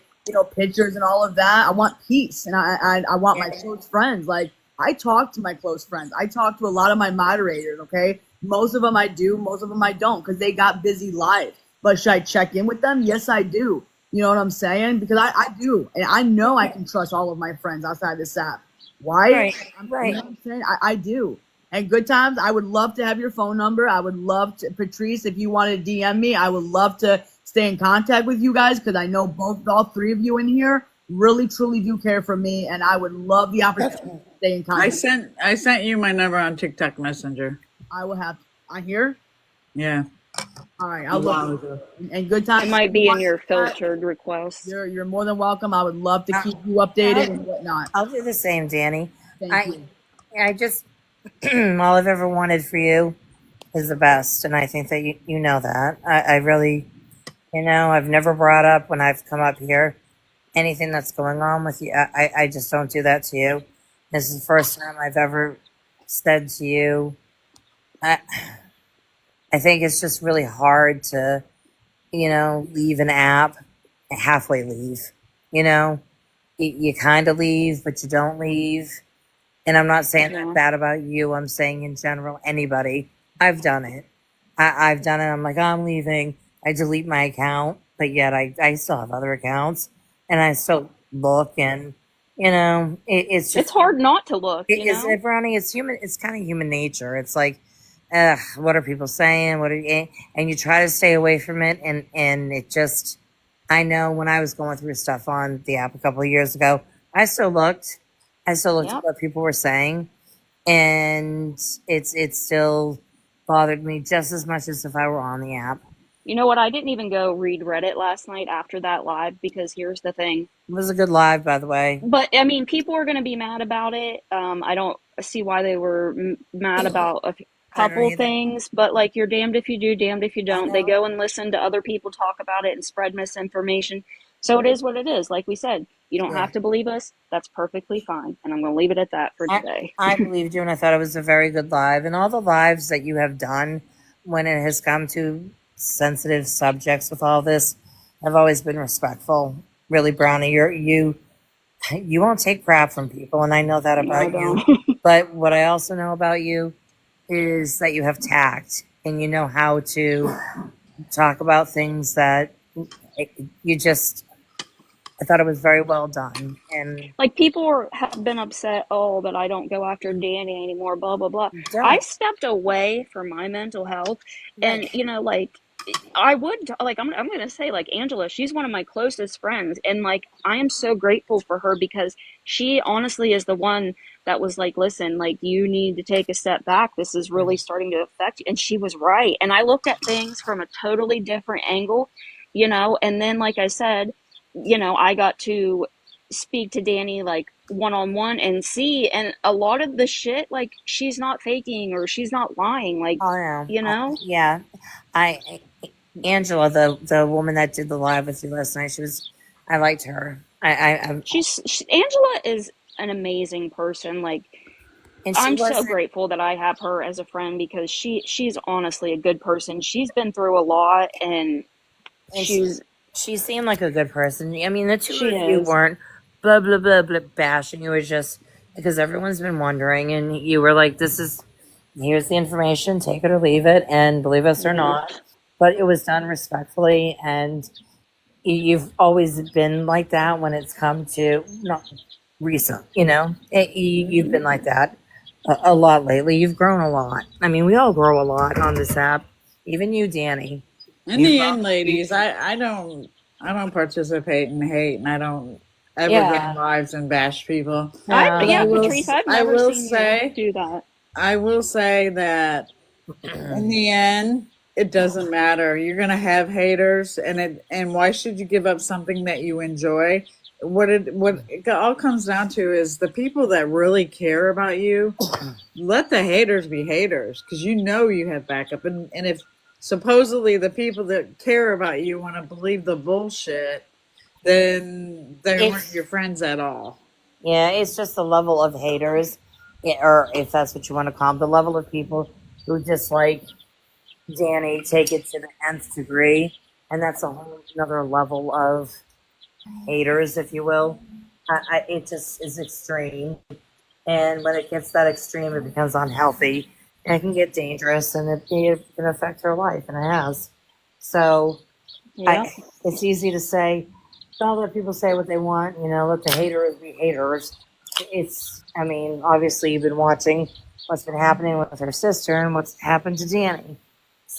A: pictures and all of that. I want peace, and I want my close friends. Like, I talk to my close friends. I talk to a lot of my moderators. Okay, most of them I do, most of them I don't, because they got busy lives. But should I check in with them? Yes, I do. You know what I'm saying? Because I do. And I know I can trust all of my friends outside this app. Why?
C: Right.
A: You know what I'm saying? I do. And good times, I would love to have your phone number. I would love to, Patrice, if you want to DM me, I would love to stay in contact with you guys, because I know all three of you in here really, truly do care for me. And I would love the opportunity to stay in contact.
F: I sent you my number on TikTok Messenger.
A: I will have, I hear.
F: Yeah.
C: All right,
F: A
C: I'll
F: while
C: look.
F: ago.
C: And good
D: It
C: times.
D: might be in your
C: That,
D: filtered requests.
C: you're more than welcome. I would love to
G: Uh,
C: keep you updated
G: I'll,
C: and whatnot.
G: I'll do the same, Danny.
C: Thank
G: I
C: you.
G: I just all I've ever wanted for you is the best, and I think that you know that. I really, I've never brought up when I've come up here anything that's going on with you. I just don't do that to you. This is the first time I've ever said to you. I I think it's just really hard to leave an app, halfway leave. You know, you kind of leave, but you don't leave. And I'm not saying that
D: Yeah.
G: bad about you. I'm saying in general, anybody. I've done it. I've done it. I'm like, oh, I'm leaving. I delete my account, but yet I still have other accounts, and I still look, and it's
D: It's
G: just
D: hard not to look,
G: it
D: you
G: is
D: know?
G: Brownie. It's human. It's kind of human nature. It's like, what are people saying? And you try to stay away from it, and it just. I know when I was going through stuff on the app a couple of years ago, I still looked. I still looked at
D: Yep.
G: what people were saying, and it still bothered me just as much as if I were on the app.
D: You know what? I didn't even go read Reddit last night after that live because here's the thing.
G: It was a good live, by the way.
D: But I mean, people are going to be mad about it. I don't see why they were mad about a
G: I don't
D: couple
G: either.
D: things, but like you're damned if you do, damned if you
G: I
D: don't. They
G: know.
D: go and listen to other people talk about it and spread misinformation. So it is what it is. Like we said, you don't
G: Yeah.
D: have to believe us. That's perfectly fine. And I'm going to leave it at that for
G: I,
D: today.
G: I believed you, and I thought it was a very good live. And all the lives that you have done when it has come to sensitive subjects with all this have always been respectful. Really, Brownie, you won't take crap from people, and I know that
D: No, I
G: about you.
D: don't.
G: But what I also know about you is that you have tact, and you know how to talk about things that you just. I thought it was very well done, and
D: Like people have been upset, oh, that I don't go after Danny anymore, blah blah blah.
G: you
D: I
G: don't.
D: stepped away for my mental health,
G: Right.
D: and like I would like I'm gonna say like Angela, she's one of my closest friends, and like I am so grateful for her because she honestly is the one that was like, listen, like you need to take a step back. This is really starting to affect you, and she was right. And I looked at things from a totally different angle, and then like I said, I got to speak to Danny like one on one and see, and a lot of the shit like she's not faking or she's not lying, like
G: Oh yeah,
D: you know
G: yeah. I Angela, the woman that did the live with you last night, she was. I liked her.
D: Angela is an amazing person. Like
G: And she
D: I'm so
G: wasn't.
D: grateful that I have her as a friend because she's honestly a good person. She's been through a lot and
G: And
D: she's
G: she seemed like a good person. I mean, the two
D: she
G: of you
D: is.
G: weren't blah blah blah blah bashing. You were just because everyone's been wondering, and you were like, "This is here's the information. Take it or leave it." And believe us or
D: Yeah.
G: not, but it was done respectfully, and you've always been like that when it's come to not recent. You've been like that a lot lately. You've grown a lot. I mean, we all grow a lot on this app. Even you, Danny.
F: In
G: You've
F: the
G: grown.
F: end, ladies, I don't participate in hate, and I don't ever go
G: Yeah.
F: lives and bash people.
D: I
F: But
D: yeah, Patrice, I've
F: I
D: never
F: will
D: seen you
F: say,
D: do that.
F: I will say that in the end, it doesn't matter. You're gonna have haters, and why should you give up something that you enjoy? What it all comes down to is the people that really care about you. Let the haters be haters, because you have backup, and if supposedly the people that care about you want to believe the bullshit, then they weren't
G: It's
F: your friends at all.
G: Yeah, it's just the level of haters, or if that's what you want to call them, the level of people who just like Danny take it to the nth degree, and that's a whole another level of haters, if you will. It just is extreme, and when it gets that extreme, it becomes unhealthy, and it can get dangerous, and it can affect her life, and it has. So
D: Yeah.
G: I, it's easy to say, don't let people say what they want, let the haters be haters. I mean, obviously you've been watching what's been happening with her sister and what's happened to Danny.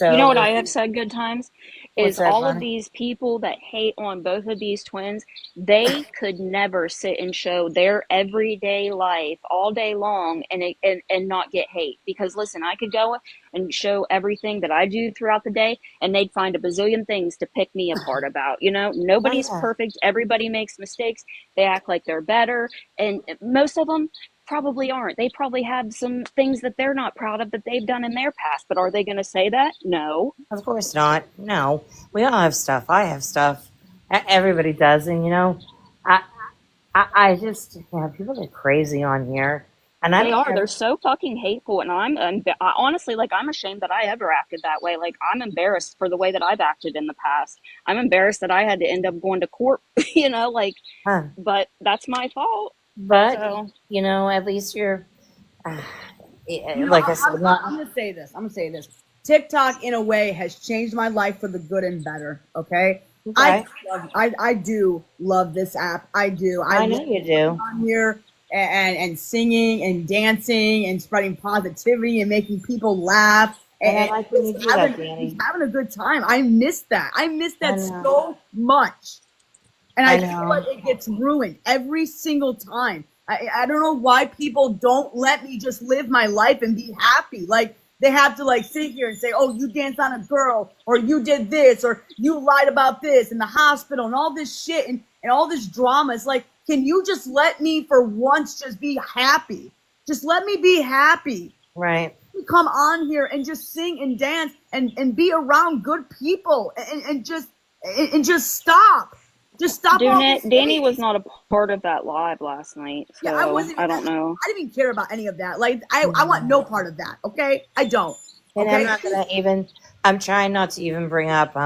D: You know what
G: So
D: I have said good times
G: what's
D: is
G: that,
D: all of
G: Bonnie?
D: these people that hate on both of these twins, they could never sit and show their everyday life all day long and not get hate. Because listen, I could go and show everything that I do throughout the day and they'd find a bazillion things to pick me apart about. You know,
G: Oh
D: nobody's
G: yeah,
D: perfect. Everybody makes mistakes. They act like they're better, and most of them probably aren't. They probably have some things that they're not proud of that they've done in their past, but are they going to say that? No.
G: of course not. No, we all have stuff. I have stuff. Everybody does, and I, I just, people get crazy on here, and I
D: They
G: don't
D: are.
G: care.
D: They're so fucking hateful, and I, honestly, like, I'm ashamed that I ever acted that way. Like, I'm embarrassed for the way that I've acted in the past. I'm embarrassed that I had to end up going to court, you know, like,
G: Huh.
D: but that's my fault.
G: But
D: So,
G: at least you're, uh,
A: You know,
G: like I said, not
A: I'm gonna say this. I'm gonna say this. TikTok, in a way, has changed my life for the good and better. Okay,
G: okay.
A: I do love this app. I do. I
G: I know
A: love
G: you
A: coming
G: do.
A: on here and singing and dancing and spreading positivity and making people laugh
G: And I
A: and
G: like when you do that,
A: just
G: Danny.
A: having a good time. I miss that. I miss
G: I
A: that
G: know.
A: so much. And
G: I
A: I feel like
G: know.
A: it gets ruined every single time. I don't know why people don't let me just live my life and be happy. Like they have to like sit here and say, "Oh, you danced on a girl, or you did this, or you lied about this in the hospital, and all this shit and all this drama." It's like, can you just let me for once just be happy? Just let me be happy.
G: Right.
A: Come on here and just sing and dance and be around good people and just stop. Just stop all this
D: Danny
A: hate.
D: was not a part of that live last night,
A: Yeah, I
D: so
A: wasn't.
D: I don't know.
A: I didn't even care about any of that. Like, I want
G: Mhm.
A: no part of that. Okay, I don't.
G: And I'm
A: Okay.
G: not gonna even. I'm trying not to even bring up.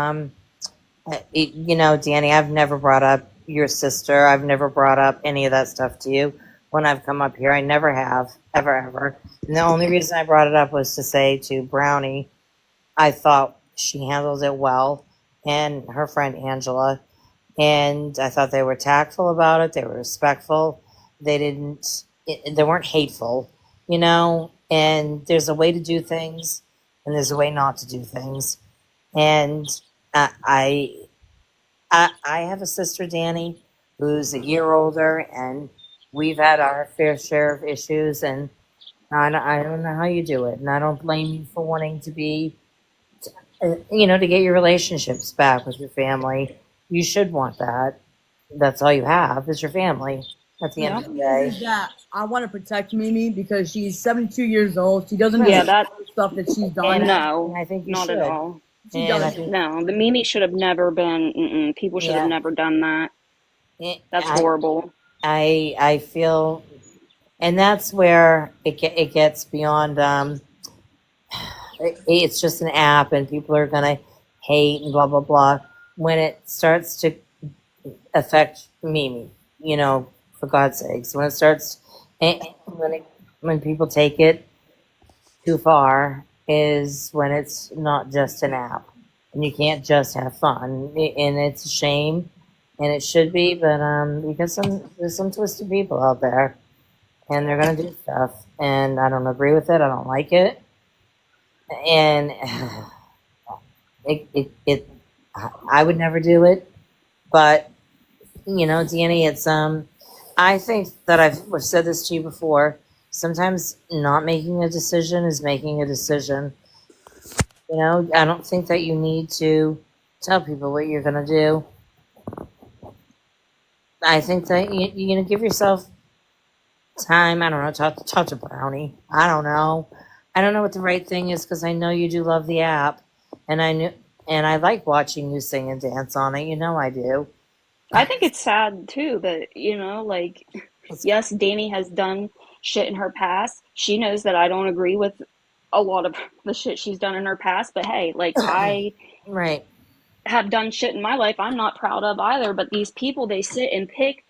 G: Danny, I've never brought up your sister. I've never brought up any of that stuff to you when I've come up here. I never have, ever, ever. And the only reason I brought it up was to say to Brownie, I thought she handled it well, and her friend Angela. And I thought they were tactful about it. They were respectful. They didn't. They weren't hateful, And there's a way to do things, and there's a way not to do things. And I, I, I have a sister, Danny, who's a year older, and we've had our fair share of issues. And I don't know how you do it, and I don't blame you for wanting to be to get your relationships back with your family. You should want that. That's all you have is your family at the end
D: Yeah.
G: of the
A: Is
G: day.
A: that I want to protect Mimi because she's 72 years old. She doesn't
D: Yeah,
A: deserve
G: Right.
D: that,
A: the stuff that she's done.
G: And
D: no,
G: I think you
D: not at
G: should.
D: all.
A: She
G: And I
A: doesn't.
G: think,
D: No, the Mimi should have never been, people should have
G: yeah,
D: never done that. That's
G: I,
D: horrible.
G: I feel, and that's where it gets beyond. It's just an app, and people are gonna hate and blah blah blah. When it starts to affect Mimi, for God's sakes, when it starts, when people take it too far, is when it's not just an app, and you can't just have fun, and it's a shame, and it should be, but because there's some twisted people out there, and they're gonna do stuff, and I don't agree with it. I don't like it, and it I would never do it, but Danny, it's I think that I've said this to you before. Sometimes not making a decision is making a decision. I don't think that you need to tell people what you're gonna do. I think that you give yourself time. I don't know. Talk to Brownie. I don't know. I don't know what the right thing is because I know you do love the app, and I like watching you sing and dance on it. I do.
D: I think it's sad too that, like,
G: It's
D: yes, Danny has done shit in her past. She knows that I don't agree with a lot of the shit she's done in her past, but hey, like, I
G: right.
D: have done shit in my life I'm not proud of either, but these people, they sit and pick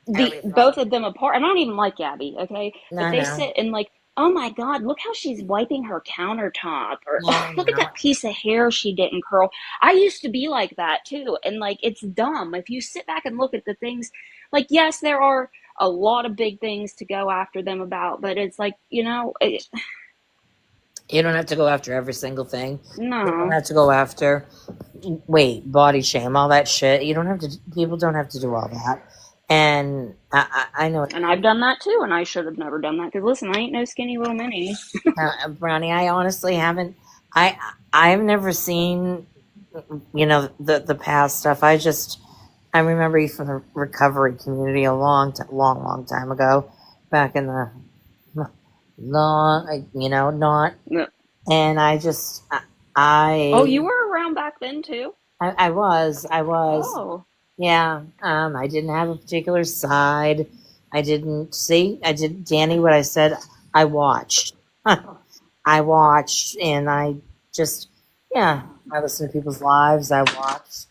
D: the
G: Everything.
D: both of them apart. And I don't even like Gabby, okay? But
G: I
D: they
G: know.
D: sit and like, oh my god, look how she's wiping her countertop, or
G: No,
D: oh,
G: I
D: look at
G: know.
D: that piece of hair she didn't curl. I used to be like that too, and like, it's dumb if you sit back and look at the things. Like, yes, there are a lot of big things to go after them about, but it's like,
G: You don't have to go after every single thing. You don't
D: No.
G: have to go after weight, body shame, all that shit. You don't have to. People don't have to do all that. And I know,
D: And I've done that too, and I should have never done that. Because listen, I ain't no skinny little mini.
G: Brownie. I honestly haven't. I I've never seen, the past stuff. I remember you from the recovery community a long time ago, back in the long, not. And
D: Oh, you
G: I
D: were around back then too?
G: I was.
D: Oh.
G: Yeah, I didn't have a particular side. I didn't see. I did, Danny. What I said, I watched. I watched, and I just, yeah, I listened to people's lives. I watched.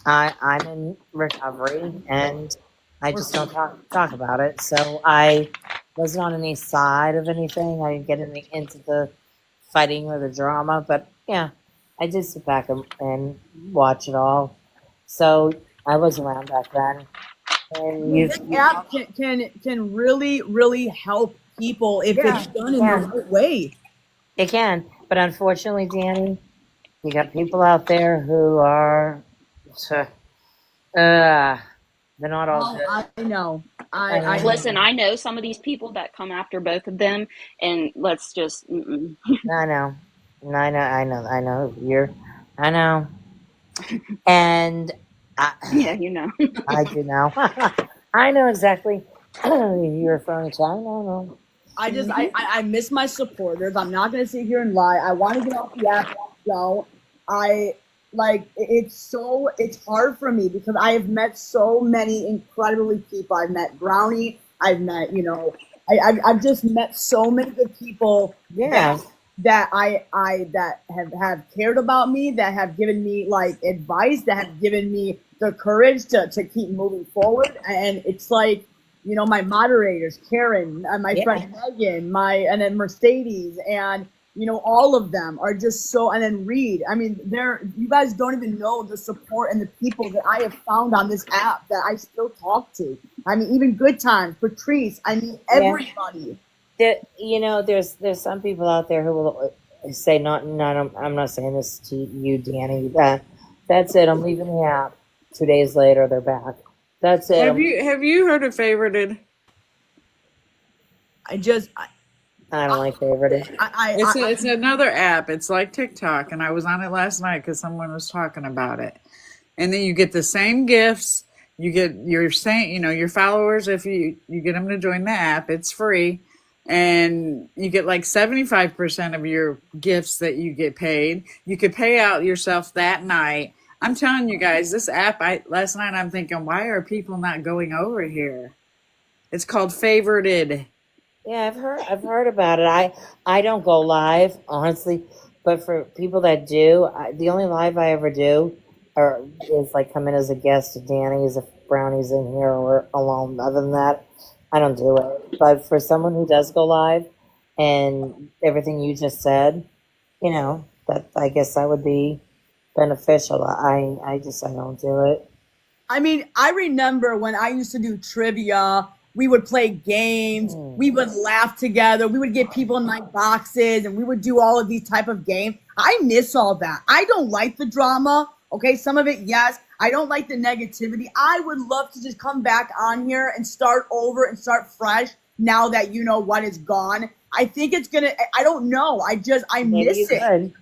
G: I'm in recovery, and I just don't talk about it. So I wasn't on any side of anything. I didn't get into the fighting or the drama, but yeah, I did sit back and watch it all. So I was around back then, and
A: This app can really really help people if
G: yeah,
A: it's done
G: it
A: in the
G: can,
A: right way.
G: it can. But unfortunately, Danny, you got people out there who are, uh, they're not all
A: Oh,
G: good.
A: I know.
G: I
A: I
G: mean,
D: Listen, I know some of these people that come after both of them, and let's just. Mm-mm.
G: I know, I know. I know, and
D: Yeah, you know.
G: I do now. I know exactly you're referring to. I know.
A: I miss my supporters. I'm not gonna sit here and lie. I want to get off the app. So I it's hard for me because I have met so many incredibly people. I've met Brownie. I've met I've just met so many good people
G: Yeah,
A: that have cared about me, that have given me like advice, that have given me the courage to keep moving forward. And it's like, my moderators, Karen, my
G: yeah,
A: friend Megan, and then Mercedes, and all of them are just so, and then Reed. I mean, you guys don't even know the support and the people that I have found on this app that I still talk to. I mean, even Good Times, Patrice, I mean,
G: yeah.
A: everybody.
G: There's some people out there who will say, not. I'm not saying this to you, Danny. That's it. I'm leaving the app. 2 days later, they're back. That's it.
F: Have you heard of Favorited?
A: I just,
G: I don't like favorited.
F: It's another app. It's like TikTok, and I was on it last night because someone was talking about it. And then you get the same gifts. You get your followers. If you get them to join the app, it's free, and you get like 75% of your gifts that you get paid. You could pay out yourself that night. I'm telling you guys, this app. Last night I'm thinking, why are people not going over here? It's called Favorited.
G: Yeah, I've heard about it. I don't go live, honestly, but for people that do, the only live I ever do is like come in as a guest to Danny's if Brownie's in here or alone. Other than that, I don't do it. But for someone who does go live and everything you just said, that I guess that would be beneficial. I don't do it.
A: I mean, I remember when I used to do trivia, we would play games, we would laugh together, we would get people in my boxes, and we would do all of these type of games. I miss all that. I don't like the drama. Okay, some of it, yes. I don't like the negativity. I would love to just come back on here and start over and start fresh now that what is gone. I think it's gonna. I don't know. I
G: Maybe you
A: miss it.
G: could.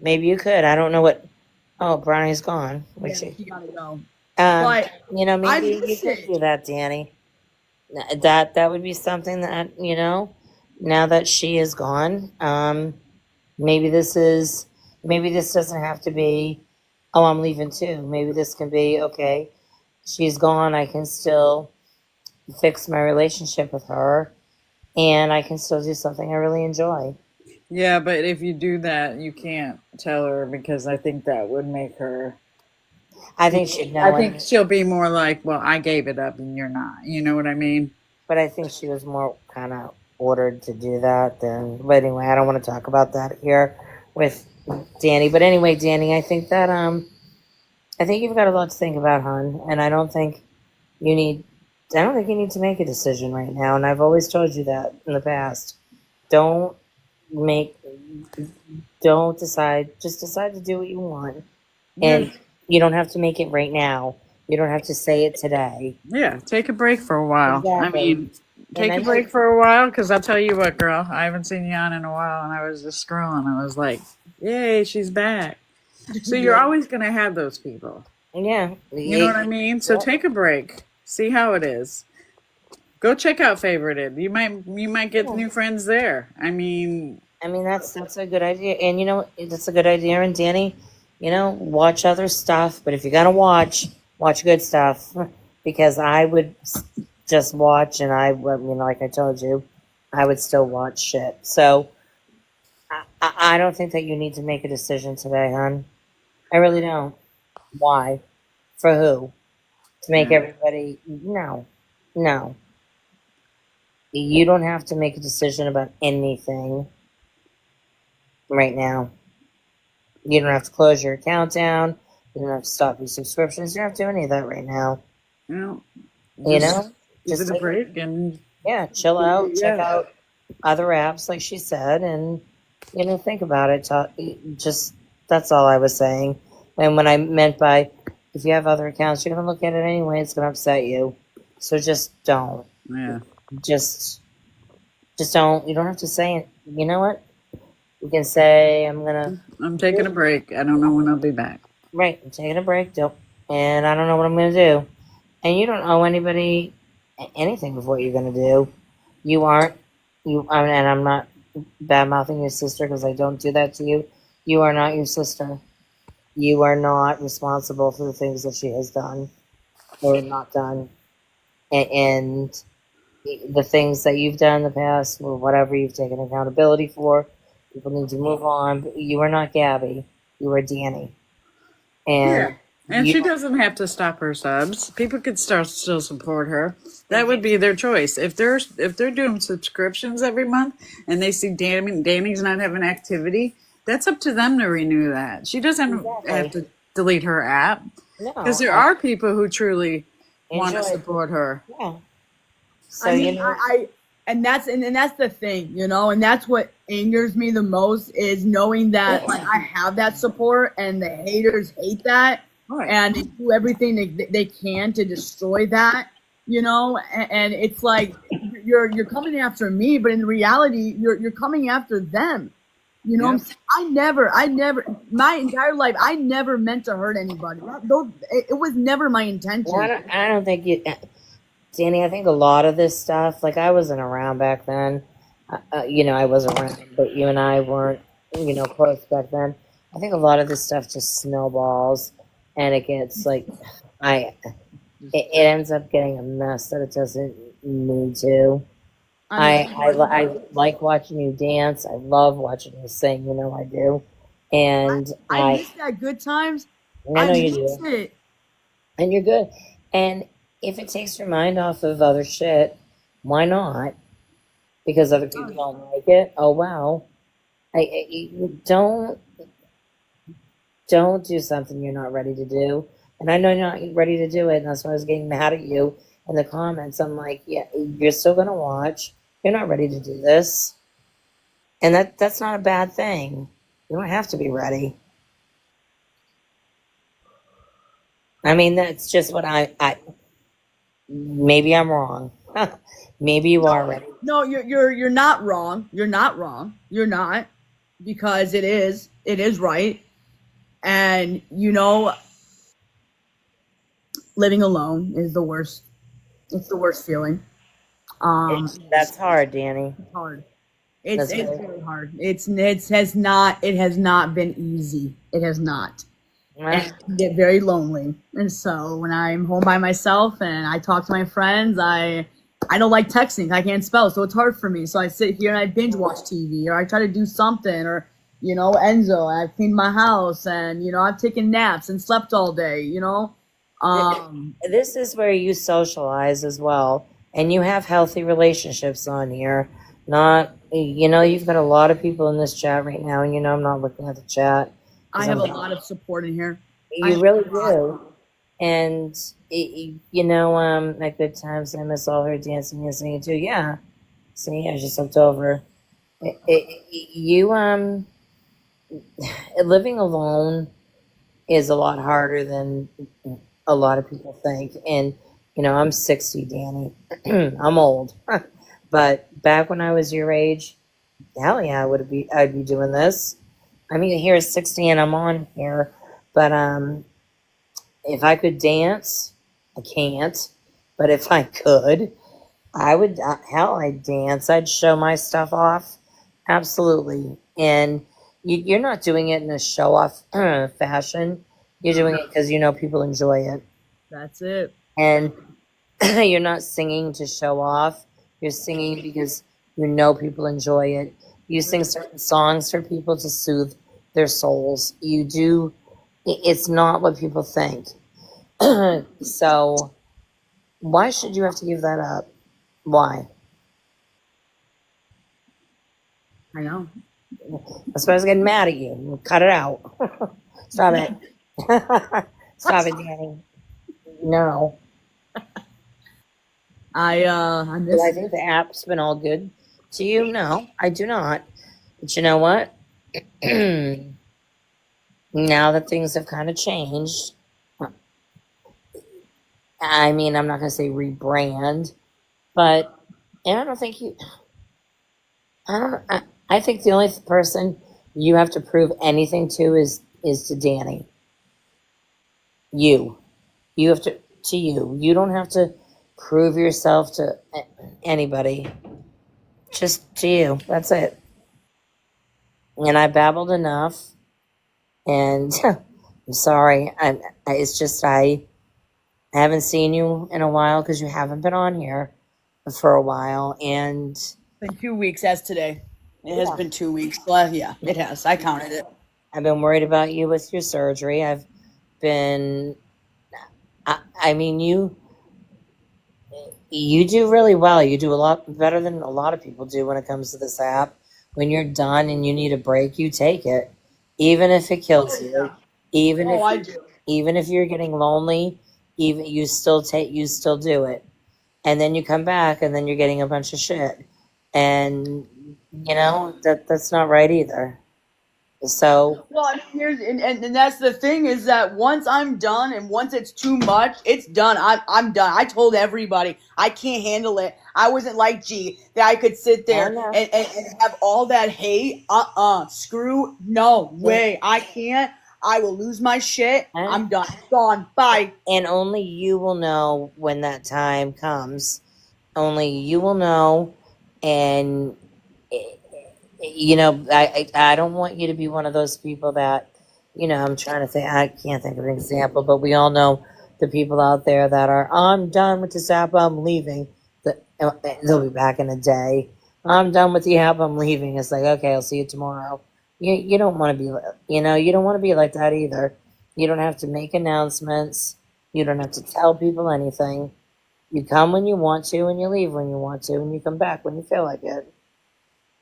G: Maybe you could. I don't know what. Oh, Brownie's gone.
A: Yeah,
G: Which,
A: she gotta go.
G: um,
A: But I
G: maybe you
A: miss
G: could
A: it.
G: do that, Danny. That would be something that, now that she is gone, maybe this doesn't have to be, oh, I'm leaving too. Maybe this can be, okay, she's gone. I can still fix my relationship with her, and I can still do something I really enjoy.
F: Yeah, but if you do that, you can't tell her because I think that would make her.
G: I think she'd
F: I
G: know
F: think
G: it,
F: she'll be more like, well, I gave it up and you're not. You know what I mean?
G: but I think she was more kind of ordered to do that than. But anyway, I don't want to talk about that here with Danny. But anyway, Danny, I think you've got a lot to think about, hon, and you need. I don't think you need to make a decision right now. And I've always told you that in the past. Don't make don't decide. Just decide to do what you want,
F: Yeah.
G: and you don't have to make it right now. You don't have to say it today.
F: Yeah, take a break for a while. I
G: Exactly.
F: mean,
G: And
F: take
G: I
F: a
G: know.
F: break for a while because I'll tell you what, girl, I haven't seen you on in a while, and I was just scrolling. I was like, "Yay, she's back!" So you're
A: Yeah.
F: always gonna have those people.
G: Yeah.
F: You know what I mean? So
G: Yep.
F: take a break, see how it is. Go check out Favorited. You might get
G: Yeah.
F: new friends there. I mean,
G: I mean, that's a good idea, and that's a good idea. And Danny, watch other stuff, but if you're gonna watch good stuff, because I would just watch, and like I told you, I would still watch shit. So I don't think that you need to make a decision today, hon. I really don't. Why? For who? To make
F: yeah,
G: everybody? No, no. You don't have to make a decision about anything right now. You don't have to close your account down. You don't have to stop your subscriptions. You don't have to do any of that right now.
F: you know,
G: You
F: just
G: know,
F: give
G: just
F: it a
G: take,
F: break and
G: yeah, chill out, check
F: yeah,
G: out other apps, like she said, and think about it. Just that's all I was saying. And when I meant by if you have other accounts, you're gonna look at it anyway. It's gonna upset you. So just don't.
F: yeah.
G: Just just don't. You don't have to say it. You know what? You can say I'm gonna.
F: I'm taking a break. I don't know when I'll be back.
G: Right, I'm taking a break. Don't, and I don't know what I'm gonna do. And you don't owe anybody anything of what you're gonna do. You aren't. And I'm not bad mouthing your sister because I don't do that to you. You are not your sister. You are not responsible for the things that she has done or not done, and the things that you've done in the past or whatever you've taken accountability for. People need to move on. But you are not Gabby. You are Danny,
F: Yeah.
G: and
F: And
G: you.
F: she doesn't have to stop her subs. People could still support her. That would be their choice. If they're doing subscriptions every month and they see Danny's not having activity, that's up to them to renew that. She doesn't have
G: Exactly.
F: to delete her app because
G: No,
F: there are people who truly want to
G: enjoy.
F: support her.
G: Yeah.
A: I
G: So
A: mean, and that's the thing, and that's what angers me the most is knowing that like I have that support and the haters hate that
F: Right.
A: and they do everything they can to destroy that, and it's like you're coming after me, but in reality you're coming after them. You know what I'm
F: Yep.
A: saying? I never, my entire life, I never meant to hurt anybody. It was never my
G: well,
A: intention.
G: I don't think you, Danny. I think a lot of this stuff, like I wasn't around back then. I wasn't around, but you and I weren't, close back then. I think a lot of this stuff just snowballs, and it gets like, I, it ends up getting a mess that it doesn't need to.
A: I mean,
G: I like watching you dance. I love watching you sing. I do, and
A: I miss that good times.
G: I
A: I
G: know you
A: miss
G: do,
A: it.
G: and you're good. And if it takes your mind off of other shit, why not? Because other people don't like it. Oh wow! Don't do something you're not ready to do. And I know you're not ready to do it, and that's why I was getting mad at you in the comments. I'm like, yeah, you're still gonna watch. You're not ready to do this, and that's not a bad thing. You don't have to be ready. I mean, that's just what I maybe I'm wrong. Maybe you are ready.
A: No, you're not wrong. You're not wrong. You're not, because it is right. And living alone is the worst. It's the worst feeling.
G: That's hard, Danny.
A: It's hard. It's
G: That's
A: it's
G: really
A: very hard. It has not been easy. It has not. And
G: well,
A: I get very lonely. And so when I'm home by myself and I talk to my friends, I don't like texting. I can't spell, so it's hard for me. So I sit here and I binge watch TV, or I try to do something, or Enzo. I've cleaned my house, and I've taken naps and slept all day.
G: this is where you socialize as well, and you have healthy relationships on here. Not, you've got a lot of people in this chat right now, and I'm not looking at the chat
A: I
G: because
A: have
G: I'm.
A: a lot of support in here. I
G: You
A: have
G: really
A: a lot.
G: do, and at good times I miss all her dancing and singing too. Yeah, see, I just looked over, You living alone is a lot harder than a lot of people think. And I'm 60, Danny. I'm old. But back when I was your age, hell yeah, I'd be doing this. I mean, here at 60 and I'm on here, but if I could dance, I can't. But if I could, I would. Hell, I'd dance. I'd show my stuff off. Absolutely. And you're not doing it in a show off fashion. You're doing it because people enjoy it.
B: That's it.
G: And you're not singing to show off. You're singing because people enjoy it. You sing certain songs for people to soothe their souls. You do. It's not what people think. So why should you have to give that up? Why?
B: I know.
G: That's why I was getting mad at you. Cut it out. Stop it. Stop it, Danny. No.
B: I
G: Do
B: miss.
G: I think the app's been all good to you? No, I do not. But you know what? Now that things have kind of changed, I mean, I'm not going to say rebrand, but I don't think you. I don't. I think the only person you have to prove anything to is to Danny. You. You have to you. You don't have to prove yourself to anybody. Just to you. That's it. And I babbled enough. And I'm sorry. It's just I haven't seen you in a while because you haven't been on here for a while. And
A: It's been 2 weeks as today. It has been 2 weeks. Well, yeah, it has. I counted it.
G: I've been worried about you with your surgery. I've been. I mean, you do really well. You do a lot better than a lot of people do when it comes to this app. When you're done and you need a break, you take it, even if it kills you. Even
A: Oh, I
G: if
A: do.
G: even if you're getting lonely, even you still do it, and then you come back and then you're getting a bunch of shit, and that's not right either. So
A: Well, I mean, and that's the thing is that once I'm done and once it's too much, it's done. I'm done. I told everybody I can't handle it. I wasn't like G that I could sit
G: I
A: there
G: know.
A: and have all that hate. Screw no way. I can't. I will lose my shit. I'm done. Gone. Bye.
G: And only you will know when that time comes. Only you will know, and I don't want you to be one of those people that, I'm trying to think, I can't think of an example, but we all know the people out there that are, I'm done with this app, I'm leaving. They'll be back in a day. I'm done with the app, I'm leaving. It's like, okay, I'll see you tomorrow. You don't want to be, you don't want to be like that either. You don't have to make announcements. You don't have to tell people anything. You come when you want to, and you leave when you want to, and you come back when you feel like it.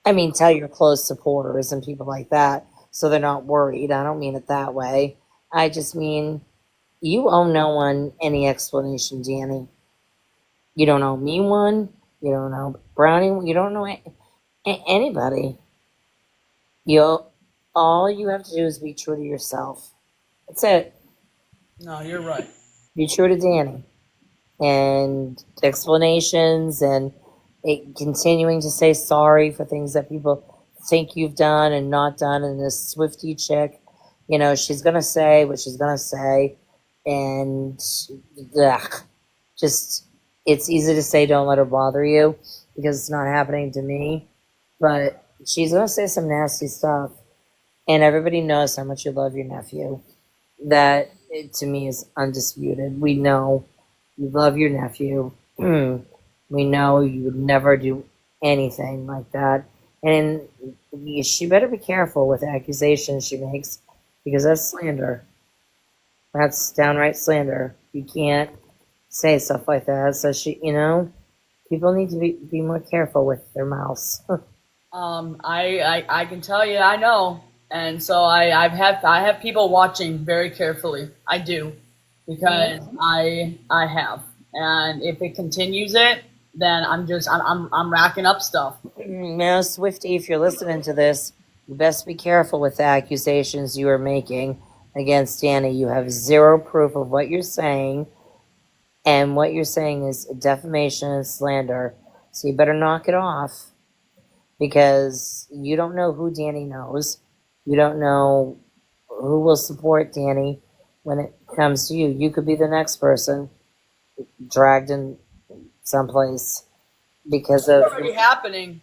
G: I mean, tell your close supporters and people like that so they're not worried. I don't mean it that way. I just mean you owe no one any explanation, Danny. You don't owe me one. You don't know Brownie. You don't know anybody. All you have to do is be true to yourself. That's it.
A: No, you're right.
G: Be true to Danny. And explanations and continuing to say sorry for things that people think you've done and not done. And this Swifty chick, she's going to say what she's going to say. And just, it's easy to say don't let her bother you because it's not happening to me. But she's going to say some nasty stuff. And everybody knows how much you love your nephew. That, to me, is undisputed. We know you love your nephew. We know you would never do anything like that. And she better be careful with the accusations she makes because that's slander. That's downright slander. You can't say stuff like that. So people need to be more careful with their mouths.
A: I can tell you, I know, and so I have people watching very carefully. I do, because I have, and if it continues it, then I'm racking up stuff.
G: Now, Swifty, if you're listening to this, you best be careful with the accusations you are making against Danny. You have zero proof of what you're saying, and what you're saying is defamation and slander. So you better knock it off, because you don't know who Danny knows. You don't know who will support Danny when it comes to you. You could be the next person dragged in someplace because
A: It's
G: of.
A: already happening.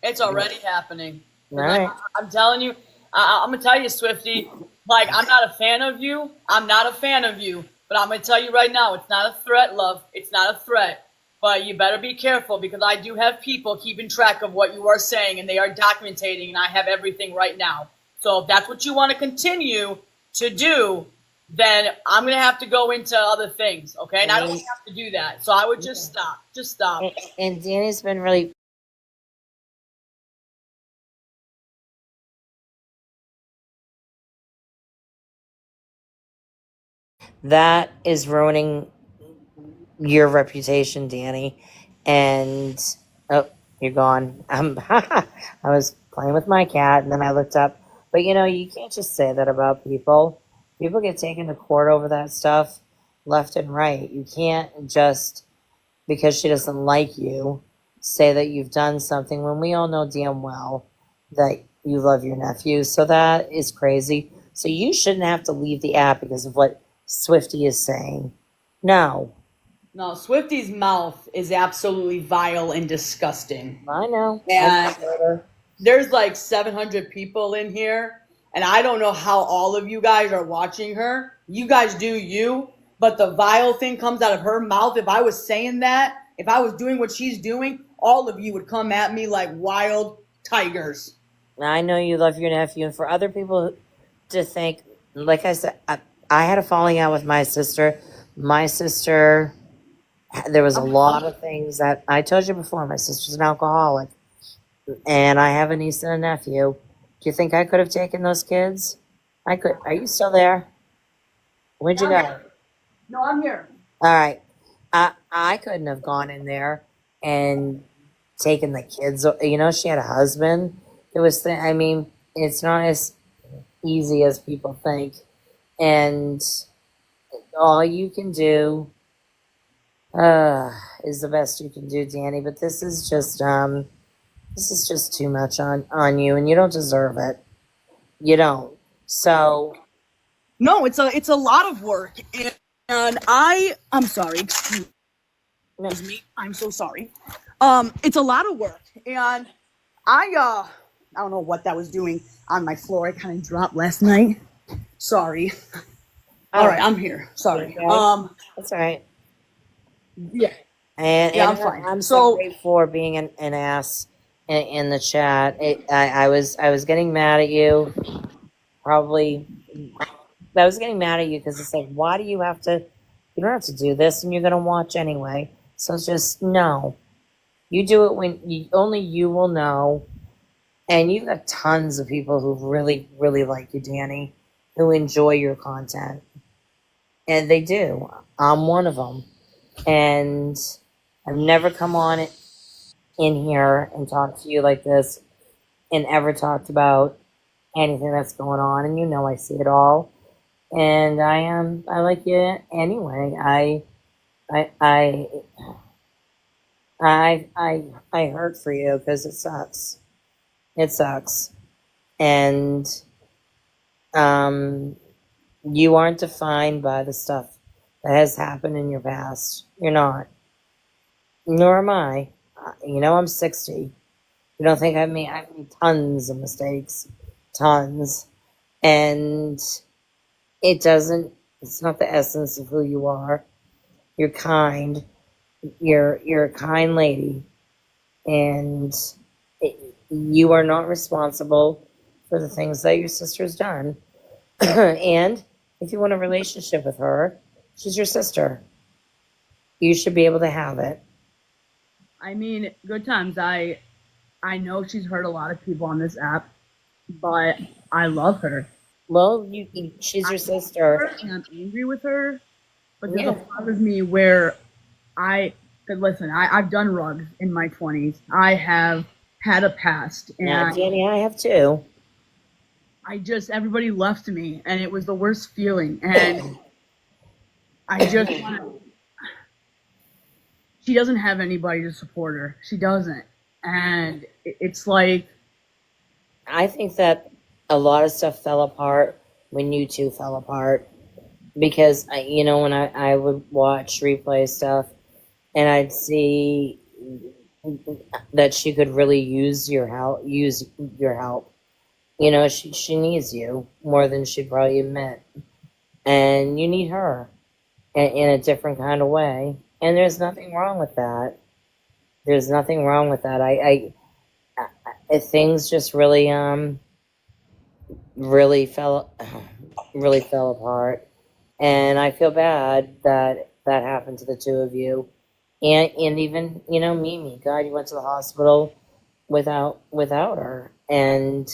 A: It's already happening. Like,
G: Right.
A: I'm telling you, I'm gonna tell you, Swifty. Like, I'm not a fan of you. I'm not a fan of you. But I'm gonna tell you right now, it's not a threat, love. It's not a threat. But you better be careful, because I do have people keeping track of what you are saying, and they are documenting, and I have everything right now. So if that's what you want to continue to do, then I'm gonna have to go into other things, okay? And I don't have to do that. So I would just stop. Just stop.
G: And Danny's been really. That is ruining your reputation, Danny. And oh, you're gone. I was playing with my cat, and then I looked up. But you can't just say that about people. People get taken to court over that stuff left and right. You can't just, because she doesn't like you, say that you've done something when we all know damn well that you love your nephew. So that is crazy. So you shouldn't have to leave the app because of what Swifty is saying. No,
A: No, Swifty's mouth is absolutely vile and disgusting.
G: I know.
A: And there's like 700 people in here, and I don't know how all of you guys are watching her. You guys do you, but the vile thing comes out of her mouth. If I was saying that, if I was doing what she's doing, all of you would come at me like wild tigers.
G: I know you love your nephew, and for other people to think, like I said, I had a falling out with my sister. My sister, there was a lot of things that I told you before. My sister's an alcoholic, and I have a niece and a nephew. Do you think I could have taken those kids? I could. Are you still there? Where'd you go?
A: No, I'm here.
G: All right. I couldn't have gone in there and taken the kids. She had a husband. I mean, it's not as easy as people think. And all you can do is the best you can do, Danny. But this is just too much on you, and you don't deserve it. You don't. So
A: No, it's a lot of work, and I'm sorry. Excuse me. I'm so sorry. It's a lot of work, and I don't know what that was doing on my floor. I kind of dropped last night. Sorry. All right, I'm here. Sorry.
G: Okay. That's all right.
A: Yeah.
G: And
A: Yeah, I'm fine.
G: I'm
A: So-
G: sorry for being an ass in the chat. I was getting mad at you. Probably, I was getting mad at you because it's like, why do you have to? You don't have to do this, and you're gonna watch anyway. So it's just no. You do it when only you will know. And you've got tons of people who really, really like you, Danny, who enjoy your content, and they do. I'm one of them, and I've never come on in here and talked to you like this, and ever talked about anything that's going on. And I see it all, and I like you anyway. I I I hurt for you because it sucks. It sucks, and um, you aren't defined by the stuff that has happened in your past. You're not. Nor am I. I'm 60. You don't think I've made tons of mistakes, tons, and it doesn't. It's not the essence of who you are. You're kind. You're a kind lady, and it, you are not responsible for the things that your sister's done. And if you want a relationship with her, she's your sister. You should be able to have it.
A: I mean, good times. I know she's hurt a lot of people on this app, but I love her.
G: Well, she's your sister.
A: And I'm angry with her because
G: Yeah.
A: it bothers me where I listen, I've done rugs in my 20s. I have had a past,
G: Now,
A: and
G: Danny, I have too.
A: everybody left me, and it was the worst feeling. And I just want to, she doesn't have anybody to support her. She doesn't. And it's like,
G: I think that a lot of stuff fell apart when you two fell apart because when I would watch replay stuff and I'd see that she could really use your help. She needs you more than she'd probably admit, and you need her in a different kind of way. And there's nothing wrong with that. There's nothing wrong with that. Things just really really fell apart, and I feel bad that that happened to the two of you, and even Mimi. God, you went to the hospital without her, and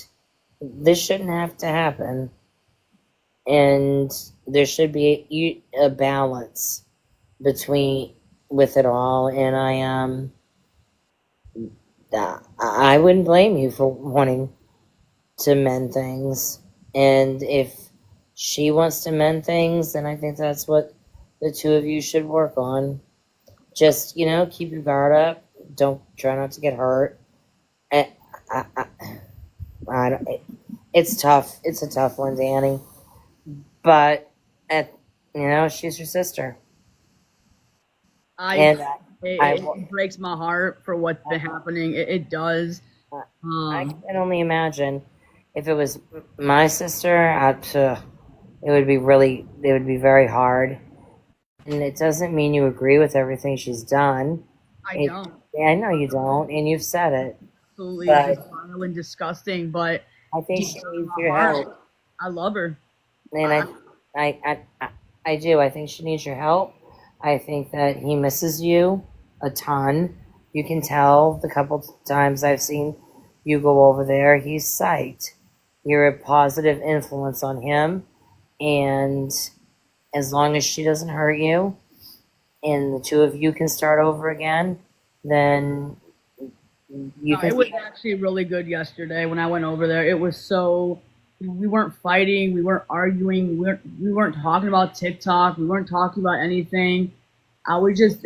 G: this shouldn't have to happen. And there should be a balance between with it all. And I wouldn't blame you for wanting to mend things. And if she wants to mend things, then I think that's what the two of you should work on. Just, keep your guard up. Don't try not to get hurt. I, I, I, I don't, it's tough. It's a tough one, Danny. But, she's your sister. And
A: it breaks my heart for what's been happening. It does.
G: I can only imagine if it was my sister, it would be very hard. And it doesn't mean you agree with everything she's done.
A: I don't.
G: I know you don't, and you've said it.
A: Absolutely
G: But
A: just vile and disgusting, but
G: I think
A: deep
G: she
A: down in
G: needs
A: my
G: your
A: heart,
G: help.
A: I love her.
G: And I do. I think she needs your help. I think that he misses you a ton. You can tell the couple times I've seen you go over there, he's psyched. You're a positive influence on him. And as long as she doesn't hurt you and the two of you can start over again, then
A: It was actually really good yesterday when I went over there. It was we weren't fighting, we weren't arguing, we weren't talking about TikTok, we weren't talking about anything. We were just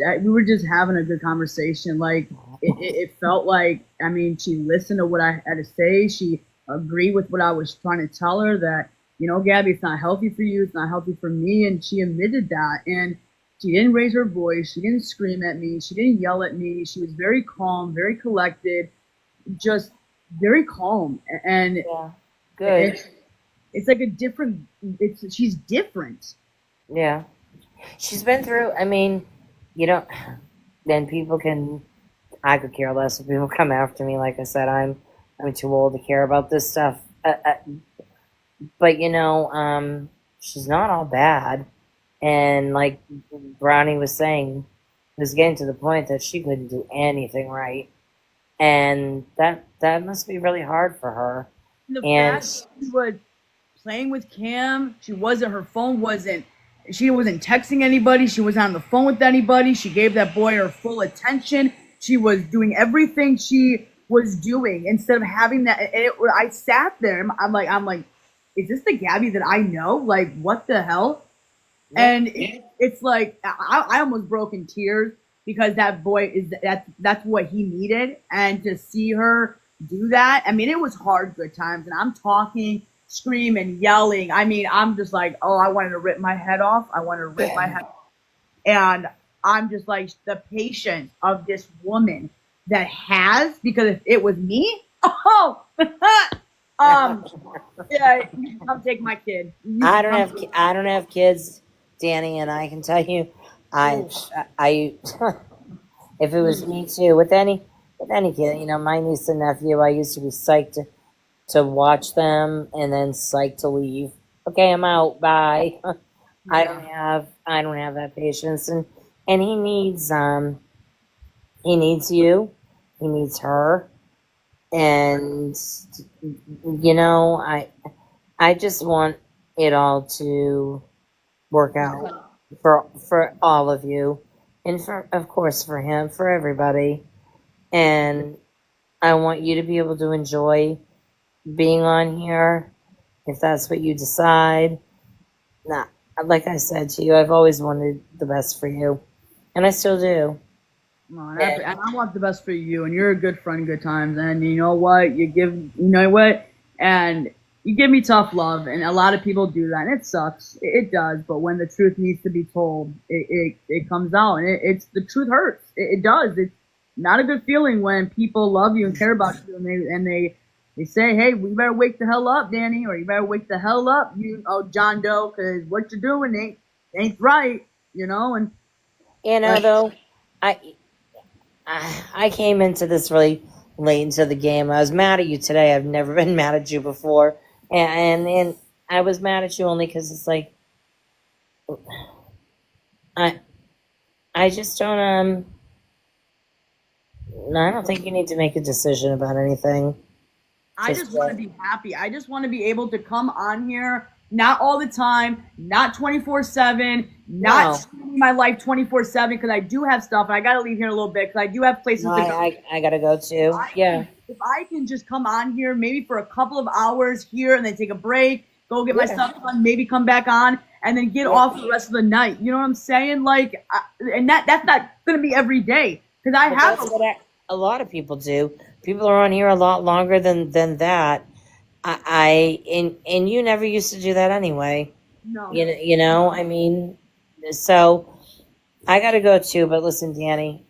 A: having a good conversation. Like it felt like, she listened to what I had to say. She agreed with what I was trying to tell her, that, Gabby, it's not healthy for you, it's not healthy for me, and she admitted that. And she didn't raise her voice, she didn't scream at me, she didn't yell at me. She was very calm, very collected, just very calm. And
G: yeah, good.
A: It's like she's different.
G: Yeah. She's been through, then I could care less if people come after me. Like I said, I'm too old to care about this stuff. But she's not all bad. And like Brownie was saying, it was getting to the point that she couldn't do anything right. And that must be really hard for her.
A: The fact she was playing with Cam, she wasn't texting anybody, she wasn't on the phone with anybody, she gave that boy her full attention, she was doing everything she was doing instead of having that. I sat there, I'm like, is this the Gabby that I know? Like, what the hell? And it's like I almost broke in tears because that boy that's what he needed, and to see her do that, it was hard good times, and I'm talking, screaming, yelling. I'm just like, oh, I wanted to rip my head off. And I'm just like, the patience of this woman that has, because if it was me, yeah, come take my kid.
G: I don't have kids, Danny, and I can tell you, I if it was me too, with any kid, my niece and nephew, I used to be psyched to watch them and then psyched to leave. Okay, I'm out. Bye. I don't have that patience, and he needs you, he needs her, and I just want it all to work out for all of you, and for, of course, for him, for everybody. And I want you to be able to enjoy being on here if that's what you decide. Nah, like I said to you, I've always wanted the best for you, and I still do.
A: No,
G: And,
A: and I want the best for you, and you're a good friend, good times, and you know what? You know what? And you give me tough love, and a lot of people do that, and it sucks. It does, but when the truth needs to be told, it comes out, and it's the truth hurts. It does. It's not a good feeling when people love you and care about you, and they say, hey, we better wake the hell up, Danny, or you better wake the hell up, John Doe, because what you're doing ain't right, and like.
G: though, I I came into this really late into the game. I was mad at you today. I've never been mad at you before, and I was mad at you only because it's like I I just don't no, I don't think you need to make a decision about anything.
A: I
G: Just
A: just want to be happy. I just want to be able to come on here, not all the time, not 24/7, not
G: no,
A: spending my life 24/7 because I do have stuff and I got to leave here in a little bit because I do have
G: no,
A: places to go.
G: I gotta go too. Yeah,
A: If I can just come on here maybe for a couple of hours here and then take a break, go get my
G: yeah,
A: stuff done, maybe come back on and then get
G: yeah.
A: off the rest of the night. You know what I'm saying? Like, and that's not going to be every day because I
G: But
A: have
G: that's what a lot of people do. People are on here a lot longer than that. And you never used to do that anyway.
A: no.
G: I mean, so I gotta go too. But listen, Danny,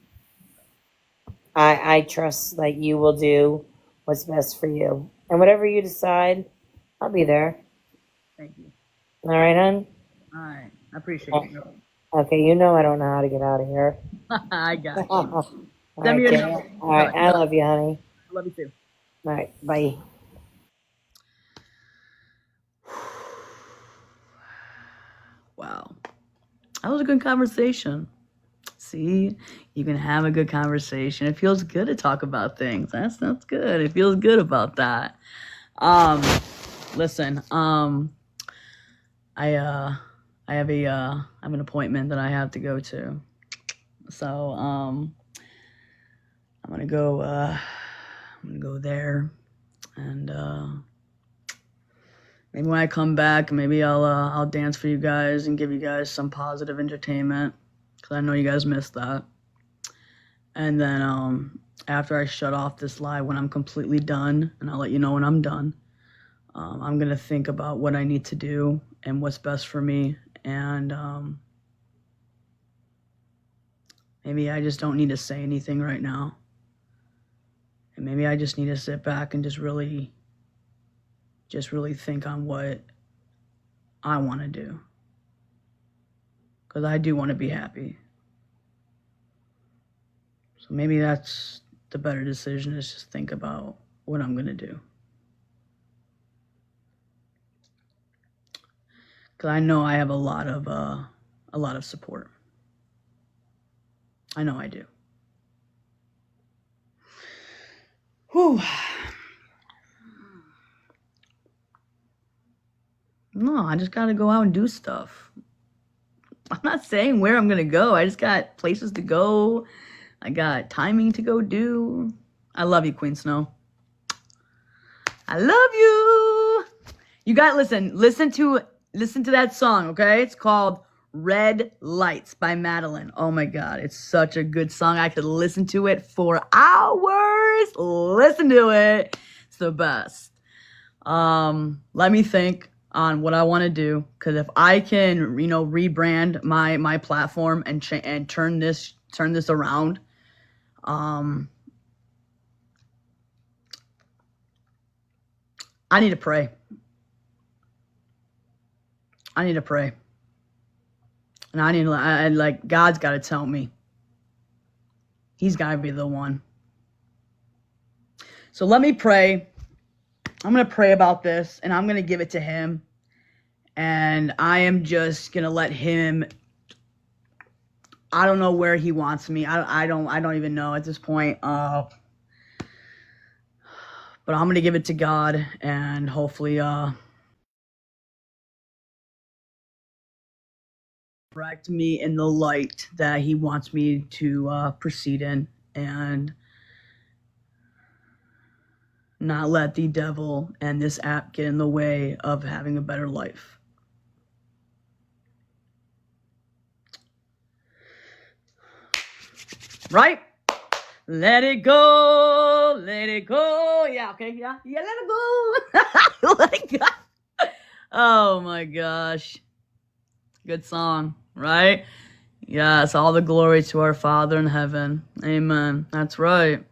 G: I trust that you will do what's best for you, and whatever you decide, I'll be there.
A: Thank you.
G: All right, hon.
A: All right. I appreciate you.
G: Okay, you know I don't know how to get out of here.
A: I got you.
G: All
A: Send
G: right,
A: me a
G: kid.
A: note.
G: All right, I love you, honey.
A: Love you too.
G: All right, bye.
A: Wow. That was a good conversation. See, you can have a good conversation. It feels good to talk about things. That's good. It feels good about that. Um, listen, I have I have an appointment that I have to go to. So, I'm gonna go there and maybe when I come back, maybe I'll dance for you guys and give you guys some positive entertainment because I know you guys missed that. And then after I shut off this live, when I'm completely done, and I'll let you know when I'm done, I'm gonna think about what I need to do and what's best for me. And maybe I just don't need to say anything right now. And maybe I just need to sit back and just really think on what I want to do. Because I do want to be happy. So maybe that's the better decision is just think about what I'm going to do. Because I know I have a lot of support. I know I do. Whew. No, I just got to go out and do stuff. I'm not saying where I'm going to go. I just got places to go. I got timing to go do. I love you, Queen Snow. I love you. You got listen to that song, okay? It's called Red Lights by Madeline. Oh my god, it's such a good song. I could listen to it for hours. Listen to it. It's the best. Let me think on what I want to do because if I can, rebrand my platform and turn this around, I need to pray. And God's got to tell me. He's got to be the one. So let me pray. I'm going to pray about this and I'm going to give it to him. And I am just going to let him, I don't know where he wants me. I don't even know at this point. But I'm going to give it to God and hopefully, direct me in the light that he wants me to proceed in, and not let the devil and this app get in the way of having a better life. Right? Let it go, let it go. Yeah, okay, yeah, let it go. Let it go. Oh my gosh. Good song, right? Yes, all the glory to our Father in heaven. Amen. That's right.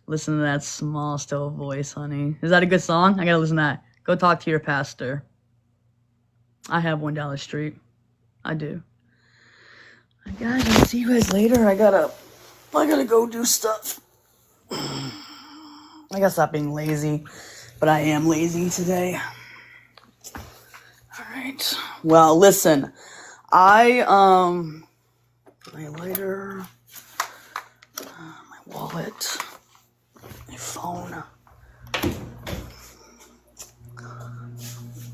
A: Listen to that small, still voice, honey. Is that a good song? I gotta listen to that. Go talk to your pastor. I have one down the street. I do. Guys, I'll see you guys later. I gotta go do stuff. I gotta stop being lazy, but I am lazy today. All right. Well, listen. My lighter, my wallet, my phone.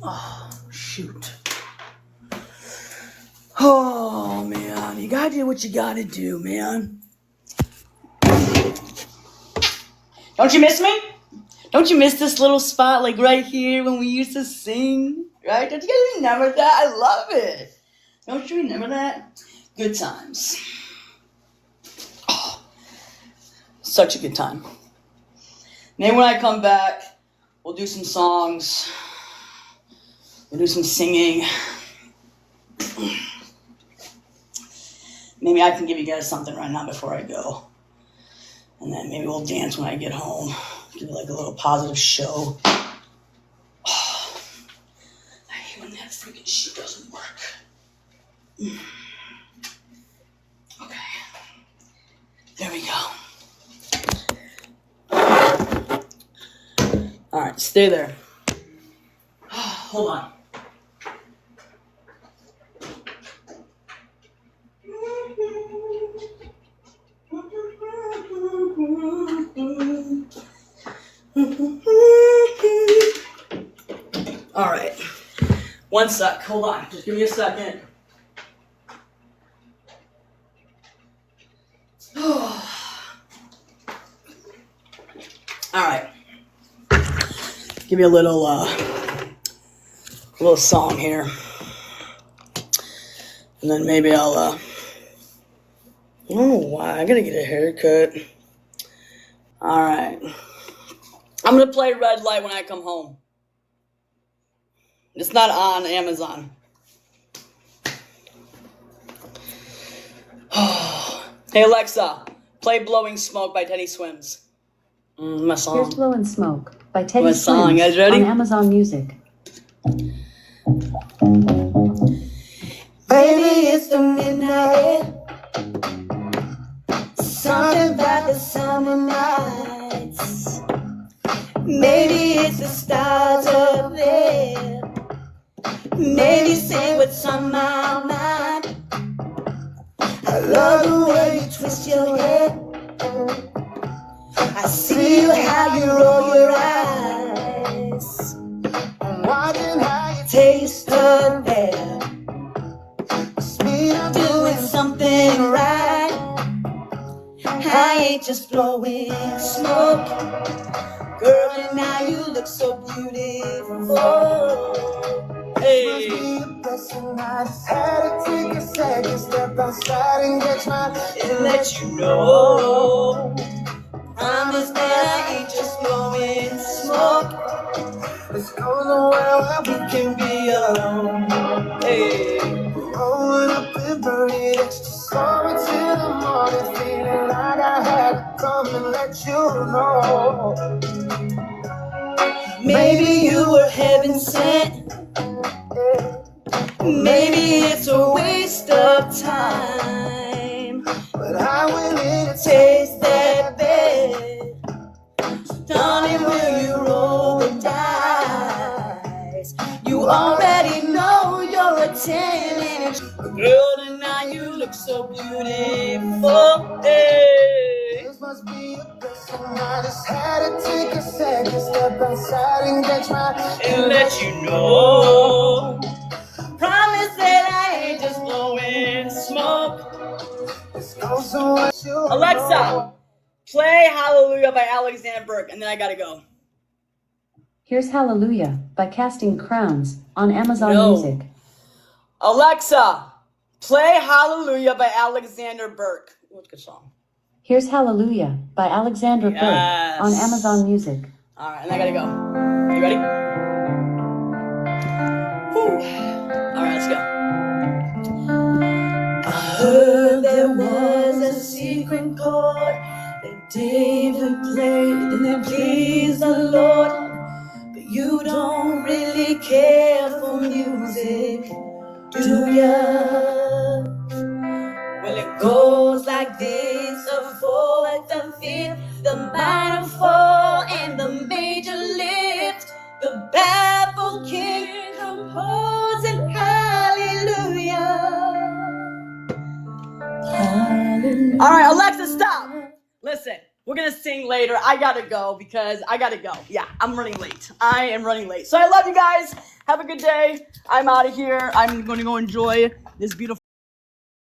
A: Oh, shoot. Oh, man. You gotta do what you gotta do, man. Don't you miss me? Don't you miss this little spot, like right here when we used to sing? Right? Don't you guys remember that? I love it. Don't you remember that? Good times. Oh, such a good time. Maybe when I come back, we'll do some songs. We'll do some singing. Maybe I can give you guys something right now before I go. And then maybe we'll dance when I get home. Give it like a little positive show. Oh, I hate when that freaking shit doesn't work. Okay. There we go. Alright, stay there. Hold on. All right. One sec. Hold on. Just give me a second. All right. Give me a little song here. And then maybe I'll I don't know why. I gotta get a haircut. All right. I'm gonna play Red Light when I come home. It's not on Amazon. Hey Alexa, play Blowing Smoke by Teddy Swims. My song.
H: Here's Blowing Smoke by Teddy
A: My
H: Swims
A: song. You guys ready?
H: on Amazon Music.
C: Baby, it's the midnight. Something about the summer nights. Maybe it's the stars up there. Maybe say what's on my mind. I love the way you twist your head. I see you how you roll your eyes. I'm watching how you taste the air. I'm doing something right. I ain't just blowing smoke. Girl, and now you look so beautiful. Hey. I just had to take a second step outside and catch my and let you know. Promise that I ain't just blowing smoke. Let's go somewhere where we can be alone. Hey. Rolling up and burning extra sorry till the morning, feeling like I had to come and let you know. Maybe you were heaven sent. Maybe it's a waste of time, but I will taste that bed. So darling, will you roll the dice? You already know you're a 10-inch girl, and now you look so beautiful. Hey. This must be a blessing. I just had to take a second step outside and catch my and let you know. Promise that I ain't just blowing
A: Alexa, play Hallelujah by Alexander Burke, and then I gotta go.
H: Here's Hallelujah by Casting Crowns on Amazon
A: No.
H: Music.
A: Alexa, play Hallelujah by Alexander Burke. What a good song.
H: Here's Hallelujah by Alexander
A: Yes.
H: Burke on Amazon Music.
A: All right, and I gotta go. You ready? Whew. All right, let's go. I heard there was a secret chord that David played and it pleased the Lord. But you don't really care for music, do ya? Well, it goes like this: a fourth, a fifth, the minor fall, and the major lift. The baffled king composing hallelujah. Hallelujah. All right, Alexa, stop. Listen, we're gonna sing later. I gotta go because I gotta go. Yeah, I'm running late. I am running late. So I love you guys. Have a good day. I'm out of here. I'm gonna go enjoy this beautiful